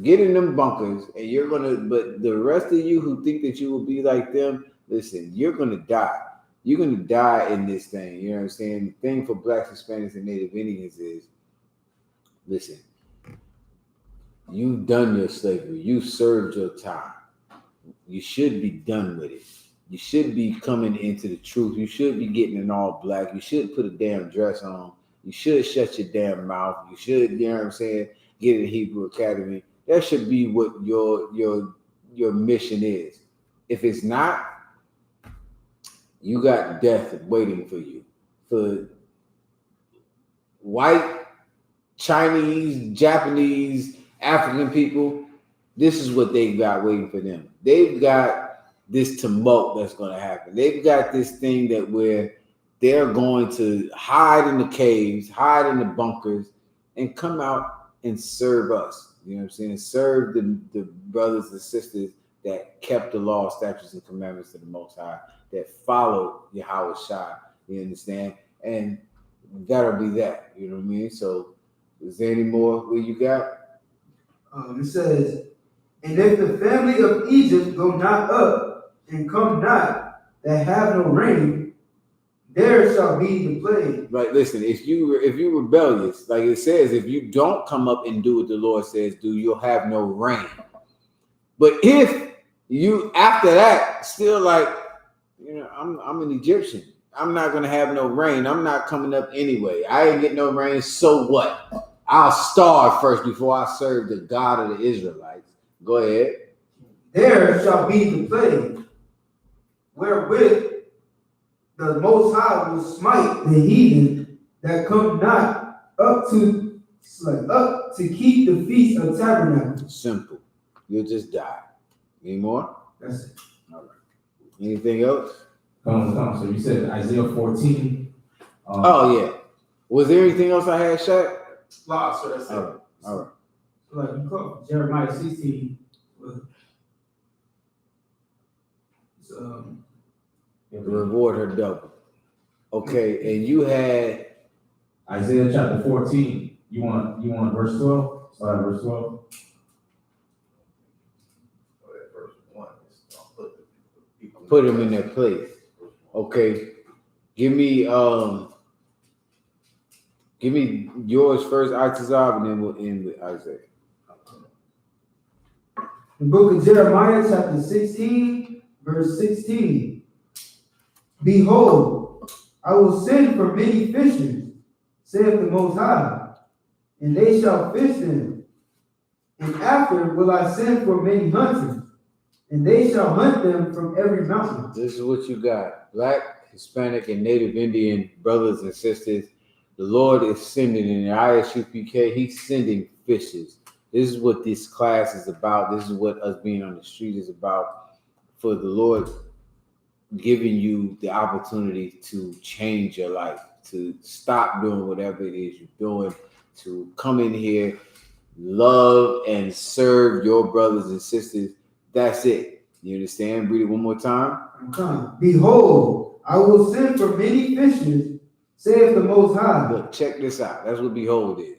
get in them bunkers, and but the rest of you who think that you will be like them, listen, you're gonna die. You're gonna die in this thing. You know what I'm saying? The thing for Blacks, Hispanics, and Native Indians is, listen, you've done your slavery, you served your time. You should be done with it. You should be coming into the truth. You should be getting in all black. You should put a damn dress on. You should shut your damn mouth. You should, you know what I'm saying, get in Hebrew Academy. That should be what your mission is. If it's not, you got death waiting for you. For white, Chinese, Japanese, African people, this is what they got waiting for them. They've got this tumult that's going to happen. They've got this thing that where they're going to hide in the caves, hide in the bunkers, and come out and serve us. You know what I'm saying? Serve the brothers and sisters that kept the law, statutes, and commandments of the Most High, that followed Yahweh. You understand? And that'll be that. You know what I mean? So, is there any more where you got? It says, and if the family of Egypt go not up and come not, that have no rain, there shall be the plague. Right, listen, if you rebellious, like it says, if you don't come up and do what the Lord says do, you'll have no rain. But if you after that still like, you know, I'm an Egyptian, I'm not gonna have no rain. I'm not coming up anyway. I ain't getting no rain. So what? I'll starve first before I serve the God of the Israelites. Go ahead. There shall be the plague, wherewith the Most High will smite the heathen that come not up to keep the feast of tabernacles. Simple. You'll just die. Any more? That's it. All right. Anything else? Come. So you said Isaiah 14. Oh yeah. Was there anything else I had, Shaq? No, so that's it. All right. Like you call Jeremiah 16. Reward her double. Okay, and you had Isaiah chapter 14. You want verse 12? Start at verse 12. Verse 1 is put them in their place. Okay, give me yours first, Itazab, and then we'll end with Isaiah. The book of Jeremiah, chapter 16, verse 16. Behold, I will send for many fishers, saith the Most High, and they shall fish them. And after will I send for many hunters, and they shall hunt them from every mountain. This is what you got. Black, Hispanic, and Native Indian brothers and sisters. The Lord is sending in the I.S.U.P.K. He's sending fishers. This is what this class is about. This is what us being on the street is about. For the Lord giving you the opportunity to change your life, to stop doing whatever it is you're doing, to come in here, love and serve your brothers and sisters. That's it. You understand? Read it one more time. Behold, I will send for many fishers, saith the Most High. Look, check this out. That's what behold is.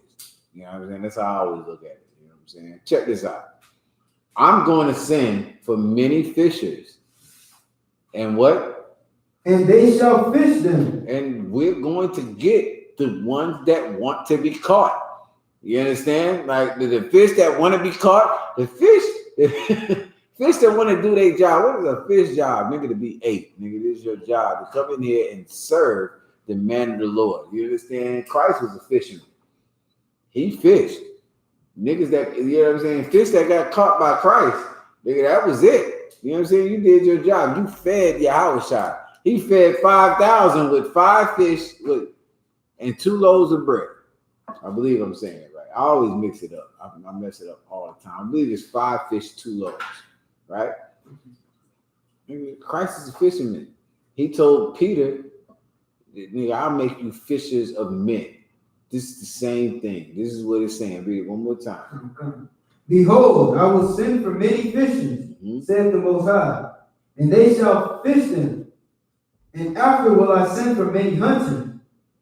You know what I'm saying? That's how I always look at it. You know what I'm saying? Check this out. I'm going to send for many fishers. And what? And they shall fish them. And we're going to get the ones that want to be caught. You understand? Like the fish that want to be caught, the fish that want to do their job. What is a fish job? Nigga, to be ate. Nigga, this is your job to come in here and serve the man of the Lord. You understand? Christ was a fisherman. He fished. Niggas that, you know what I'm saying? Fish that got caught by Christ. Nigga, that was it. You know what I'm saying? You did your job. You fed Yahweh. He fed 5,000 with 5 fish and 2 loaves of bread. I believe I'm saying it right. I always mix it up. I mess it up all the time. I believe it's 5 fish, 2 loaves, right? Christ is a fisherman. He told Peter, nigga, I'll make you fishers of men. This is the same thing. This is what it's saying. Read it one more time. Behold, I will send for many fishers, saith the Most High, and they shall fish them. And after will I send for many hunters,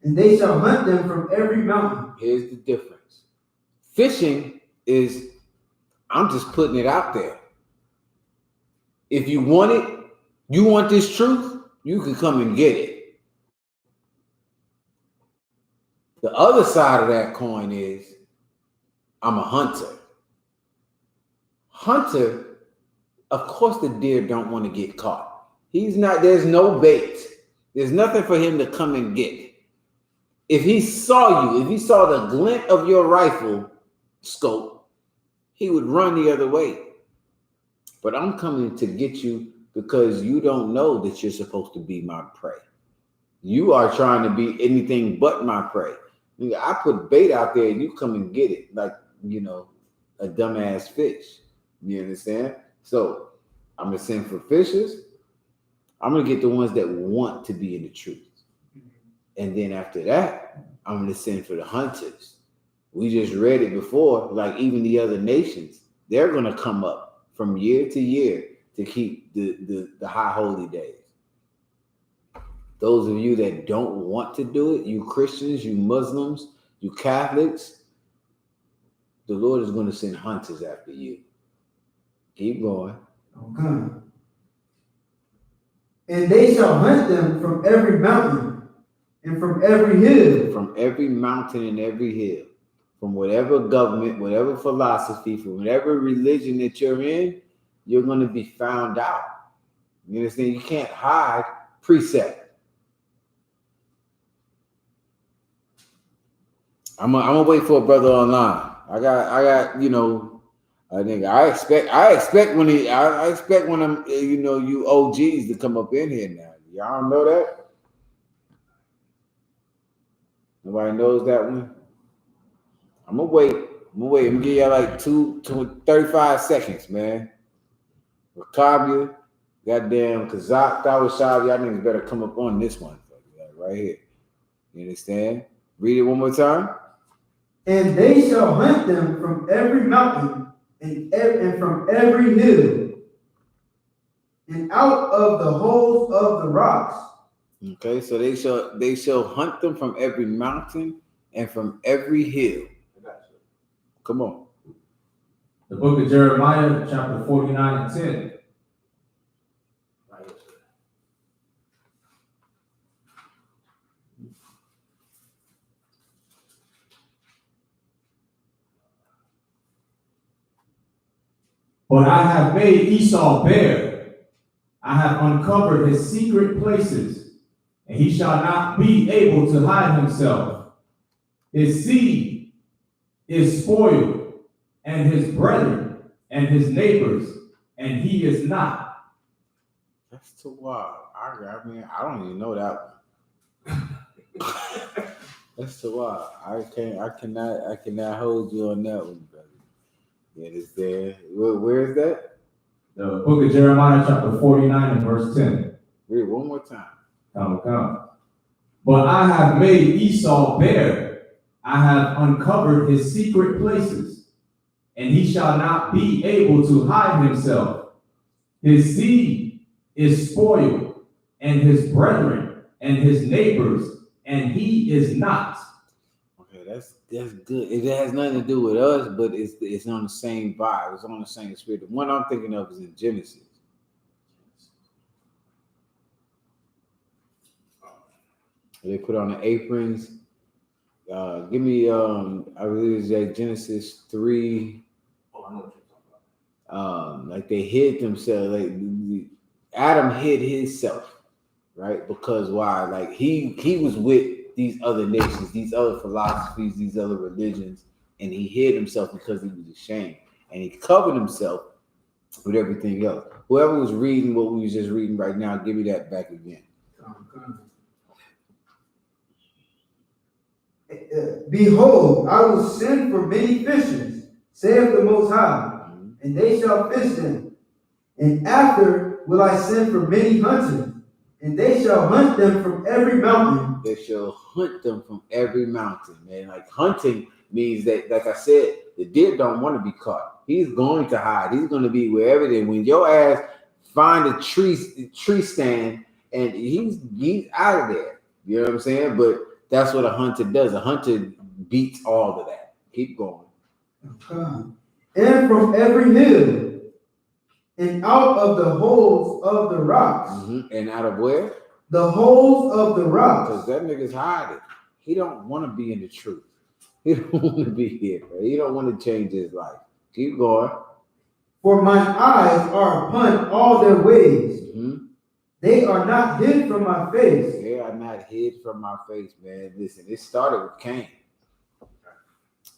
and they shall hunt them from every mountain. Here's the difference. Fishing is, I'm just putting it out there. If you want it, you want this truth, you can come and get it. The other side of that coin is, I'm a hunter. Hunter, of course the deer don't want to get caught. There's no bait. There's nothing for him to come and get. If he saw you, if he saw the glint of your rifle scope, he would run the other way. But I'm coming to get you because you don't know that you're supposed to be my prey. You are trying to be anything but my prey. I put bait out there and you come and get it like, a dumbass fish. You understand? So I'm going to send for fishers. I'm going to get the ones that want to be in the truth. And then after that, I'm going to send for the hunters. We just read it before, like even the other nations, they're going to come up from year to year to keep the high holy days. Those of you that don't want to do it, you Christians, you Muslims, you Catholics, the Lord is going to send hunters after you. Keep going. Okay. And they shall hunt them from every mountain and from every hill. From every mountain and every hill. From whatever government, whatever philosophy, from whatever religion that you're in, you're going to be found out. You understand? You can't hide precept. I'm gonna wait for a brother online. I got, I think I expect when I'm, you OGs to come up in here now. Y'all don't know that? Nobody knows that one? I'm gonna wait. I'm gonna give y'all like 35 seconds, man. Rakabia, goddamn Kazak, Tawashab, y'all niggas better come up on this one. Right here. You understand? Read it one more time. And they shall hunt them from every mountain and from every hill, and out of the holes of the rocks. Okay, so they shall hunt them from every mountain and from every hill. Come on. The book of Jeremiah, chapter 49 and 10. But I have made Esau bare. I have uncovered his secret places, and he shall not be able to hide himself. His seed is spoiled, and his brethren and his neighbors, and he is not. That's too wild. I mean, I don't even know that one. That's too wild. I cannot hold you on that one, brother. It is there. Where is that? The book of Jeremiah, chapter 49 and verse 10. Read it one more time. Come. But I have made Esau bare. I have uncovered his secret places, and he shall not be able to hide himself. His seed is spoiled, and his brethren and his neighbors, and he is not. Okay, that's good. It has nothing to do with us, but it's on the same vibe. It's on the same spirit. The one I'm thinking of is in Genesis. They put on the aprons. Give me I believe it's like Genesis 3. Oh, I know what you're talking about. Like they hid themselves. Like Adam hid himself, right? Because why? Like he was with these other nations, these other philosophies, these other religions, and he hid himself because he was ashamed, and he covered himself with everything else. Whoever was reading what we was just reading right now, give me that back again. Behold, I will send for many fishers, saith the Most High, and they shall fish them. And after will I send for many hunters, and they shall hunt them from every mountain. They shall hunt them from every mountain, man. Like hunting means that, like I said, the deer don't want to be caught. He's going to hide. He's going to be wherever they. When your ass find a tree stand, and he's out of there. You know what I'm saying? But that's what a hunter does. A hunter beats all of that. Keep going. And from every hill, and out of the holes of the rocks. And out of where? The holes of the rocks. Because that nigga's hiding. He don't want to be in the truth. He don't want to be here, bro. He don't want to change his life. Keep going. For mine eyes are upon all their ways. They are not hid from my face. They are not hid from my face, man. Listen, it started with Cain.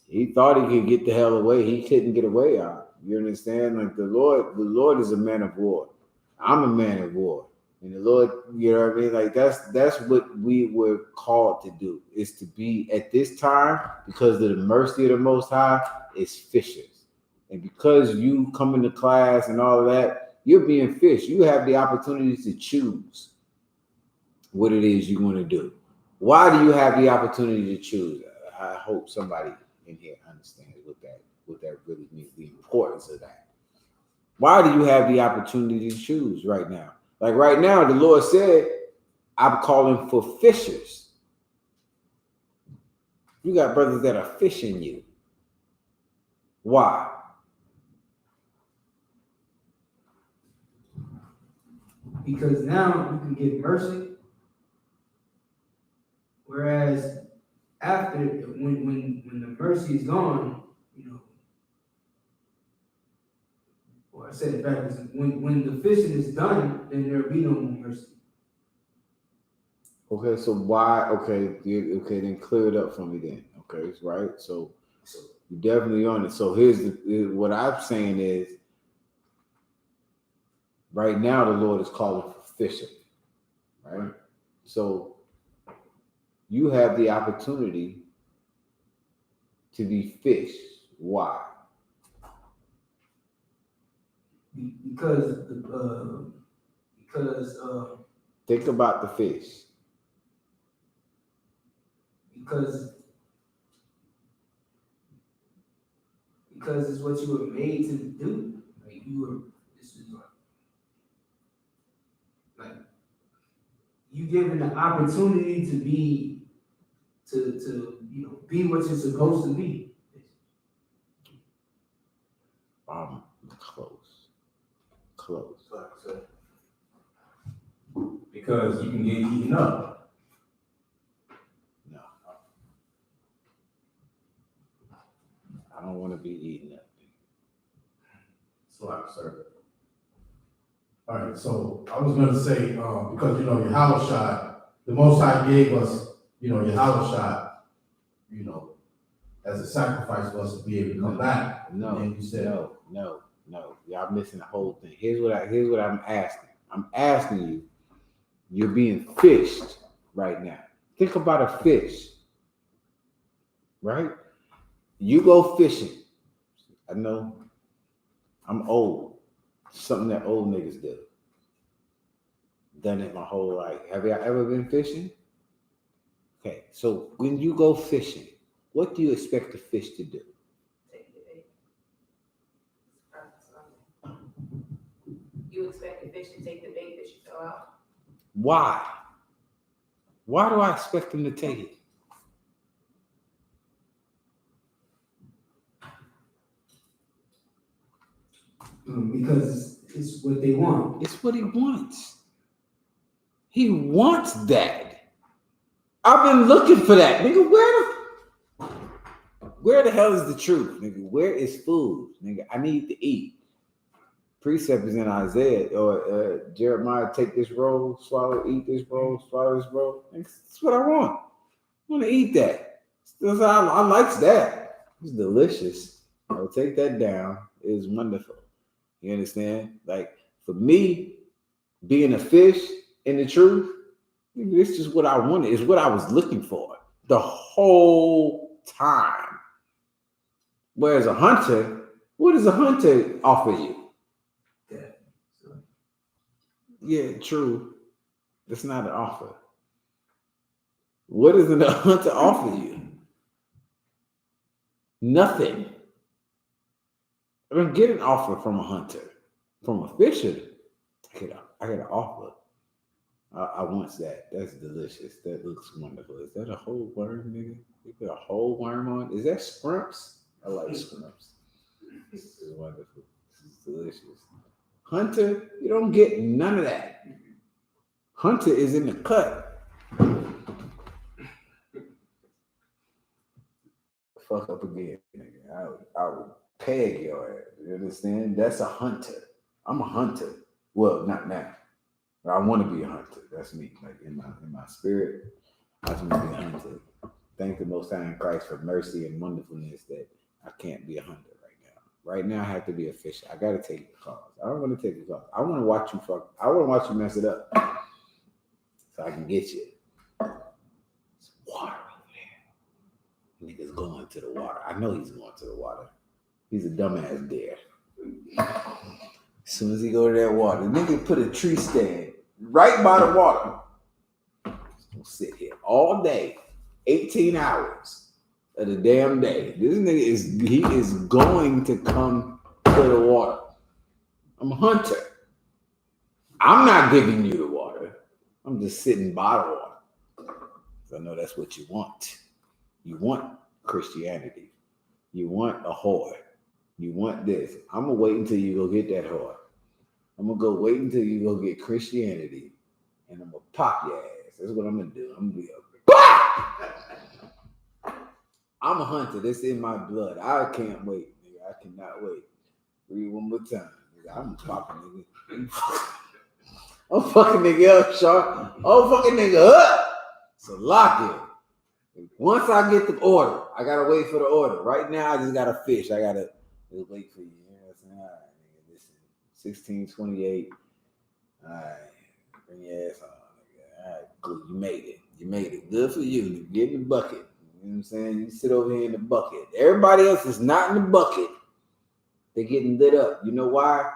He thought he could get the hell away. He couldn't get away out. You understand? Like the Lord is a man of war. I'm a man of war. And the Lord, you know what I mean? Like that's what we were called to do, is to be at this time, because of the mercy of the Most High, is fishers. And because you come into class and all of that, you're being fished. You have the opportunity to choose what it is you want to do. Why do you have the opportunity to choose? I hope somebody in here understands what that really means, the importance of that. Why do you have the opportunity to choose right now? Like right now, the Lord said, I'm calling for fishers. You got brothers that are fishing you. Why? Because now you can get mercy. Whereas after, when the mercy is gone, you know, or I said it backwards, when the fishing is done, then there'll be no more mercy. Okay, so why? Okay, then clear it up for me then. Okay, right. So you're definitely on it. So what I'm saying is, right now the Lord is calling for fishing, right? So you have the opportunity to be fished. Why? Because think about the fish. Because it's what you were made to do. Like this is like you given the opportunity to be be what you're supposed to be. Close. Because you can get eaten up. No. I don't want to be eaten up. Slack, sir. All right, so I was going to say, because, Yahushua, the Most High gave us, Yahushua, as a sacrifice for us to be able to come back. No, and you said, no. Y'all missing the whole thing. Here's what I'm asking. I'm asking you, you're being fished right now. Think about a fish, right? You go fishing. I know I'm old. Something that old niggas do. Done it my whole life. Have y'all ever been fishing? Okay, so when you go fishing, what do you expect the fish to do? You expect the fish to take the bait that you throw out? Why? Why do I expect them to take it? Because it's what they want. It's what he wants. He wants that. I've been looking for that. Nigga, where the hell is the truth? Nigga, where is food? Nigga, I need to eat. Precept is in Isaiah or Jeremiah, take this roll, swallow, eat this roll, swallow this roll. That's what I want. I want to eat that. I like that. It's delicious. I'll take that down. It's wonderful. You understand? Like for me, being a fish in the truth, it's just what I wanted. It's what I was looking for. the whole time. Whereas a hunter, what does a hunter offer you? Yeah, true. That's not an offer. What does a hunter offer you? Nothing. I don't get an offer from a hunter. From a fisher, I get an offer. I want that. That's delicious. That looks wonderful. Is that a whole worm, nigga? You put a whole worm on? Is that scrumps? I like scrumps. This is wonderful. This is delicious. Hunter, you don't get none of that. Hunter is in the cut. Fuck up again, nigga. I would peg your ass. You understand? That's a hunter. I'm a hunter. Well, not now. But I want to be a hunter. That's me. Like in my spirit, I just want to be a hunter. Thank the Most High in Christ for mercy and wonderfulness that I can't be a hunter right now. Right now, I have to be a fisher. I got to take the calls. I don't want to take the calls. I want to watch you fuck. I want to watch you mess it up so I can get you. There's water over there. Nigga's going to the water. I know he's going to the water. He's a dumbass deer. As soon as he go to that water, the nigga put a tree stand right by the water. He's gonna sit here all day, 18 hours of the damn day. This nigga is going to come to the water. I'm a hunter. I'm not giving you the water. I'm just sitting by the water. I know that's what you want. You want Christianity. You want a whore. You want this. I'm gonna wait until you go get that whore. I'm gonna go wait until you go get Christianity, and I'm gonna pop your ass. That's what I'm gonna do. I'm gonna be I'm a hunter. That's in my blood. I can't wait, nigga. I cannot wait. Read one more time. Nigga. I'm popping, nigga. I'm fucking nigga up, Sharp. I'm fucking nigga up. So lock it. Once I get the order, I gotta wait for the order. Right now, I just gotta fish. I gotta wait for you. You know what I'm saying? All right, nigga. This is 1628. All right. Bring your ass on, nigga. All right, cool. You made it. You made it. Good for you. Nigga. Get in the bucket. You know what I'm saying? You sit over here in the bucket. Everybody else is not in the bucket. They're getting lit up. You know why?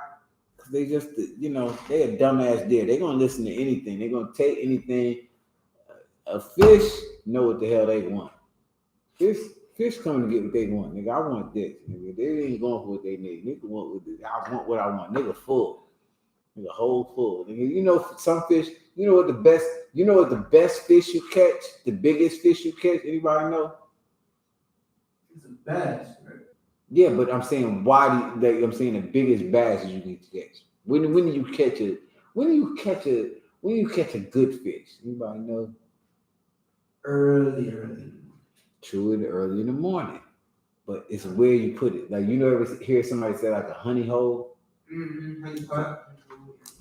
Because they just, they a dumbass deer. They're going to listen to anything. They're going to take anything. A fish know what the hell they want. Fish coming to get what they want. Nigga, I want this. Nigga, they ain't going for what they need. Nigga want what I want what I want. Nigga full. Nigga whole full. Nigga, some fish, you know what the best fish you catch, the biggest fish you catch, anybody know? It's a bass, right? Yeah, but I'm saying the biggest bass you can catch. When do you catch it? When do you catch a good fish? Anybody know? Early. True, early in the morning. But it's where you put it. Like, ever hear somebody say like a honey hole? Mm-hmm.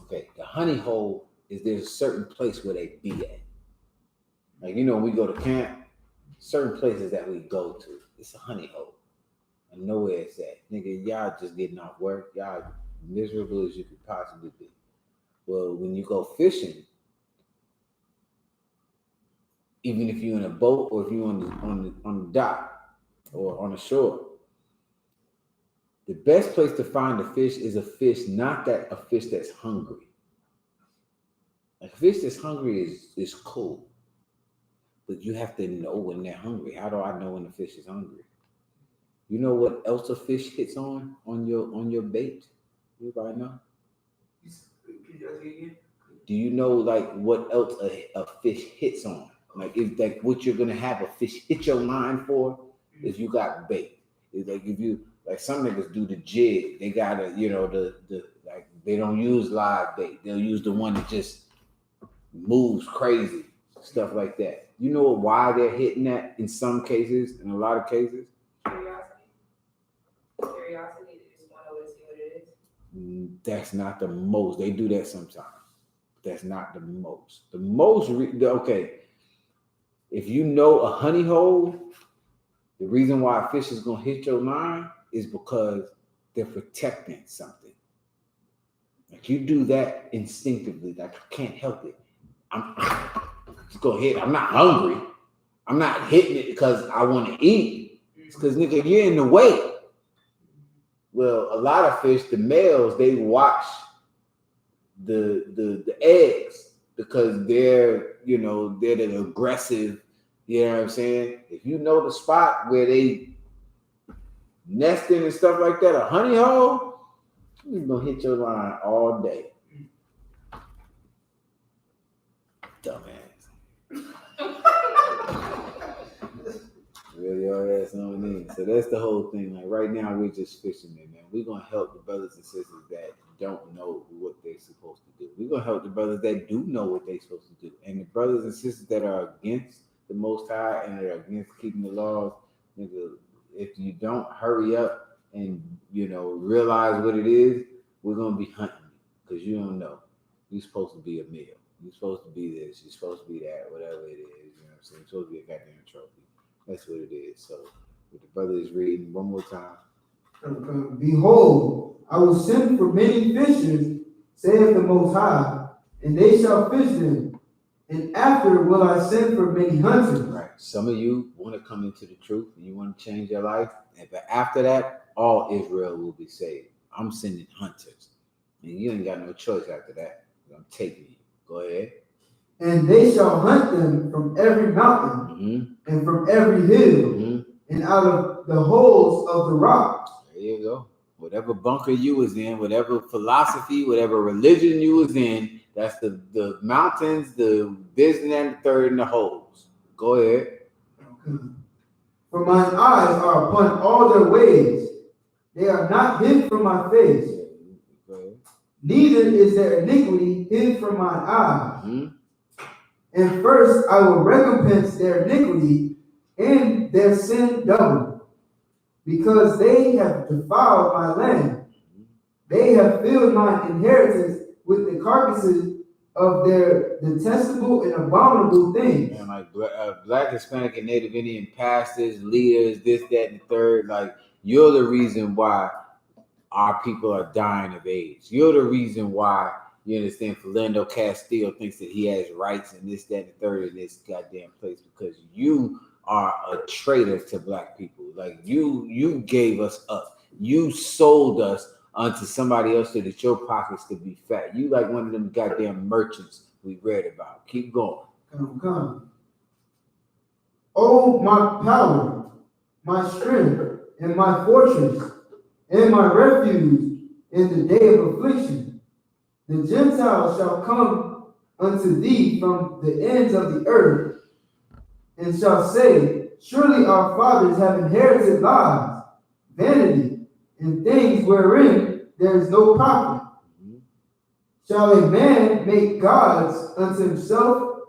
Okay, the honey hole is there's a certain place where they be at. Like, we go to camp, certain places that we go to, it's a honey hole. And nowhere it's at. Nigga, y'all just getting off work. Y'all miserable as you could possibly be. Well, when you go fishing, even if you're in a boat or if you're on the dock or on the shore, the best place to find a fish is a fish that's hungry. A fish that's hungry is cool, but you have to know when they're hungry. How do I know when the fish is hungry? You know what else a fish hits on your bait? Anybody know? Do you know like what else a fish hits on? Like if like what you're gonna have a fish hit your line for is you got bait. It's like if you like some niggas do the jig, they gotta the like they don't use live bait. They'll use the one that just moves crazy, stuff like that. You know why they're hitting that in some cases, in a lot of cases? Curiosity, they just want to know what it is. That's not the most. They do that sometimes. That's not the most. The most, okay. If you know a honey hole, the reason why a fish is going to hit your line is because they're protecting something. Like you do that instinctively. Like I can't help it. I'm just go ahead. I'm not hungry. I'm not hitting it because I want to eat. It's because, nigga, you're in the way. Well, a lot of fish, the males, they watch the eggs because they're the aggressive. You know what I'm saying? If you know the spot where they nesting and stuff like that, a honey hole, you're gonna hit your line all day. Dumbass. Really, your ass on in. So that's the whole thing. Like right now, we're just fishermen, man. We're gonna help the brothers and sisters that don't know what they're supposed to do. We're gonna help the brothers that do know what they're supposed to do. And the brothers and sisters that are against the Most High and are against keeping the laws, nigga, if you don't hurry up and realize what it is, we're gonna be hunting you because you don't know. You're supposed to be a meal. You're supposed to be this. You're supposed to be that. Whatever it is, you know what I'm saying. You're supposed to be a goddamn trophy. That's what it is. So, what the brother is reading one more time. Behold, I will send for many fishers, saith the Most High, and they shall fish them. And after will I send for many hunters. Right. Some of you want to come into the truth and you want to change your life. But after that, all Israel will be saved. I'm sending hunters. And you ain't got no choice after that. I'm taking you. Go ahead. And they shall hunt them from every mountain and from every hill and out of the holes of the rock. There you go. Whatever bunker you was in, whatever philosophy, whatever religion you was in, that's the mountains, the this and that, and the third, and the holes. Go ahead. For mine eyes are upon all their ways. They are not hid from my face. Neither is their iniquity hid from mine eyes. And first I will recompense their iniquity and their sin double, because they have defiled my land. They have filled my inheritance with the carcasses of their detestable and abominable things. And like Black, Hispanic, and Native Indian pastors, leaders, this, that, and the third, like you're the reason why our people are dying of AIDS. You're the reason why, you understand, Philando Castile thinks that he has rights and this, that, and the third in this goddamn place, because you are a traitor to Black people. Like you gave us up. You sold us onto somebody else so that your pockets could be fat. You like one of them goddamn merchants we read about. Keep going. Come. Oh, my power, my strength, and my fortress, and my refuge in the day of affliction. The Gentiles shall come unto thee from the ends of the earth, and shall say, surely our fathers have inherited lies, vanity, and things wherein there is no profit. Shall a man make gods unto himself,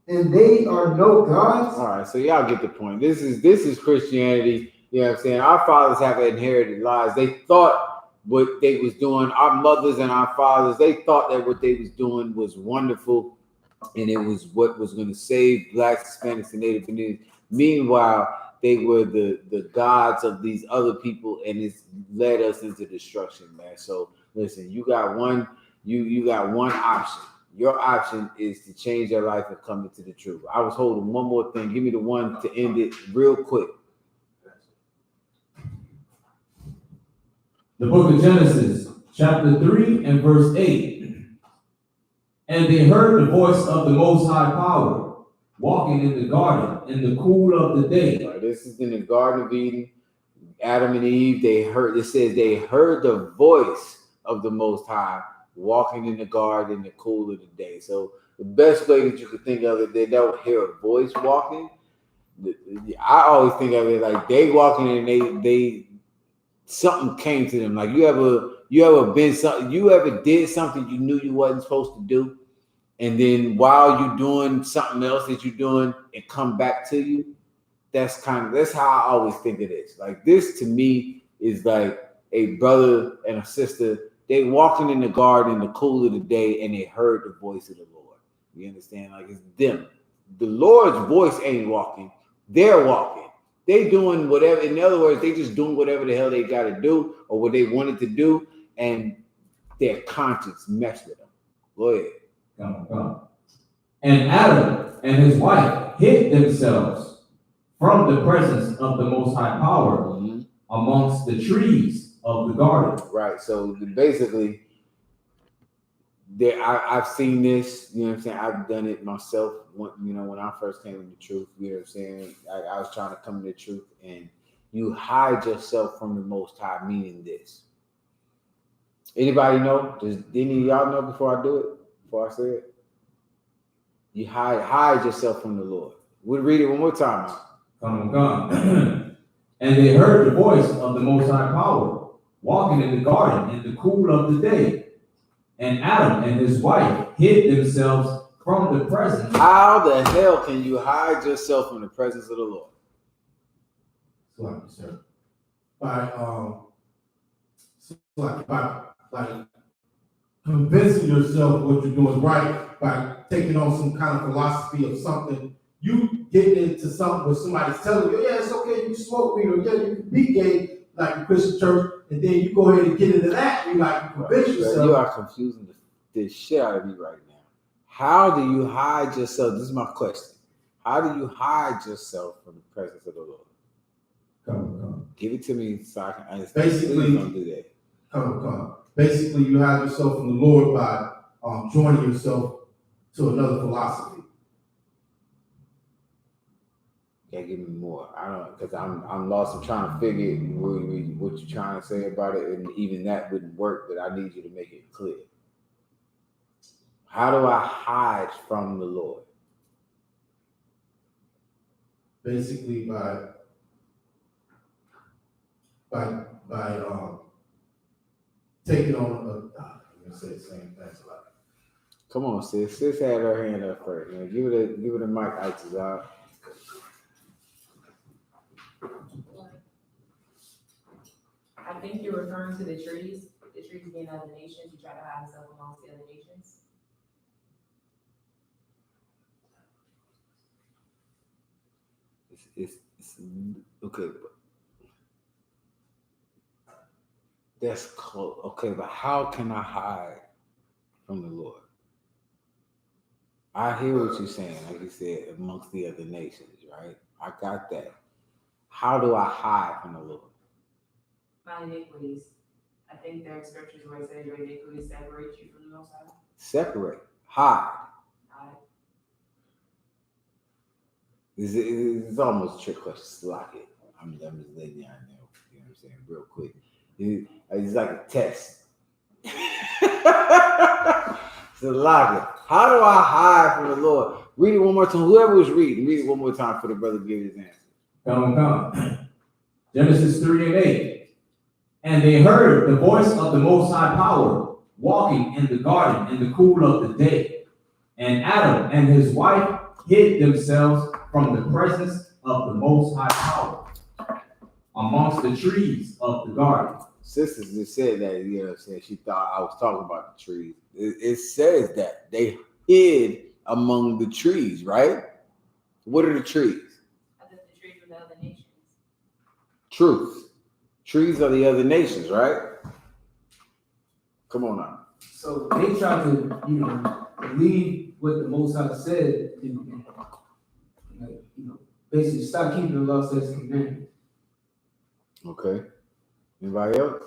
and they are no gods? All right, so y'all get the point. This is Christianity. You know what I'm saying? Our fathers have inherited lies. They thought what they was doing, our mothers and our fathers, they thought that what they was doing was wonderful, and it was what was going to save Blacks, Hispanics, and Native Indians. Meanwhile, they were the gods of these other people, and it's led us into destruction, man. So listen, you got one option. Your option is to change your life and come into the truth. I was holding one more thing. Give me the one to end it real quick. The book of Genesis, chapter 3 and verse 8. And they heard the voice of the Most High Power, walking in the garden in the cool of the day. Right, this is in the Garden of Eden. Adam and Eve, it says they heard the voice of the Most High walking in the garden in the cool of the day. So the best way that you could think of it, they don't hear a voice walking. I always think of it like they walking and they something came to them. Like you ever did something you knew you wasn't supposed to do, and then while you're doing something else that you're doing, it come back to you. That's how I always think it is. Like this to me is like a brother and a sister. They walking in the garden in the cool of the day, and they heard the voice of the Lord. You understand? Like it's them. The Lord's voice ain't walking. They're walking. They doing whatever. In other words, they just doing whatever the hell they got to do or what they wanted to do, and their conscience messed with them. Go ahead. Come. And Adam and his wife hid themselves from the presence of the Most High Power Mm-hmm. amongst the trees of the garden. Right. So basically, I've seen this. You know what I'm saying? I've done it myself. When I first came to the truth, you know what I'm saying? I was trying to come to the truth, and you hide yourself from the Most High. Meaning this. Anybody know? Does any of y'all know before I do it? Before I say it, you hide yourself from the Lord. We'll read it one more time. Come. And they heard the voice of the Most High Power walking in the garden in the cool of the day. And Adam and his wife hid themselves from the presence. How the hell can you hide yourself from the presence of the Lord? Sir. By convincing yourself what you're doing right, by taking on some kind of philosophy of something. You getting into something where somebody's telling you, yeah, it's okay, you can smoke weed, or yeah, you can be gay, like the Christian church, and then you go ahead and get into that, and you convince yourself. You are confusing the shit out of me right now. How do you hide yourself? This is my question. How do you hide yourself from the presence of the Lord? Come. Give it to me so I can understand. Basically, don't do that. Come. Basically, you hide yourself from the Lord by joining yourself to another philosophy. Yeah, give me more. I don't, because I'm lost. I'm trying to figure what you're trying to say about it, and even that wouldn't work. But I need you to make it clear. How do I hide from the Lord? Basically, by taking on I'm gonna say the same thing. Come on, sis. Sis had her hand up first. Man. Give it a mic, Isupk. I think you're referring to the trees being other nations. You try to hide yourself amongst the other nations. It's okay. That's close. Okay, but how can I hide from the Lord? I hear what you're saying, like you said, amongst the other nations, right? I got that. How do I hide from the Lord? My iniquities. I think there are scriptures where it says your iniquities separate you from the Most High. Separate. Hide. It's almost a trick question. Lock it. I'm just letting y'all know. You know what I'm saying? Real quick. It's like a test. So lock it. How do I hide from the Lord? Read it one more time. Whoever was reading, read it one more time for the brother to give his answer. Come. Genesis 3:8. And they heard the voice of the Most High Power walking in the garden in the cool of the day. And Adam and his wife hid themselves from the presence of the Most High Power amongst the trees of the garden. Sisters just said that, you know what I'm saying? She thought I was talking about the trees. It says that they hid among the trees, right? What are the trees? I think the trees are the other nations. Truth. Trees are the other nations, right? Come on now. So they try to, believe what the Most High said, and basically stop keeping the law, statutes, and commandments. Okay. Anybody else?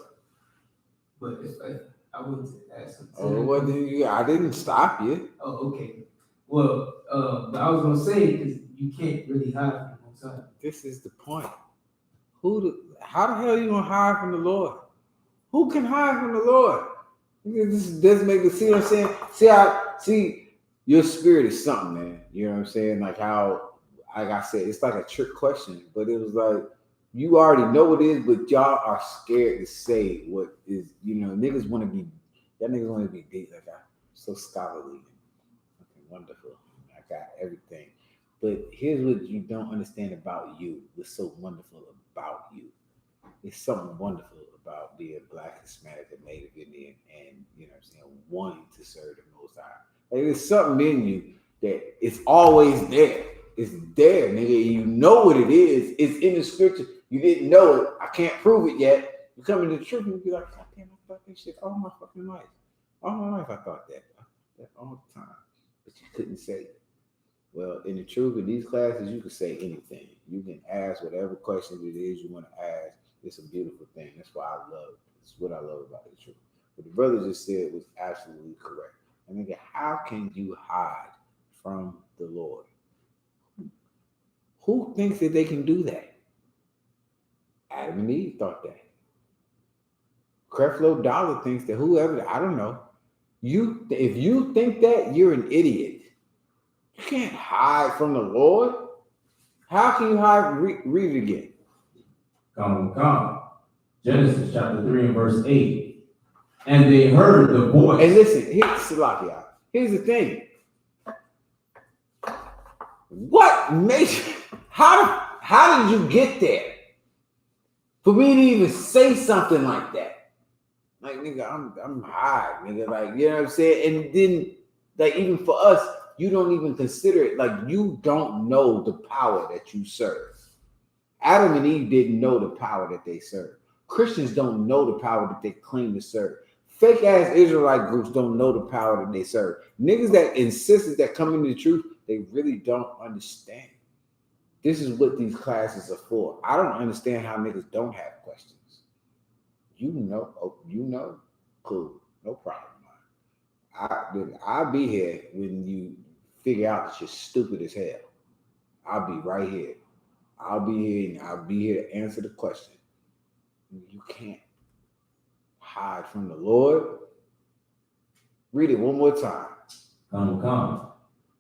But if I wanted to ask him. Oh, what did you? I didn't stop you. Oh, okay. Well, but I was gonna say because you can't really hide from the Most High. This is the point. How the hell are you gonna hide from the Lord? Who can hide from the Lord? This doesn't make it. See what I'm saying? See, your spirit is something, man. You know what I'm saying? Like I said, it's like a trick question, but it was like you already know what it is, but y'all are scared to say what is. Niggas want to be. Y'all niggas want to be deep. Like I'm so scholarly, okay, wonderful. I got everything, but here's what you don't understand about you. What's so wonderful about you? It's something wonderful about being Black, Hispanic, and Native Indian, and wanting to serve the Most High. Like, there's something in you that it's always there. It's there, nigga. You know what it is. It's in the scripture. You didn't know it. I can't prove it yet. You come into the truth and you be like, God damn, I thought that shit all my fucking life. All my life I thought that. I thought that all the time. But you couldn't say it. Well, in the truth, in these classes, you can say anything. You can ask whatever question it is you want to ask. It's a beautiful thing. That's why I love. It's what I love about the truth. What the brother just said was absolutely correct. I mean, how can you hide from the Lord? Who thinks that they can do that? Adam and Eve thought that. Creflo Dollar thinks that. Whoever, I don't know. If you think that, you're an idiot. You can't hide from the Lord. How can you hide? Read it again. Come. Genesis chapter 3 and verse 8. And they heard the voice. And listen, here's the thing. What makes how did you get there? For me to even say something like that. Like, nigga, I'm high, nigga. Like, you know what I'm saying? And then, like, even for us, you don't even consider it. Like, you don't know the power that you serve. Adam and Eve didn't know the power that they serve. Christians don't know the power that they claim to serve. Fake ass Israelite groups don't know the power that they serve. Niggas that insist that come into the truth, they really don't understand. This is what these classes are for. I don't understand how niggas don't have questions. You know, cool, no problem. I'll be here when you figure out that you're stupid as hell. I'll be right here. I'll be here to answer the question. You can't hide from the Lord. Read it one more time. Come.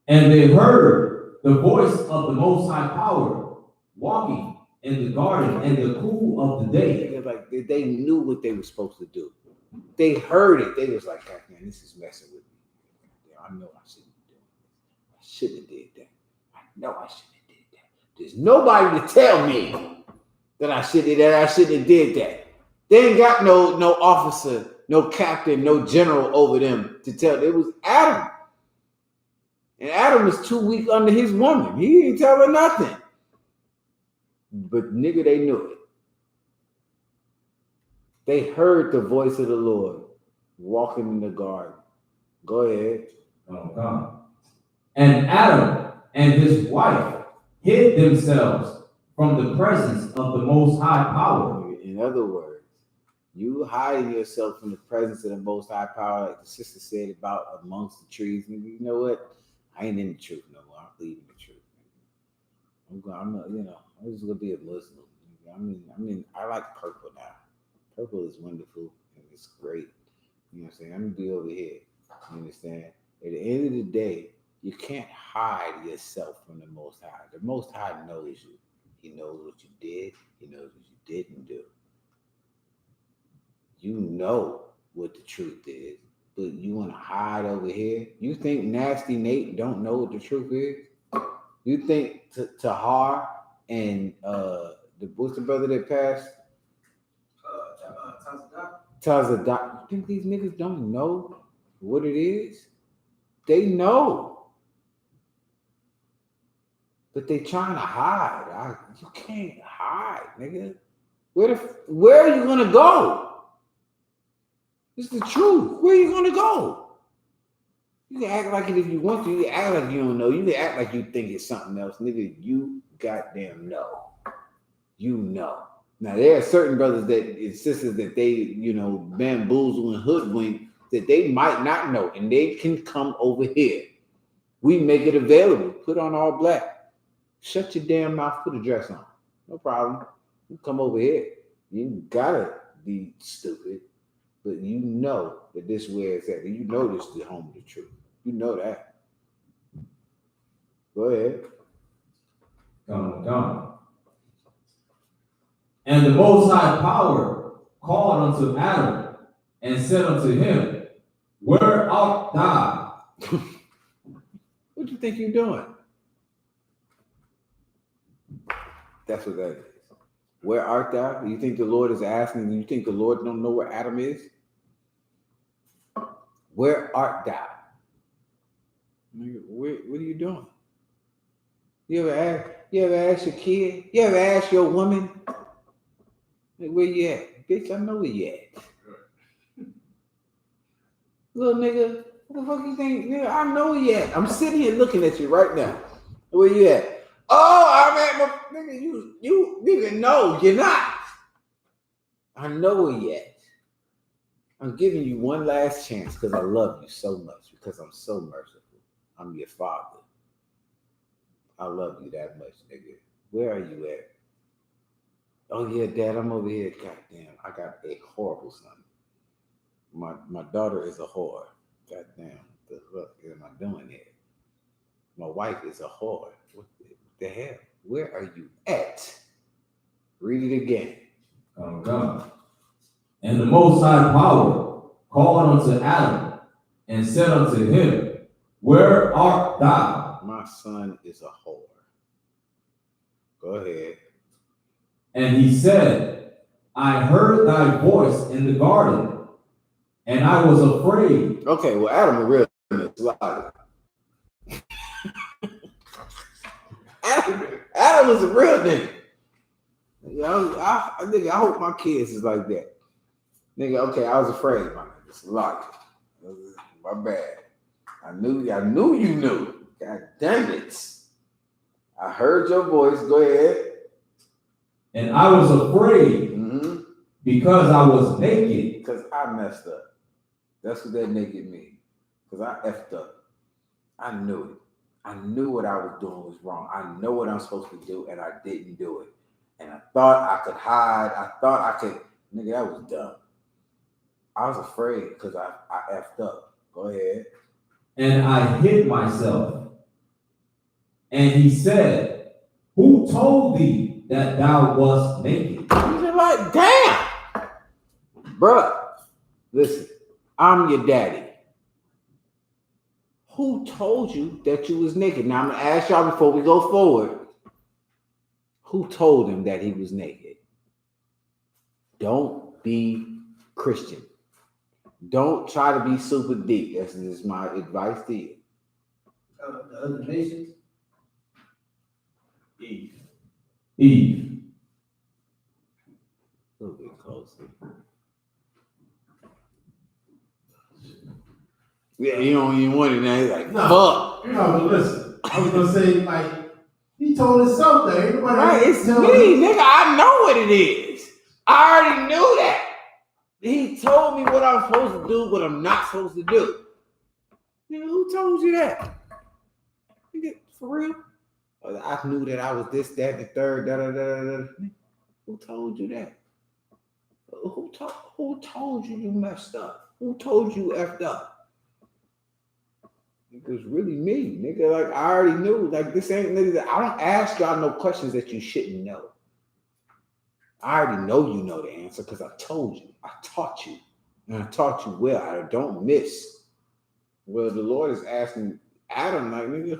And they heard the voice of the Most High Power walking in the garden in the cool of the day. Like they knew what they were supposed to do. They heard it. They was like, God, man, this is messing with me. I know I shouldn't be doing this. I shouldn't have did that. I know I shouldn't have did that. There's nobody to tell me that I shouldn't have did that. They ain't got no officer, no captain, no general over them to tell. It was Adam. And Adam was too weak under his woman. He didn't tell her nothing. But nigga, they knew it. They heard the voice of the Lord walking in the garden. Go ahead. Come. And Adam and his wife hid themselves from the presence of the Most High Power. In other words, you hiding yourself from the presence of the Most High Power, like the sister said about amongst the trees. You know what? I ain't in the truth no more. I'm leaving the truth. I'm just gonna be a Muslim. I like purple now. Purple is wonderful and it's great. You know what I'm saying? I'm gonna be over here. You understand? At the end of the day, you can't hide yourself from the Most High. The Most High knows you. He knows what you did. He knows what you didn't do. You know what the truth is, but you want to hide over here? You think Nasty Nate don't know what the truth is? You think Tahar and what's the brother that passed? Tazadak. You think these niggas don't know what it is? They know. But they trying to hide. You can't hide, nigga. Where are you gonna go? It's the truth. Where are you gonna go? You can act like it if you want to. You can act like you don't know. You can act like you think it's something else. Nigga, you goddamn know. You know. Now, there are certain brothers and sisters that they, bamboozle and hoodwink that they might not know. And they can come over here. We make it available. Put on all black. Shut your damn mouth. Put a dress on. No problem. You come over here. You gotta be stupid. But you know that this is where it's at. You know this is the home of the truth. You know that. Go ahead. Come. And the Most High Power called unto Adam and said unto him, Where art thou? What do you think you're doing? That's what that is. Where art thou? You think the Lord is asking? You think the Lord don't know where Adam is? Where art thou? What are you doing? You ever ask your kid? You ever ask your woman? Where you at? Bitch, I know where you at. Little nigga, what the fuck you think? Nigga, I know where you at. I'm sitting here looking at you right now. Where you at? Oh, I'm at my nigga. You nigga, no, you're not. I know where you at. I'm giving you one last chance because I love you so much, because I'm so merciful. I'm your father. I love you that much, nigga. Where are you at? Oh yeah, Dad, I'm over here. Goddamn, I got a horrible son. My daughter is a whore. Goddamn, the fuck am I doing here? My wife is a whore. What the hell? Where are you at? Read it again. Oh God. And the Most High Power called unto Adam and said unto him, Where art thou? My son is a whore. Go ahead. And he said, I heard thy voice in the garden, and I was afraid. Okay, well, Adam a real nigga. Adam was a real nigga. I hope my kids is like that. Nigga, okay, I was afraid, my nigga. It's a lot. My bad. I knew you knew. God damn it. I heard your voice. Go ahead. And I was afraid because I was naked. Because I messed up. That's what that naked means. Because I effed up. I knew it. I knew what I was doing was wrong. I know what I'm supposed to do, and I didn't do it. And I thought I could hide. I thought I could. Nigga, that was dumb. I was afraid because I effed up. Go ahead. And I hid myself. And he said, Who told thee that thou wast naked? You're like, damn. Bruh, listen, I'm your daddy. Who told you that you was naked? Now I'm gonna ask y'all before we go forward. Who told him that he was naked? Don't be Christian. Don't try to be super deep. This is my advice to you. The other nations? Eve. A little bit closer. Yeah, you don't even want it now. He's like, fuck. You know, but listen, I was gonna say, like, he told us something. Right, it's me, nigga. I know what it is. I already knew that. He told me what I'm supposed to do, what I'm not supposed to do. Nigga, who told you that? Nigga, for real? I knew that I was this, that, the third, da. Who told you that? Who told you you messed up? Who told you effed up? It was really me, nigga. Like, I already knew. Like, this ain't nigga. I don't ask y'all no questions that you shouldn't know. I already know you know the answer because I told you. I taught you. And I taught you well. I don't miss. Well, the Lord is asking Adam, like, nigga,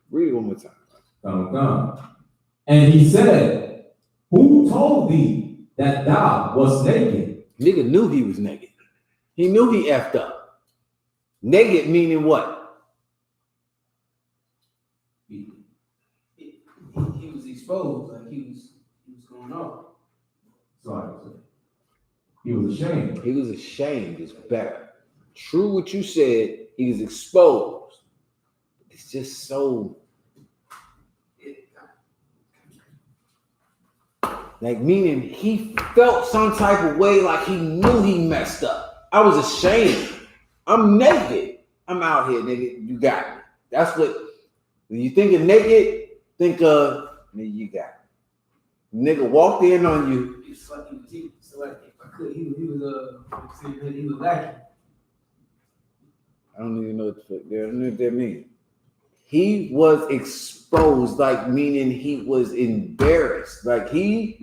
read it one more time. Come. And he said, Who told thee that thou wast naked? Nigga knew he was naked. He knew he effed up. Naked meaning what? He was exposed, like he was going off. Sorry. He was ashamed. He was ashamed is better. True what you said, he was exposed. It's just so like, meaning he felt some type of way, like he knew he messed up. I was ashamed. I'm naked. I'm out here, nigga. You got me. That's what, when you think of naked, think of, nigga, you got me. Nigga walked in on you. He was lacking. I don't even know what that means. He was exposed, like, meaning he was embarrassed. Like, he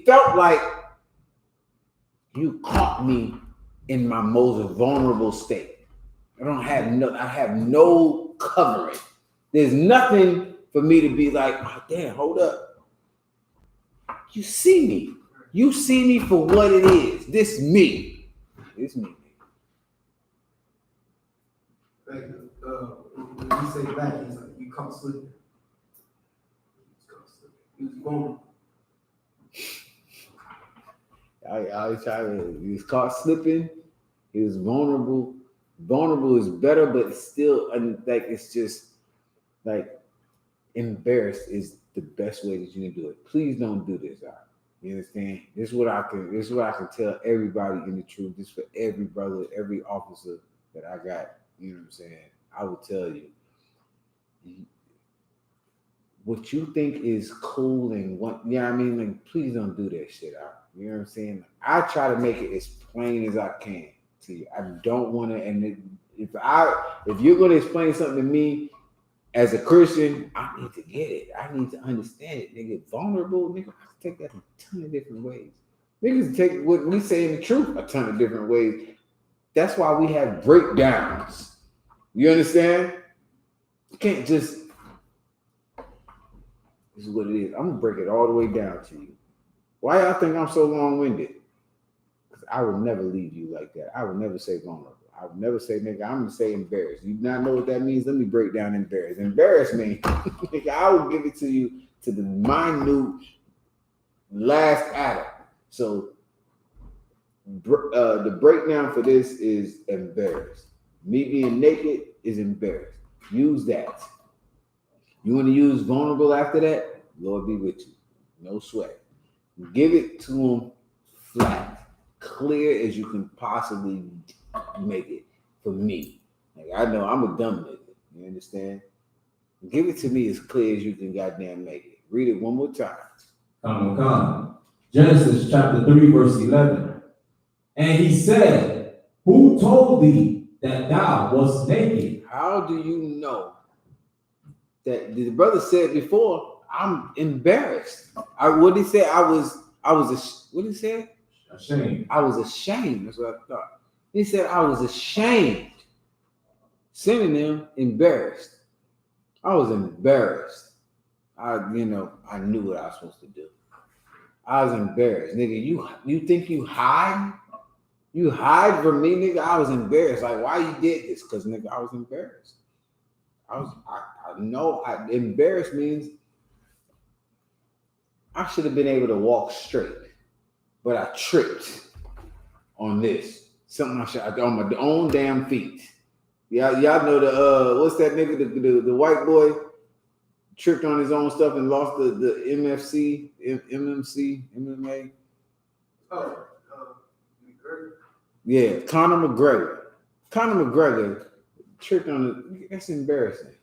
felt like you caught me in my most vulnerable state. I have no covering. There's nothing for me to be like, oh, damn, hold up. You see me. You see me for what it is. This me. It's me. Like, when you say lacking, it's like you caught slipping. He was vulnerable. He was caught slipping. He was vulnerable. Vulnerable is better, but it's still like, it's just like, embarrassed is the best way that you can do it. Please don't do this. You understand? This is what I can tell everybody in the truth. This for every brother, every officer that I got. You know what I'm saying? I will tell you. What you think is cool and what, you know what I mean? Like, please don't do that shit out. You know what I'm saying? I try to make it as plain as I can to you. I don't want to, and if you're going to explain something to me as a Christian, I need to get it. I need to understand it. Nigga, vulnerable, nigga, I can take that in a ton of different ways. Niggas take what we say in the truth a ton of different ways. That's why we have breakdowns. You understand? You can't just, this is what it is. I'm going to break it all the way down to you. Why y'all think I'm so long-winded? Because I would never leave you like that. I would never say vulnerable. I would never say, nigga, I'm going to say embarrassed. You do not know what that means? Let me break down embarrassed. Embarrassed means, nigga, I will give it to you to the minute last atom. So the breakdown for this is embarrassed. Me being naked is embarrassed. Use that. You want to use vulnerable after that? Lord be with you. No sweat. Give it to them flat, clear as you can possibly make it for me. Like, I know I'm a dumb nigga. You understand? Give it to me as clear as you can goddamn make it. Read it one more time. Come. Genesis chapter 3, verse 11. And he said, who told thee that thou wast naked? How do you know that the brother said before, I'm embarrassed? What did he say? What did he say? Ashamed. I was ashamed. That's what I thought. He said, I was ashamed. Synonym, embarrassed. I was embarrassed. I knew what I was supposed to do. I was embarrassed. Nigga, you think you hide? You hide from me, nigga? I was embarrassed. Like, why you did this? Because, nigga, I was embarrassed. I know embarrassed means I should have been able to walk straight, but I tripped on this. Something I should on my own damn feet. Y'all know the what's that nigga, the white boy tripped on his own stuff and lost the MMA. Yeah, Conor McGregor. Conor McGregor tripped on it. That's embarrassing.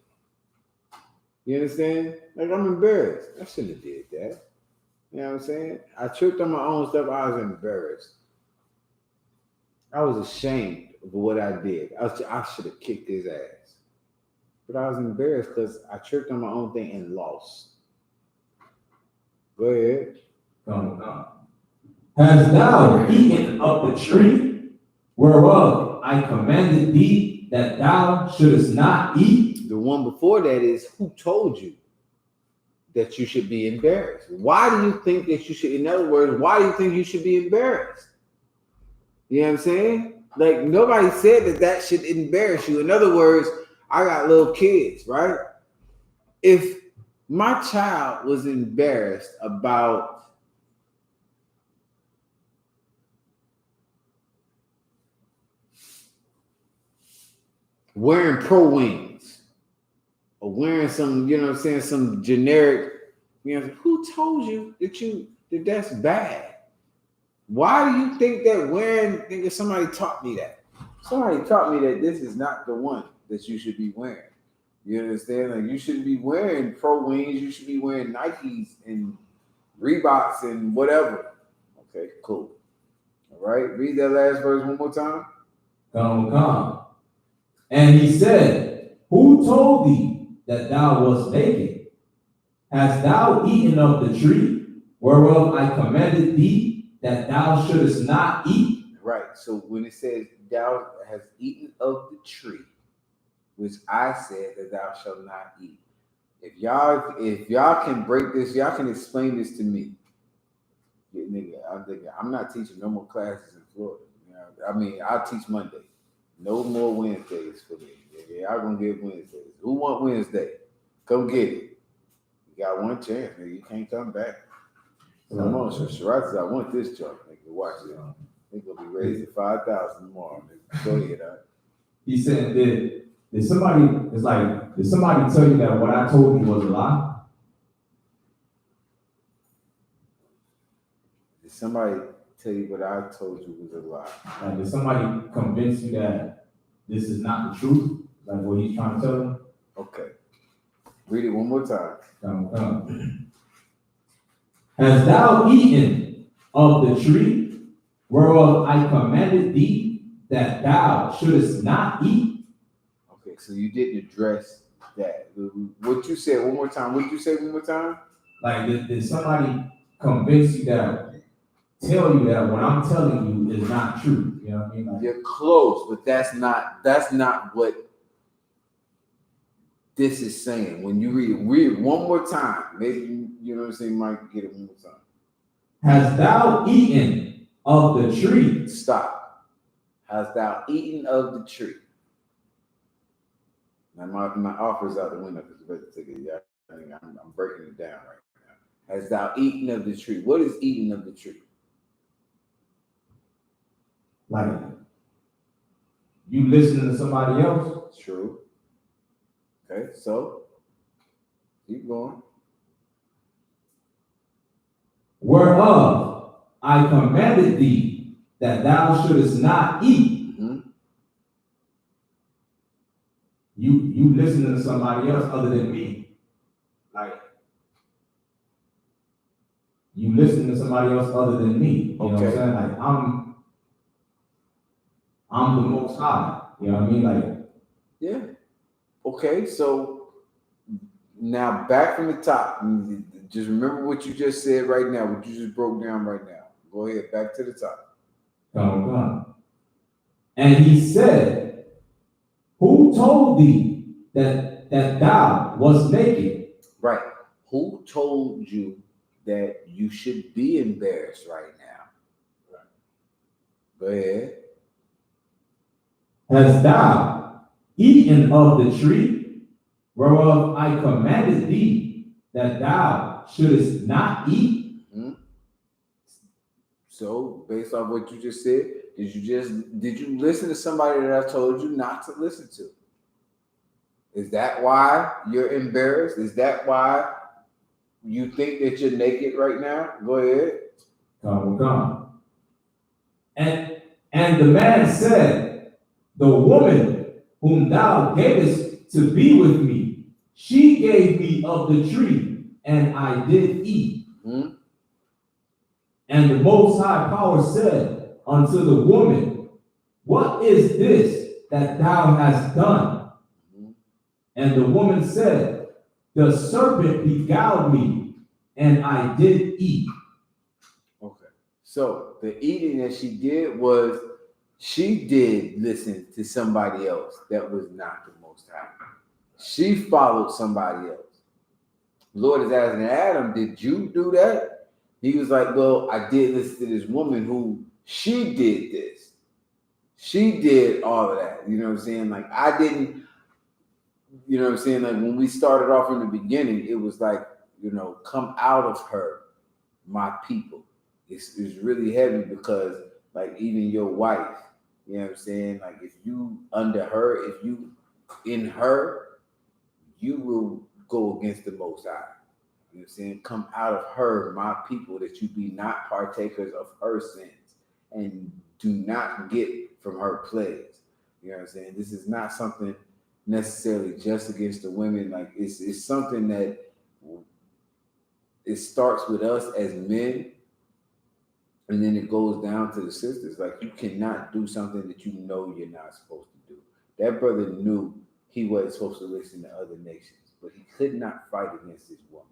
You understand? Like, I'm embarrassed. I shouldn't have did that. You know what I'm saying? I tripped on my own stuff. I was embarrassed. I was ashamed of what I did. I should have kicked his ass. But I was embarrassed because I tripped on my own thing and lost. Go ahead. Come. Hast thou eaten of the tree whereof I commanded thee that thou shouldest not eat? The one before that is, who told you that you should be embarrassed? Why do you think that you should, in other words, why do you think you should be embarrassed? You know what I'm saying? Like, nobody said that should embarrass you. In other words, I got little kids, right? If my child was embarrassed about wearing Pro Wings or wearing some, you know what I'm saying, some generic, who told you that that's bad? Why do you think that somebody taught me that? Somebody taught me that this is not the one that you should be wearing. You understand? Like, you shouldn't be wearing Pro Wings. You should be wearing Nikes and Reeboks and whatever. Okay, cool. All right, read that last verse one more time. Come. And he said, who told thee that thou wast naked? Hast thou eaten of the tree whereof I commanded thee that thou shouldest not eat? Right. So when it says thou hast eaten of the tree, which I said that thou shalt not eat. If y'all can break this, y'all can explain this to me. Yeah, nigga, I'm not teaching no more classes in Florida. I mean, I'll teach Monday. No more Wednesdays for me. Yeah, y'all gonna get Wednesdays. Who want Wednesday? Come get it. You got one chance, nigga. You can't come back. Come on, Shiraz, I want this joint, nigga. Watch it. They're gonna be raised to 5,000 tomorrow, nigga. Go ahead, He said that Did somebody tell you that what I told you was a lie? Did somebody tell you what I told you was a lie? Like, did somebody convince you that this is not the truth? Like what he's trying to tell you? Okay. Read it one more time. Hast thou eaten of the tree whereof I commanded thee that thou shouldest not eat? Okay, so you didn't address that. What you said one more time. What did you say one more time? Like, did somebody convince you that, tell you that what I'm telling you is not true? You know what I mean? Like, you're close, but that's not what this is saying. When you read it one more time. Maybe you know what I'm saying, Mike, get it one more time. Hast thou eaten of the tree? Stop. Hast thou eaten of the tree? Now my offer's out the window because the rest of it, I'm breaking it down right now. Hast thou eaten of the tree? What is eating of the tree? Like, you listening to somebody else? True. Okay, so keep going. Whereof I commanded thee that thou shouldest not eat. Mm-hmm. You listening to somebody else other than me. Like, you listening to somebody else other than me. You know what I'm saying? Like, I'm the Most High. You know what I mean? Like, yeah. Okay, so now back from the top. Just remember what you just said right now, what you just broke down right now. Go ahead, back to the top. Come. And he said, who told thee that thou was naked? Right. Who told you that you should be embarrassed right now? Right. Go ahead. Hast thou eaten of the tree whereof I commanded thee that thou shouldest not eat? Mm-hmm. So, based on what you just said, did you listen to somebody that I told you not to listen to? Is that why you're embarrassed? Is that why you think that you're naked right now? Go ahead. Come. And the man said, the woman whom thou gavest to be with me, she gave me of the tree, and I did eat. Mm-hmm. And the Most High Power said unto the woman, what is this that thou hast done? Mm-hmm. And the woman said, the serpent beguiled me, and I did eat. Okay. So the eating that she did was she did listen to somebody else that was not the Most High. She followed somebody else. The Lord is asking Adam, did you do that? He was like, well, I did listen to this woman who she did this. She did all of that. You know what I'm saying? Like, I didn't, you know what I'm saying? Like, when we started off in the beginning, it was like, you know, come out of her, my people. It's really heavy because, like, even your wife, you know what I'm saying? Like, if you under her, if you in her, you will go against the Most High. You know what I'm saying? Come out of her, my people, that you be not partakers of her sins and do not get from her plagues. You know what I'm saying? This is not something necessarily just against the women. Like, it's something that it starts with us as men, and then it goes down to the sisters. Like, you cannot do something that you know you're not supposed to do. That brother knew he wasn't supposed to listen to other nations, but he could not fight against his woman.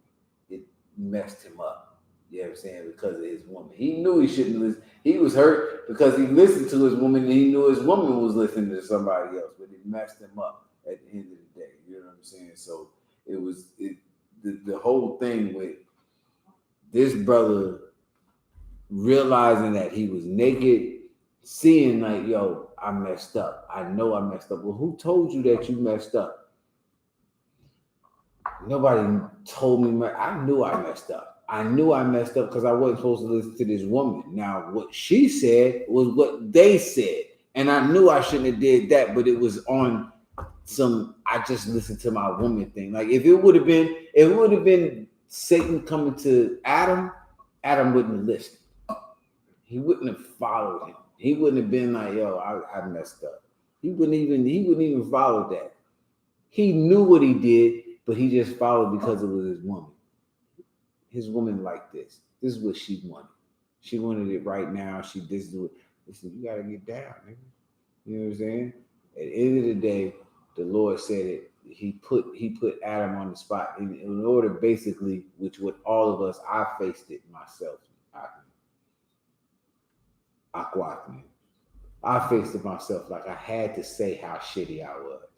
It messed him up, you know what I'm saying, because of his woman. He knew he shouldn't listen. He was hurt because he listened to his woman and he knew his woman was listening to somebody else, but it messed him up at the end of the day. You know what I'm saying? So it was the whole thing with this brother realizing that he was naked, seeing like, yo, I messed up. I know I messed up. Well, who told you that you messed up? Nobody told me. I knew I messed up. I knew I messed up because I wasn't supposed to listen to this woman. Now, what she said was what they said. And I knew I shouldn't have did that, but it was on I just listened to my woman thing. Like if it would have been Satan coming to Adam, Adam wouldn't have listened. He wouldn't have followed him. He wouldn't have been like, yo, I messed up. He wouldn't even follow that. He knew what he did, but he just followed because it was his woman. His woman liked this. This is what she wanted. She wanted it right now. Listen, you gotta get down, nigga. You know what I'm saying? At the end of the day, the Lord said it. He put Adam on the spot in order, basically, which with all of us, I faced it myself. I faced it myself. Like I had to say how shitty I was.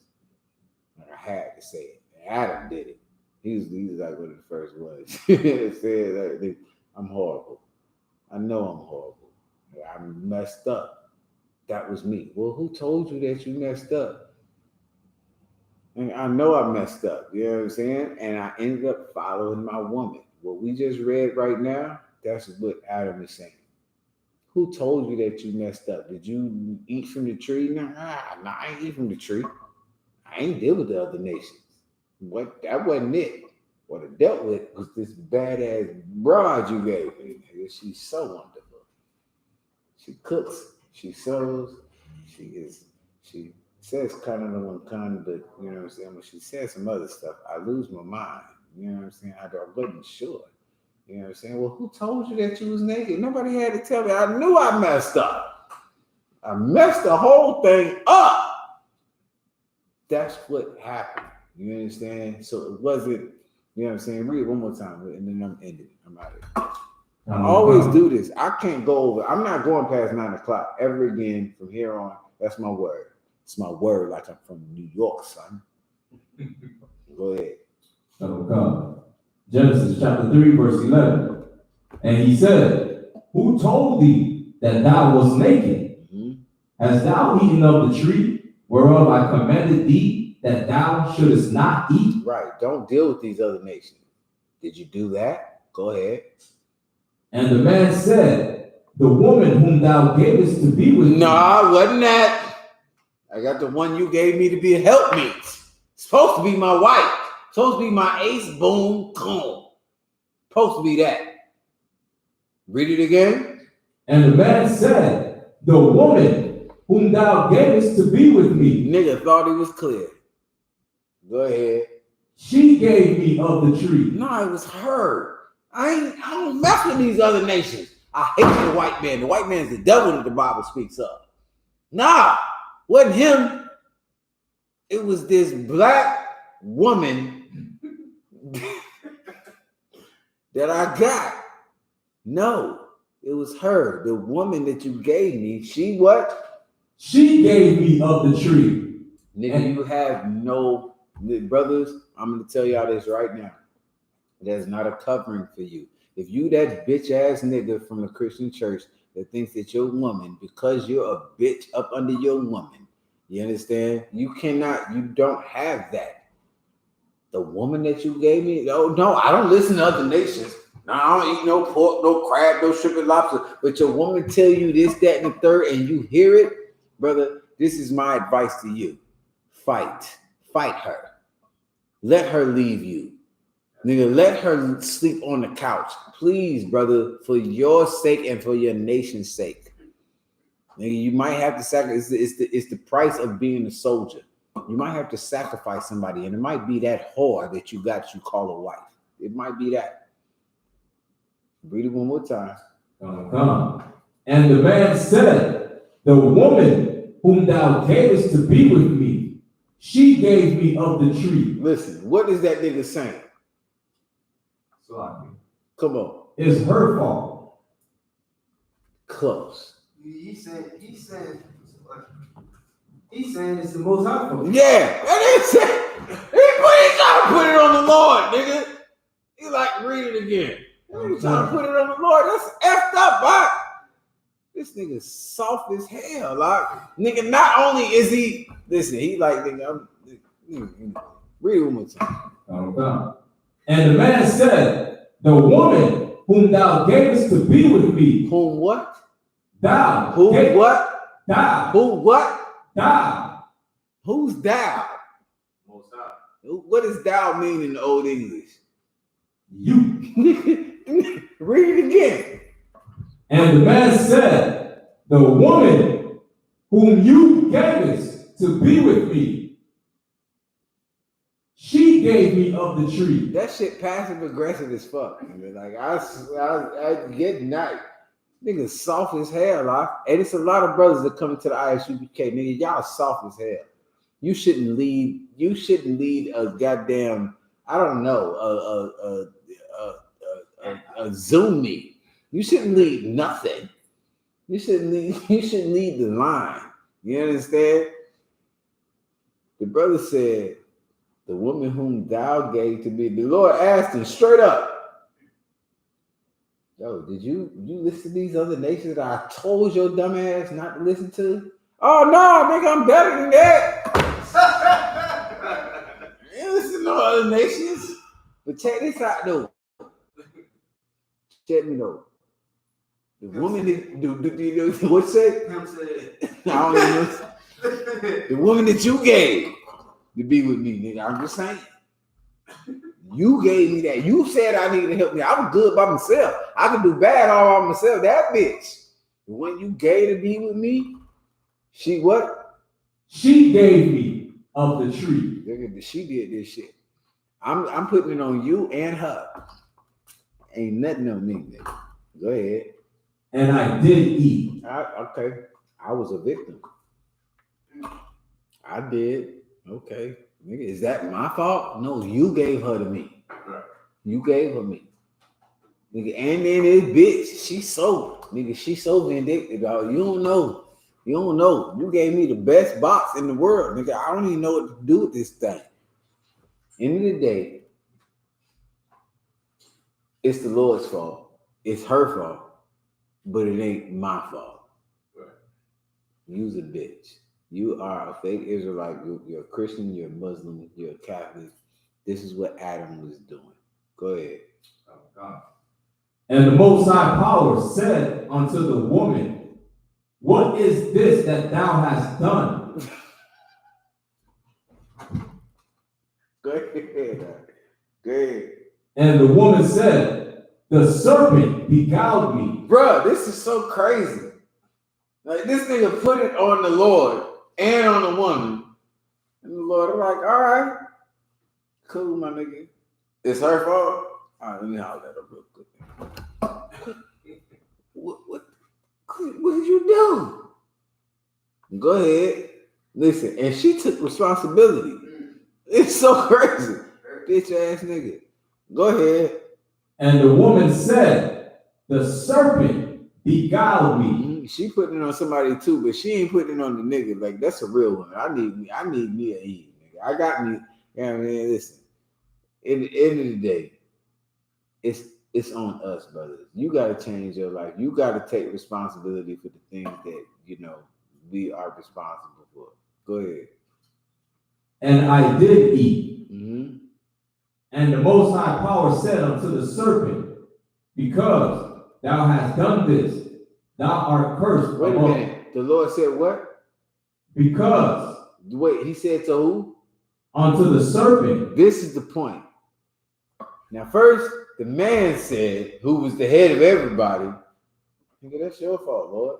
Like I had to say it. Adam did it. He was like one of the first ones. Said like, I'm horrible. I know I'm horrible. I messed up. That was me. Well, who told you that you messed up? And I know I messed up. You know what I'm saying? And I ended up following my woman. What we just read right now, that's what Adam is saying. Who told you that you messed up? Did you eat from the tree? Nah, I ain't eat from the tree. I ain't deal with the other nations. What? That wasn't it. What I dealt with was this badass broad you gave me. She's so wonderful. She cooks. She sews. She says kind of the one kind, but you know what I'm saying? When she says some other stuff, I lose my mind. You know what I'm saying? I wasn't sure. You know what I'm saying? Well, who told you that you was naked? Nobody had to tell me. I knew I messed up. I messed the whole thing up. That's what happened. You understand? So it wasn't, you know what I'm saying? Read it one more time, and then I'm ending. I'm out of here. I always do this. I can't go over. I'm not going past 9 o'clock ever again from here on. That's my word. It's my word like I'm from New York, son. Go ahead. Genesis chapter 3, verse 11. And he said, who told thee that thou wast naked? Mm-hmm. Hast thou eaten of the tree whereof I commanded thee that thou shouldest not eat? Right. Don't deal with these other nations. Did you do that? Go ahead. And the man said, the woman whom thou gavest to be with me. No, wasn't that. I got the one you gave me to be a helpmeet. Supposed to be my wife. Supposed to be my ace, boom, boom. Supposed to be that. Read it again. And the man said, the woman whom thou gavest to be with me. Nigga thought he was clear. Go ahead. She gave me of the tree. No, it was her. I don't mess with these other nations. I hate the white man. The white man's the devil that the Bible speaks of. Nah, wasn't him. It was this black woman that I got. No, it was her. The woman that you gave me. She what? She gave me of the tree. Nigga, you have no brothers. I'm gonna tell y'all this right now. There's not a covering for you. If you that bitch ass nigga from a Christian church that thinks that your woman, because you're a bitch up under your woman, you understand? You don't have that. The woman that you gave me, no, I don't listen to other nations. No, I don't eat no pork, no crab, no shrimp and lobster. But your woman tell you this, that, and the third, and you hear it, brother, this is my advice to you. Fight her. Let her leave you. Nigga, let her sleep on the couch. Please, brother, for your sake and for your nation's sake. Nigga, you might have to sacrifice. It's the price of being a soldier. You might have to sacrifice somebody, and it might be that whore that you call a wife. It might be that. Read it one more time. And the man said, the woman whom thou gavest to be with me, she gave me of the tree. Listen, what is that nigga saying? Come on. It's her fault. Close. He's saying it's the most high fault. Yeah, that is it. He's trying to put it on the Lord, nigga. He like, read it again. He's trying to put it on the Lord. That's effed up, but this nigga's soft as hell. Like, nigga, not only is he, listen, he like, nigga, read it one more time. And the man said, the woman whom thou gavest to be with me. Whom what? Thou. Who what? Thou. Who what? Thou. Who's thou? What does thou mean in the Old English? You. Read it again. And the man said, the woman whom you gavest to be with me, she gave me of the tree. That shit passive aggressive as fuck. Nigga. Like I get night. Nigga soft as hell, and it's a lot of brothers that come to the I.S.U.P.K. Nigga, y'all soft as hell. You shouldn't lead a goddamn, I don't know, a Zoom meet. You shouldn't lead nothing. You shouldn't lead the line. You understand? The brother said, the woman whom thou gave to be, the Lord asked him straight up, yo, did you listen to these other nations that I told your dumb ass not to listen to? Oh no, nigga, I'm better than that. You ain't listen to other nations. But check this out though. Check me though. The woman that what's that? I don't even know. The woman that you gave to be with me, nigga. I'm just saying. You gave me that. You said I needed help me. I was good by myself. I could do bad all by myself. That bitch. The one you gave to be with me, she what? She gave me of the tree. Nigga, she did this shit. I'm putting it on you and her. Ain't nothing on me, nigga. Go ahead. And I did eat. Okay. I was a victim. I did. Okay. Nigga, is that my fault? No, you gave her to me. You gave her me. Nigga, and then this bitch, she so vindictive, dog. You don't know. You gave me the best box in the world. Nigga, I don't even know what to do with this thing. End of the day, it's the Lord's fault. It's her fault. But it ain't my fault. Right. You's a bitch. You are a fake Israelite. You're a Christian, you're a Muslim, you're a Catholic. This is what Adam was doing. Go ahead. Oh, God. And the Most High Power said unto the woman, what is this that thou hast done? Go ahead. Go ahead. And the woman said, the serpent beguiled me. Bruh, this is so crazy. Like, this nigga put it on the Lord and on the woman. And the Lord like, all right, cool, my nigga. It's her fault. All right, let me holler at her real quick. What did you do? Go ahead. Listen, and she took responsibility. It's so crazy. Bitch ass nigga. Go ahead. And the woman said, the serpent beguiled me. She putting it on somebody too, but she ain't putting it on the nigga. Like, that's a real one. I need me a Eve, nigga. I got me. You know what I mean? Listen, in the end of the day, it's on us, brothers. You gotta change your life. You gotta take responsibility for the things that, you know, we are responsible for. Go ahead. And I did eat. Mm-hmm. And the Most High Power said unto the serpent, because thou hast done this, thou art cursed. Wait a minute. The Lord said what? Because. Wait, he said to who? Unto the serpent. This is the point. Now, first, the man said, who was the head of everybody, nigga, that's your fault, Lord.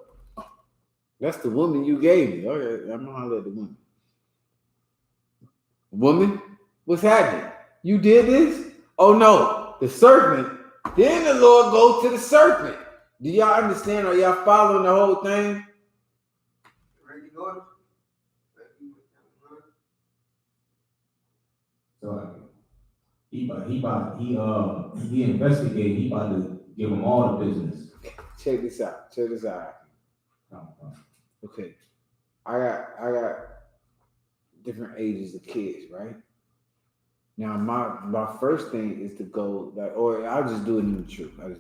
That's the woman you gave me. Okay, I'm gonna holler at the woman. Woman, what's happening? You did this? Oh no, the serpent. Then the Lord goes to the serpent. Do y'all understand? Are y'all following the whole thing? So he investigated. He about to give him all the business. Check this out. Okay, I got different ages of kids, right? Now my first thing is to go like, or I'll just do it in the truth. Right?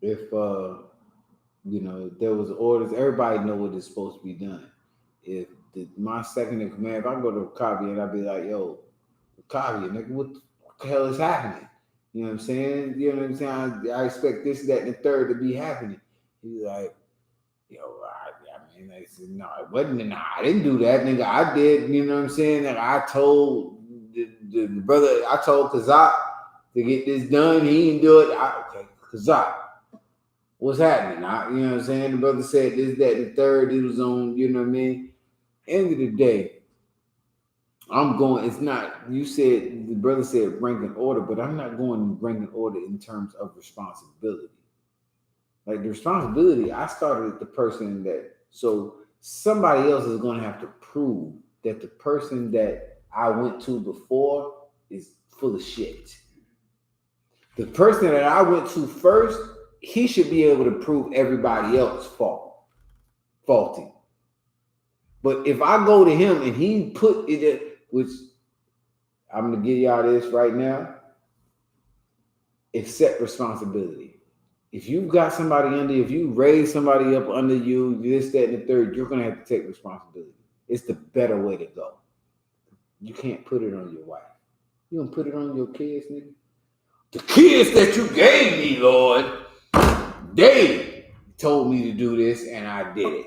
If you know, there was orders, everybody know what is supposed to be done. If my second in command, if I go to Kabi and I'd be like, yo, Kabi, nigga, what the hell is happening? You know what I'm saying? You know what I'm saying? I expect this, that, and the third to be happening. He's like, yo, And they said, no, it wasn't. Nah, I didn't do that, nigga. I did. You know what I'm saying? Like, I told the brother, I told Kazak to get this done. He didn't do it. Okay, Kazak, what's happening? You know what I'm saying? The brother said this, that, and the third. It was on, you know what I mean? End of the day, I'm going, it's not, you said, the brother said ranking order, but I'm not going ranking order in terms of responsibility. Like the responsibility, I started with the person that, so somebody else is going to have to prove that the person that I went to before is full of shit. The person that I went to first, he should be able to prove everybody else faulty. But if I go to him and he put it, which I'm going to give y'all this right now, accept responsibility. If you've got somebody under, if you raise somebody up under you, this, that, and the third, you're going to have to take responsibility. It's the better way to go. You can't put it on your wife. You don't put it on your kids, nigga. The kids that you gave me, Lord, they told me to do this and I did it.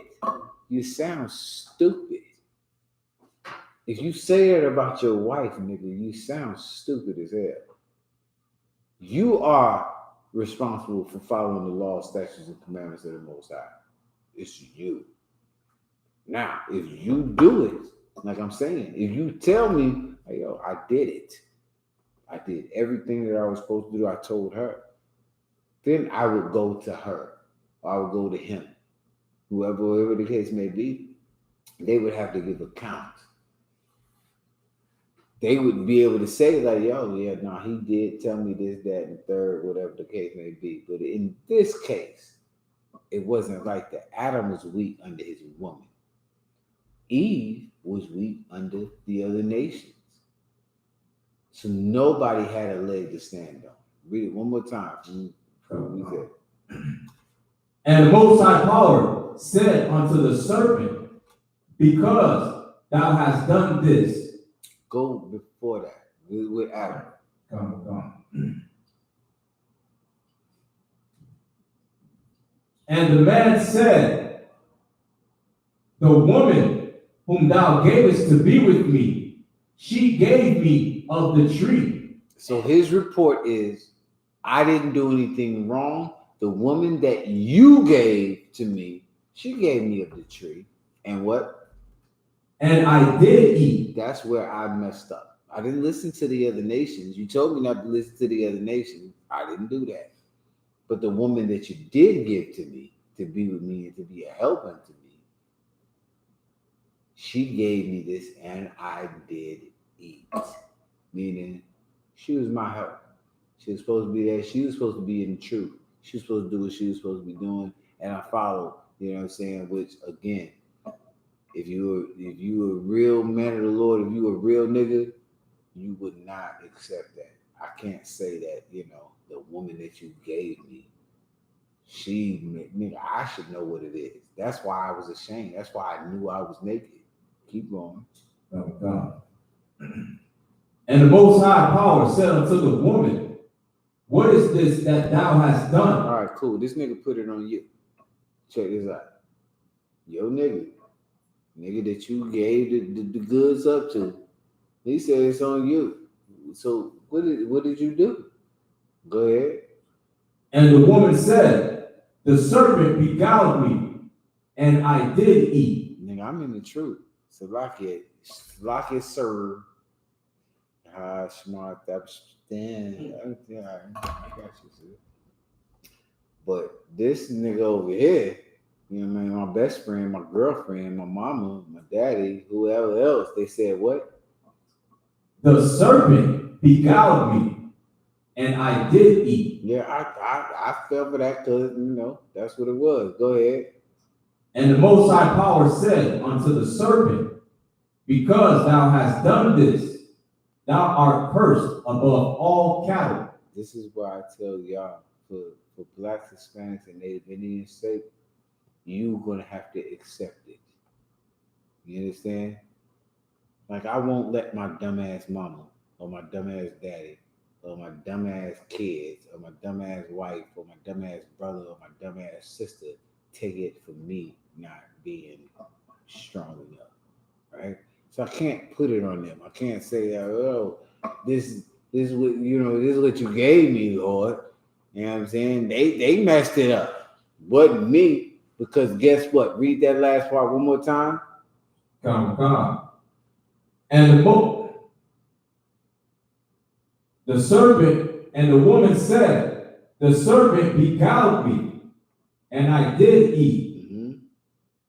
You sound stupid. If you say that about your wife, nigga, you sound stupid as hell. You are responsible for following the law, statutes, and commandments of the Most High. It's you. Now, if you do it, like I'm saying, if you tell me, hey, yo, I did it. I did everything that I was supposed to do. I told her. Then I would go to her. Or I would go to him. Whoever the case may be, they would have to give account. They would be able to say, like, yo, yeah, no, he did tell me this, that, and third, whatever the case may be. But in this case, it wasn't like that. Adam was weak under his woman. Eve was weak under the other nations. So nobody had a leg to stand on. Read it one more time. And the Most High Power said unto the serpent, because thou hast done this. Go before that with Adam. Come. And the man said, the woman whom thou gavest to be with me, she gave me of the tree. So his report is, I didn't do anything wrong. The woman that you gave to me, she gave me of the tree. And what? And I did eat. That's where I messed up. I didn't listen to the other nations. You told me not to listen to the other nations. I didn't do that. But the woman that you did give to me, to be with me and to be a help unto me, she gave me this and I did eat. Meaning, she was my help. She was supposed to be there. She was supposed to be in the truth. She was supposed to do what she was supposed to be doing. And I followed, you know what I'm saying? Which, again, if you were a real man of the Lord, if you were a real nigga, you would not accept that. I can't say that, you know, the woman that you gave me, I should know what it is. That's why I was ashamed. That's why I knew I was naked. Keep going. And the Most High Power said unto the woman, what is this that thou hast done? All right, cool. This nigga put it on you. Check this out. Yo, nigga that you gave the goods up to, he said it's on you. So what did you do? Go ahead. And the woman said, the serpent beguiled me, and I did eat. Nigga, I'm in the truth. So like it, sir. Smart that stand. Yeah, I got you, sir. But this nigga over here, you know what I mean? My best friend, my girlfriend, my mama, my daddy, whoever else, they said what? The serpent beguiled me, and I did eat. Yeah, I fell for that because, you know, that's what it was. Go ahead. And the Most High Power said unto the serpent, because thou hast done this, thou art cursed above all cattle. This is why I tell y'all, for Blacks, Hispanics, and Native Indians' sake, you're going to have to accept it. You understand? Like, I won't let my dumbass mama or my dumbass daddy or my dumbass kids or my dumbass wife or my dumbass brother or my dumbass sister take it for me not being strong enough, right? So I can't put it on them. I can't say, oh, this is what this is what you gave me, Lord. You know what I'm saying? They messed it up. Wasn't me, because guess what? Read that last part one more time. Come. And the serpent and the woman said, the serpent beguiled me, and I did eat. Mm-hmm.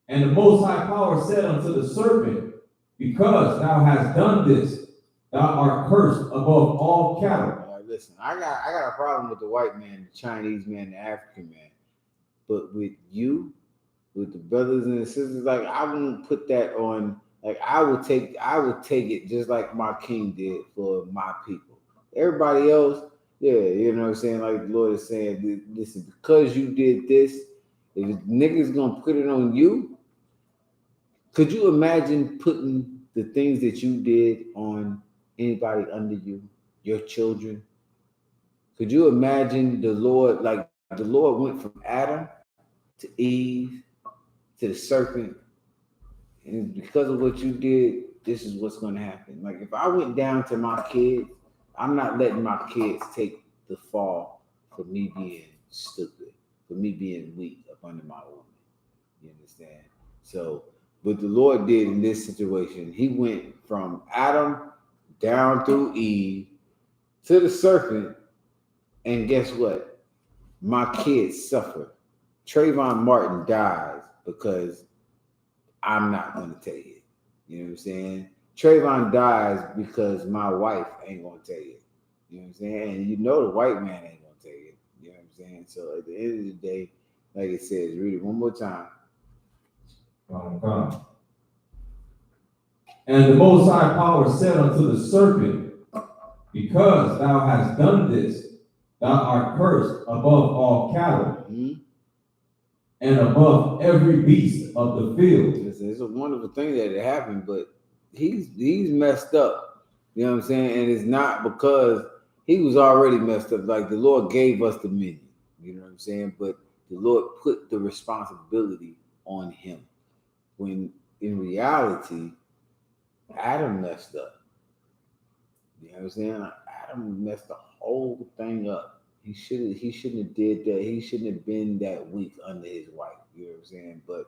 And the Most High Power said unto the serpent, because thou hast done this, thou art cursed above all cattle. Listen, I got a problem with the white man, the Chinese man, the African man. But with you, with the brothers and the sisters, like I won't put that on. Like I would take it just like my king did for my people. Everybody else, yeah, you know what I'm saying? Like the Lord is saying, listen, because you did this, if niggas gonna put it on you, could you imagine putting the things that you did on anybody under you, your children? Could you imagine the Lord, like the Lord went from Adam to Eve to the serpent, and because of what you did, this is what's going to happen. Like if I went down to my kids, I'm not letting my kids take the fall for me being stupid, for me being weak up under my woman. You understand? So what the Lord did in this situation, he went from Adam down through Eve to the serpent, and guess what? My kids suffer. Trayvon Martin dies because I'm not going to take it. You know what I'm saying? Trayvon dies because my wife ain't going to take it. You know what I'm saying? And the white man ain't going to take it. You know what I'm saying? So at the end of the day, like it says, read it one more time. And the Most High Power said unto the serpent, because thou hast done this, thou art cursed above all cattle, and above every beast of the field. It's a wonderful thing that it happened, but he's messed up. You know what I'm saying? And it's not because he was already messed up. Like the Lord gave us dominion. You know what I'm saying? But the Lord put the responsibility on him. When in reality, Adam messed up. You know what I'm saying? Adam messed the whole thing up. He shouldn't have did that. He shouldn't have been that weak under his wife. You know what I'm saying? But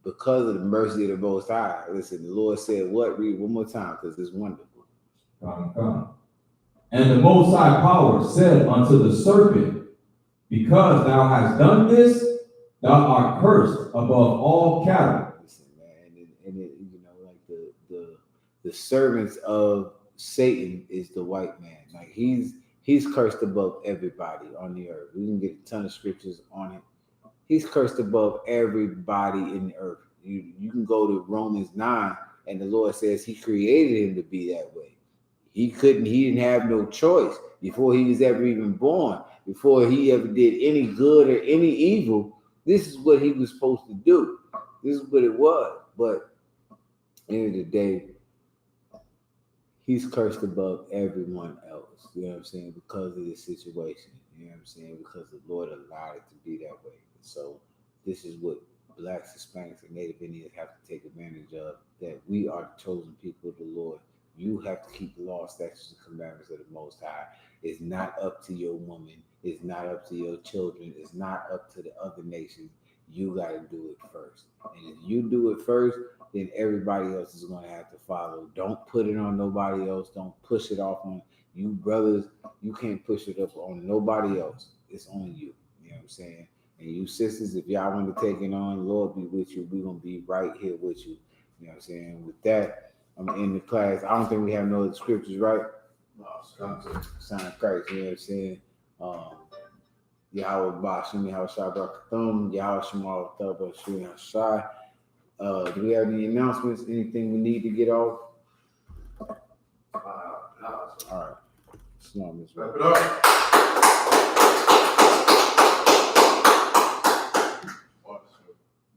because of the mercy of the Most High, listen, the Lord said what? Read one more time, because it's wonderful. Come. And the Most High Power said unto the serpent, because thou hast done this, thou art cursed above all cattle. Listen, man, like the servants of Satan is the white man. Like he's cursed above everybody on the earth. We can get a ton of scriptures on it. He's cursed above everybody in the earth. You can go to Romans 9, and the Lord says he created him to be that way. He didn't have no choice before he was ever even born, before he ever did any good or any evil. This is what he was supposed to do. This is what it was. But at the end of the day, he's cursed above everyone else. You know what I'm saying? Because of this situation. You know what I'm saying? Because the Lord allowed it to be that way. So this is what Blacks, Hispanics, and Native Indians have to take advantage of, that we are the chosen people of the Lord. You have to keep the law, statutes, and commandments of the Most High. It's not up to your woman. It's not up to your children. It's not up to the other nations. You got to do it first. And if you do it first, then everybody else is going to have to follow. Don't put it on nobody else. Don't push it off on you brothers. You can't push it up on nobody else. It's on you. You know what I'm saying? And you sisters, if y'all want to take it on, Lord be with you. We're going to be right here with you. You know what I'm saying? With that, I'm in the class. I don't think we have no other scriptures, right? No, Sign of Christ. You know what I'm saying? Yahweh Bashim, Yahweh Shai Barakathum, Yahweh Shemal Thabba Shui Hashai. Do we have any announcements? Anything we need to get off? All right. Wrap it up.